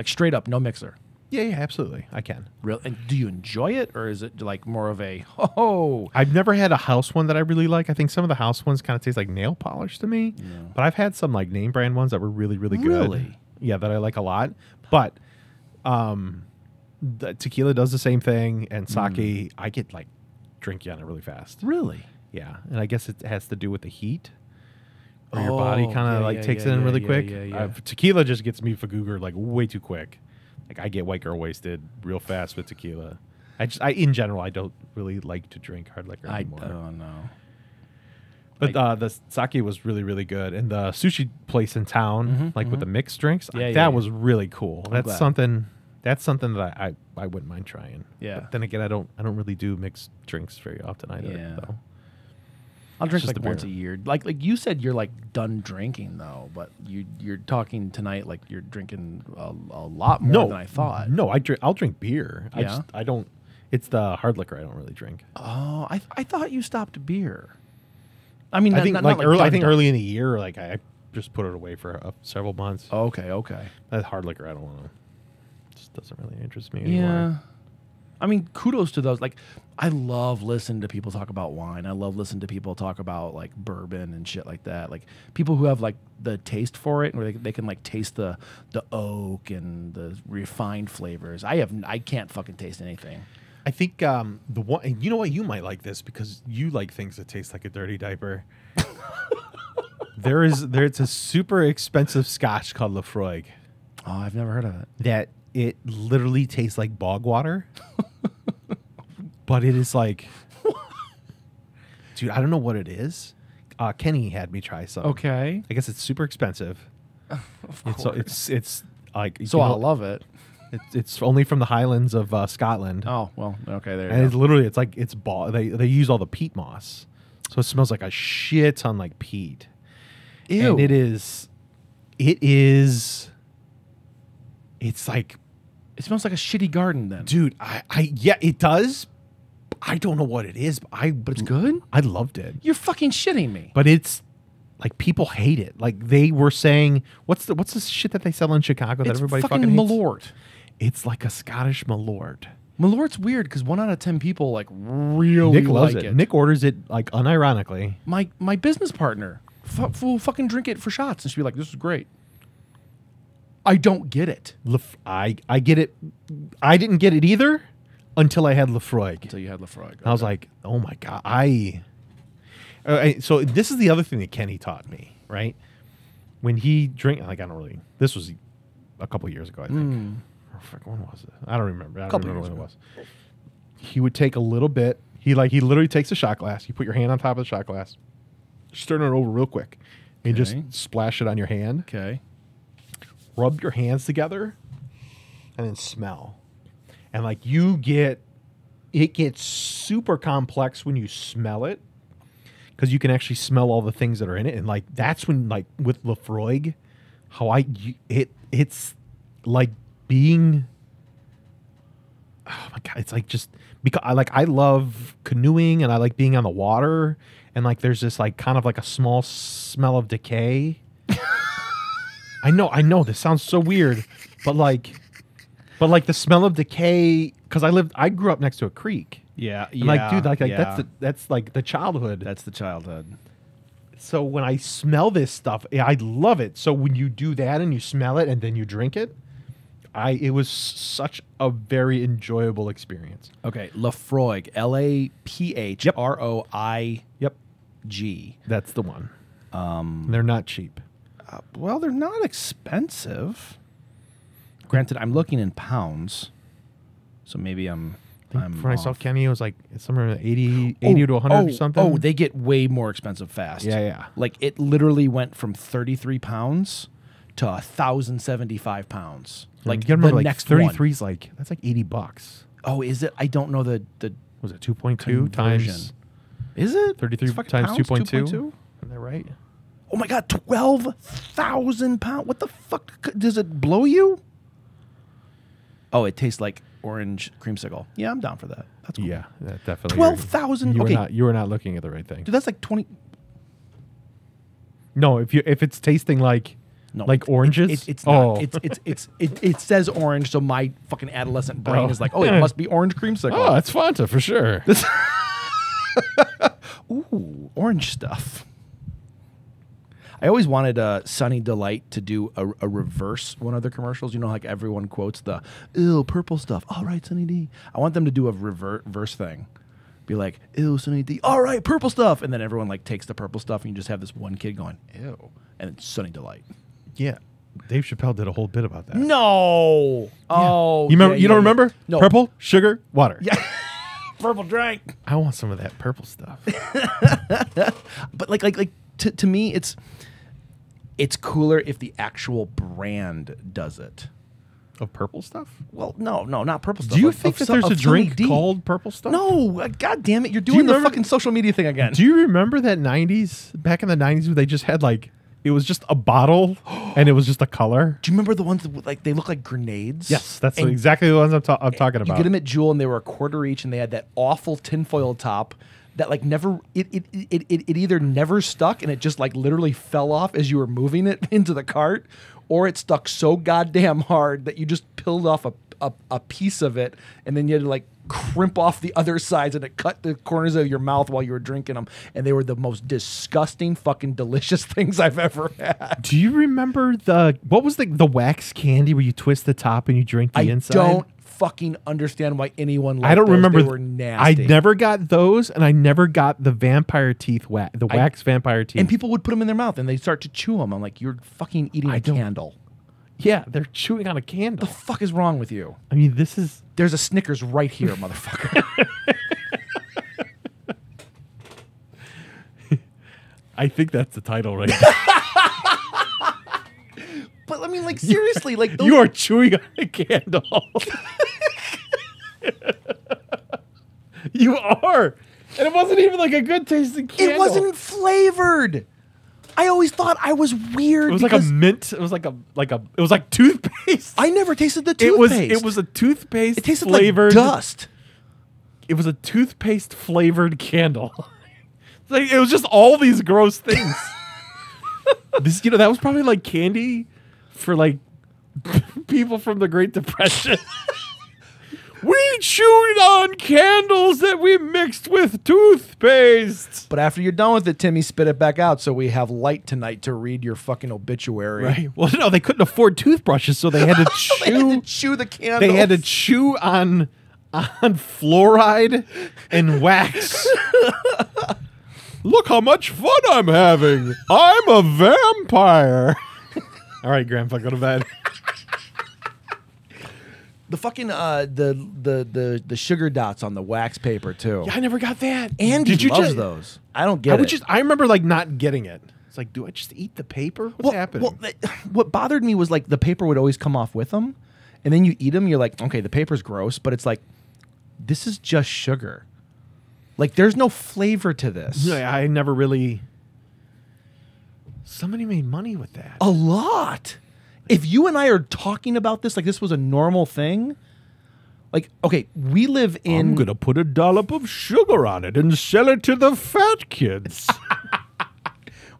straight up, no mixer. Yeah, absolutely. I can. Real, and do you enjoy it, or is it like more of a ho? I've never had a house one that I really like. I think some of the house ones kind of taste like nail polish to me. Yeah. But I've had some like name brand ones that were really, really good. Really? Yeah, that I like a lot. But the tequila does the same thing, and sake, I get like drinky on it really fast. Really? Yeah, and I guess it has to do with the heat. Or your body kind of takes it in really quick. Tequila just gets me fagooger like way too quick. Like I get white girl wasted real fast with tequila. I in general I don't really like to drink hard liquor anymore. I don't know. But the sake was really really good, and the sushi place in town, with the mixed drinks, that was really cool. That's something that I wouldn't mind trying. Yeah. But then again, I don't really do mixed drinks very often either. Yeah. So. I'll drink like once a year. Like you said, you're like done drinking though, but you're talking tonight like you're drinking a lot more than I thought. No, I'll drink beer. Yeah? I don't. It's the hard liquor I don't really drink. Oh, I thought you stopped beer. I mean, I think not early in the year, like I just put it away for several months. Okay. That hard liquor I don't want to. Just doesn't really interest me anymore. Yeah. I mean, kudos to those. Like, I love listening to people talk about wine. I love listening to people talk about like bourbon and shit like that. Like people who have like the taste for it, where they can like taste the oak and the refined flavors. I can't fucking taste anything. I think the one, you know what, you might like this because you like things that taste like a dirty diaper. It's a super expensive Scotch called Lafroig. Oh, I've never heard of it. That it literally tastes like bog water. But it is like, dude, I don't know what it is. Kenny had me try some. Okay. I guess it's super expensive. Of course. It's like so I'll love it. It's only from the Highlands of Scotland. Oh well, okay there. And it's literally they use all the peat moss, so it smells like a shit ton like peat. Ew. And it's like It smells like a shitty garden then. Dude, yeah, it does. I don't know what it is, but it's good? I loved it. You're fucking shitting me. But it's like people hate it. Like they were saying, what's the shit that they sell in Chicago that everybody fucking hates? Malort. It's like a Scottish Malort. Malort's weird because 1 out of 10 people like really Nick loves like it. Nick orders it like unironically. My business partner will fucking drink it for shots and she'll be like, "This is great." I don't get it. I get it. I didn't get it either until I had Lefroy. Until you had Lefroy. Okay. I was like, oh my God. So this is the other thing that Kenny taught me, right? When he drink, like this was a couple years ago, I think. When was it? I don't remember. I don't remember when it was. He would take a little bit. He literally takes a shot glass. You put your hand on top of the shot glass. Just turn it over real quick. And just splash it on your hand. Okay. Rub your hands together. And then smell. And like it gets super complex when you smell it. Because you can actually smell all the things that are in it. And like that's when like with Lefroy, it's like being, oh my God, it's like just because I love canoeing and I like being on the water and like there's this like kind of like a small smell of decay. I know this sounds so weird, but like the smell of decay because I grew up next to a creek. Yeah, and like dude, like that's like the childhood. That's the childhood. So when I smell this stuff, I love it. So when you do that and you smell it and then you drink it, it was such a very enjoyable experience. Okay, Lefroy, LAPHROIG. Yep, that's the one. They're not cheap. Well, they're not expensive. Granted, I'm looking in pounds, so maybe I'm when I saw Kenny, it was like somewhere in 80 to 100 or something. Oh, they get way more expensive fast. Yeah. Like it literally went from 33 pounds to 1,075 pounds. Like you remember, the like next 33 is like that's like $80. Oh, is it? I don't know the was it 2.2 times? Is it 33 times 2.2? Is that right? Oh my God, 12,000 pounds! What the fuck? Does it blow you? Oh, it tastes like orange creamsicle. Yeah, I'm down for that. That's cool. Yeah, that definitely. 12,000. Okay, you were not looking at the right thing. Dude, that's like 20. No, if it's tasting like oranges, it's not. It says orange, so my fucking adolescent brain is like, oh, it must be orange creamsicle. Oh, it's Fanta for sure. Ooh, orange stuff. I always wanted Sunny Delight to do a reverse one of their commercials. You know, like everyone quotes the "ew, purple stuff." All right, Sunny D. I want them to do a reverse thing. Be like, "Ew, Sunny D. All right, purple stuff," and then everyone like takes the purple stuff, and you just have this one kid going, "Ew," and it's Sunny Delight. Yeah, Dave Chappelle did a whole bit about that. No. Yeah. Oh, you remember? You don't remember? No. Purple, sugar, water. Yeah. Purple drink. I want some of that purple stuff. But like to me, it's cooler if the actual brand does it. Of purple stuff? Well, no, not purple stuff. Do you think that there's a drink called purple stuff? No, God damn it! You're doing the fucking social media thing again. Do you remember that back in the 90s, where they just had like, it was just a bottle and it was just a color? Do you remember the ones that like they look like grenades? Yes, that's exactly the ones I'm talking about. You get them at Jewel and they were a quarter each, and they had that awful tinfoil top that like never it either never stuck and it just like literally fell off as you were moving it into the cart, or it stuck so goddamn hard that you just peeled off a piece of it and then you had to like crimp off the other sides and it cut the corners of your mouth while you were drinking them, and they were the most disgusting fucking delicious things I've ever had. Do you remember what was the wax candy where you twist the top and you drink the inside? I don't fucking understand why anyone liked I don't those. remember. They were nasty. I never got those, and I never got the vampire teeth wax vampire teeth. And people would put them in their mouth and they start to chew them. I'm like, you're fucking eating a candle. Yeah, they're chewing on a candle. The fuck is wrong with you? I mean, there's a Snickers right here, motherfucker. I think that's the title right now. But I mean, like, seriously, like you are chewing on a candle. You are, and it wasn't even like a good tasting candle. It wasn't flavored. I always thought I was weird. It was like a mint. It was like it was like toothpaste. I never tasted the toothpaste. It was a toothpaste. It tasted flavored like dust. It was a toothpaste flavored candle. Like it was just all these gross things. That was probably like candy for like people from the Great Depression. We chewed on candles that we mixed with toothpaste. But after you're done with it, Timmy, spit it back out so we have light tonight to read your fucking obituary. Right. Well, no, they couldn't afford toothbrushes, so they had to chew. They had to chew the candles. They had to chew on fluoride and wax. Look how much fun I'm having. I'm a vampire. All right, Grandpa, go to bed. The fucking the sugar dots on the wax paper too. Yeah, I never got that. Andy loves those. I don't get it. I remember like not getting it. It's like, do I just eat the paper? What's happening? Well, what bothered me was like the paper would always come off with them, and then you eat them. You're like, okay, the paper's gross, but it's like, this is just sugar. Like, there's no flavor to this. Yeah, I never really. Somebody made money with that. A lot. If you and I are talking about this like this was a normal thing, like, okay, we live in... I'm going to put a dollop of sugar on it and sell it to the fat kids.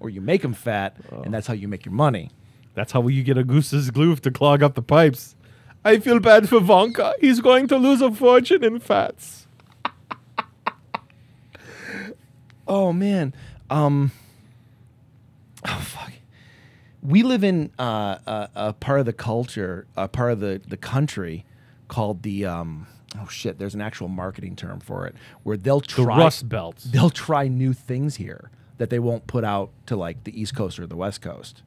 Or you make them fat, and that's how you make your money. That's how you get a goose's glue to clog up the pipes. I feel bad for Wonka. He's going to lose a fortune in fats. Oh, man. Oh, fuck. We live in a part of the culture, a part of the country called the there's an actual marketing term for it, where they'll try the Rust Belts. They'll try new things here that they won't put out to like the East Coast or the West Coast,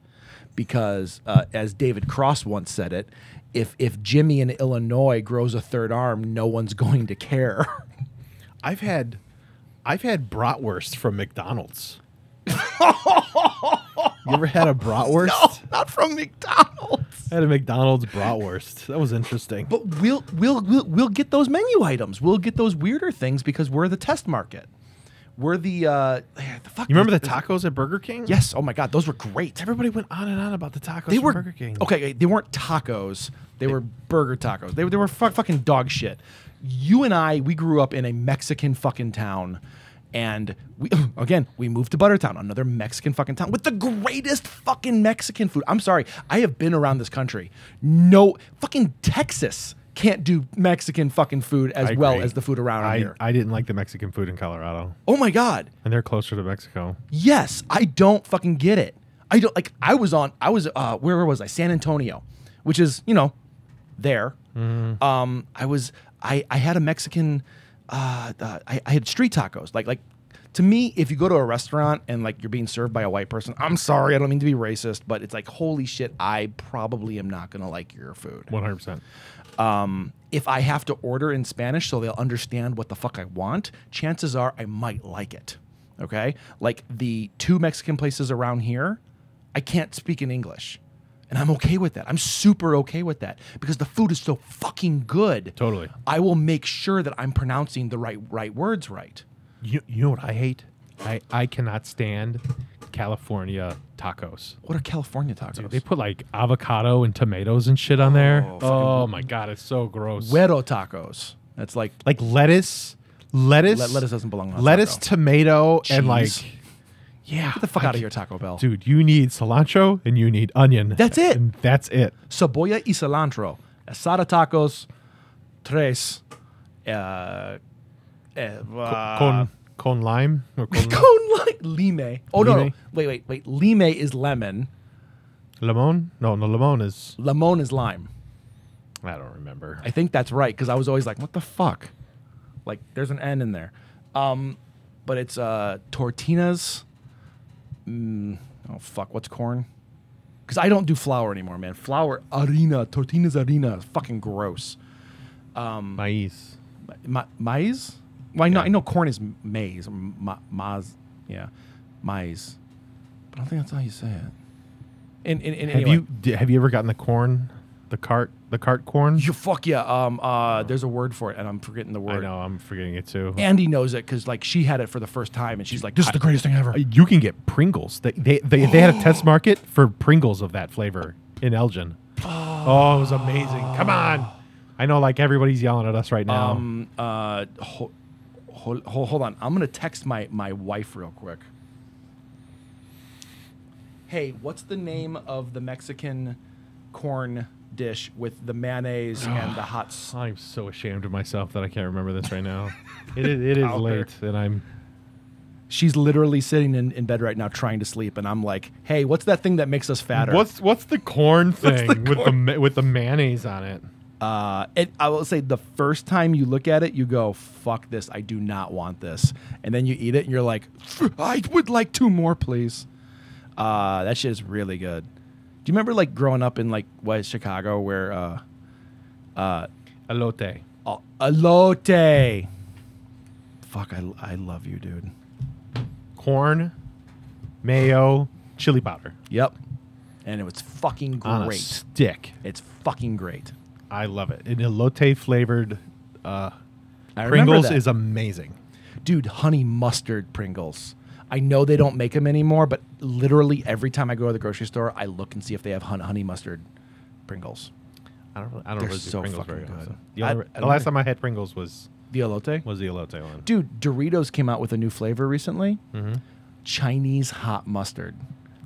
because as David Cross once said it, if Jimmy in Illinois grows a third arm, no one's going to care. I've had bratwurst from McDonald's. You ever had a bratwurst? No, not from McDonald's. I had a McDonald's bratwurst. That was interesting. But we'll get those menu items. We'll get those weirder things because we're the test market. We're the fuck. You remember the tacos at Burger King? Yes. Oh my God, those were great. Everybody went on and on about the tacos They were from Burger King. Okay, they weren't tacos. They were burger tacos. They were fucking dog shit. You and I, we grew up in a Mexican fucking town. And we moved to Buttertown, another Mexican fucking town with the greatest fucking Mexican food. I'm sorry, I have been around this country. No, fucking Texas can't do Mexican fucking food as well as the food around here. I didn't like the Mexican food in Colorado. Oh my God. And they're closer to Mexico. Yes, I don't fucking get it. I don't like. Where was I? San Antonio, which is there. Mm-hmm. I had a Mexican. I had street tacos. Like to me, if you go to a restaurant and like you're being served by a white person, I'm sorry, I don't mean to be racist, but it's like, holy shit, I probably am not gonna like your food. 100%. If I have to order in Spanish so they'll understand what the fuck I want, chances are I might like it. Okay, like the 2 Mexican places around here, I can't speak in English. And I'm okay with that. I'm super okay with that because the food is so fucking good. Totally. I will make sure that I'm pronouncing the right words right. You know what I hate? I cannot stand California tacos. What are California tacos? Dude, they put like avocado and tomatoes and shit on there. Oh my God, it's so gross. Güero tacos. That's like lettuce. Lettuce doesn't belong on lettuce, taco. tomato, Cheese. and like... Yeah. Get the fuck out of here, Taco Bell. Dude, you need cilantro and you need onion. That's it. And that's it. Cebolla y cilantro. Asada tacos. 3. Con lime? Or Lime. Oh, no. Wait. Lime is lemon. Limon? No, limon is... Limon is lime. I don't remember. I think that's right, because I was always like, what the fuck? Like, there's an N in there. But it's tortillas. Oh, fuck. What's corn? Because I don't do flour anymore, man. Flour, harina, tortillas harina. Fucking gross. Maize. Maize? Well, I know corn is maize. Maize. Yeah. Maize. But I don't think that's how you say it. Have you ever gotten the The cart corn. You fuck yeah. There's a word for it, and I'm forgetting the word. I know, I'm forgetting it too. Andy knows it because like she had it for the first time, and she's like, "This is the greatest thing ever." You can get Pringles. They had a test market for Pringles of that flavor in Elgin. Oh, it was amazing. Come on. I know, like, everybody's yelling at us right now. Hold on. I'm gonna text my wife real quick. Hey, what's the name of the Mexican corn dish with the mayonnaise and the hot I'm so ashamed of myself that I can't remember this right now. It is late, and I'm... She's literally sitting in bed right now trying to sleep, and I'm like, hey, what's that thing that makes us fatter? What's the corn thing with the mayonnaise on it? I will say the first time you look at it, you go, fuck this, I do not want this. And then you eat it, and you're like, I would like 2 more, please. That shit is really good. Do you remember, like, growing up in, like, Chicago where... Elote. Elote. Fuck, I love you, dude. Corn, mayo, chili powder. Yep. And it was fucking great. On a stick. It's fucking great. I love it. An elote flavored Pringles Pringles is amazing. Dude, honey mustard Pringles. I know they don't make them anymore, but literally every time I go to the grocery store, I look and see if they have honey mustard Pringles. I don't They're really so do Pringles fucking very good. often. The last time I had Pringles was The elote? the elote one. Dude, Doritos came out with a new flavor recently. Mm-hmm. Chinese hot mustard.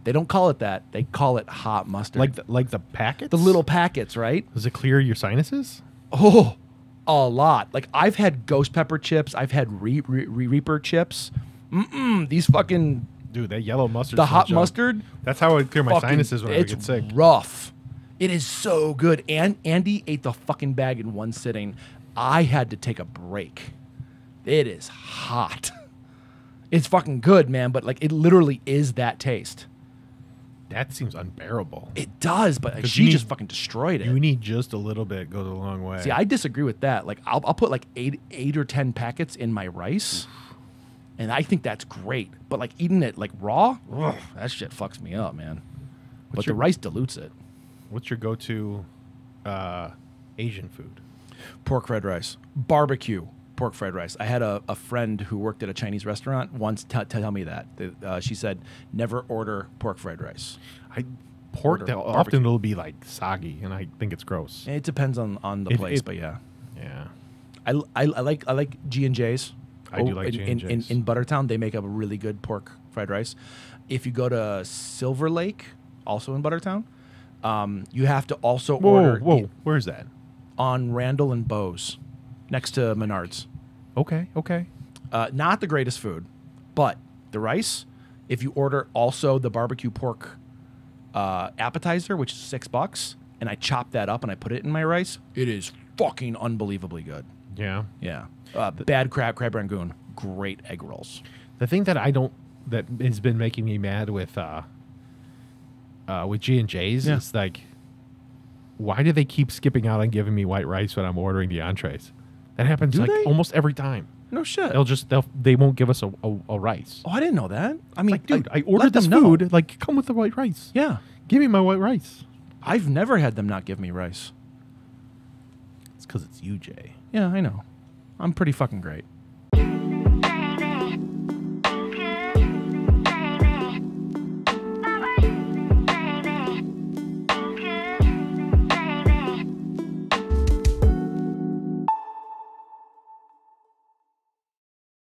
They don't call it that. They call it hot mustard. Like the packets? the little packets, right? Does it clear your sinuses? Oh, a lot. Like, I've had ghost pepper chips. I've had Reaper chips. These fucking... Dude, that yellow mustard. The hot mustard? That's how I would clear my fucking, sinuses when I it's get sick. rough. It is so good. And Andy ate the fucking bag in one sitting. I had to take a break. It is hot. It's fucking good, man, but like it literally is that taste. That seems unbearable. It does, but like, 'Cause she just fucking destroyed it. You need just a little bit, goes a long way. See, I disagree with that. Like I'll put like eight or 10 packets in my rice, and I think that's great. But like eating it like raw, that shit fucks me up, man. But the rice dilutes it. What's your go-to Asian food? Pork fried rice. Barbecue pork fried rice. I had a friend who worked at a Chinese restaurant once tell me that. She said, never order pork fried rice. Pork, often it'll be like soggy, and I think it's gross. It depends on the place, but yeah. Yeah. I like G&J's. I do like G&J's. In Buttertown, they make a really good pork fried rice. If you go to Silver Lake, also in Buttertown, you have to also order... Whoa, where's that? On Randall and Bowes, next to Menards. Okay. Not the greatest food, but the rice, if you order also the barbecue pork appetizer, which is $6, and I chop that up and I put it in my rice, it is fucking unbelievably good. Yeah. Yeah. Bad crab rangoon, great egg rolls. The thing that that has been making me mad with G&J's is like, why do they keep skipping out on giving me white rice when I'm ordering the entrees? That happens almost every time. No shit. They won't give us a rice. Oh, I didn't know that. I mean, like, dude, I ordered this food. Like, come with the white rice. Yeah. Give me my white rice. I've never had them not give me rice. It's because it's you, Jay. Yeah, I know. I'm pretty fucking great.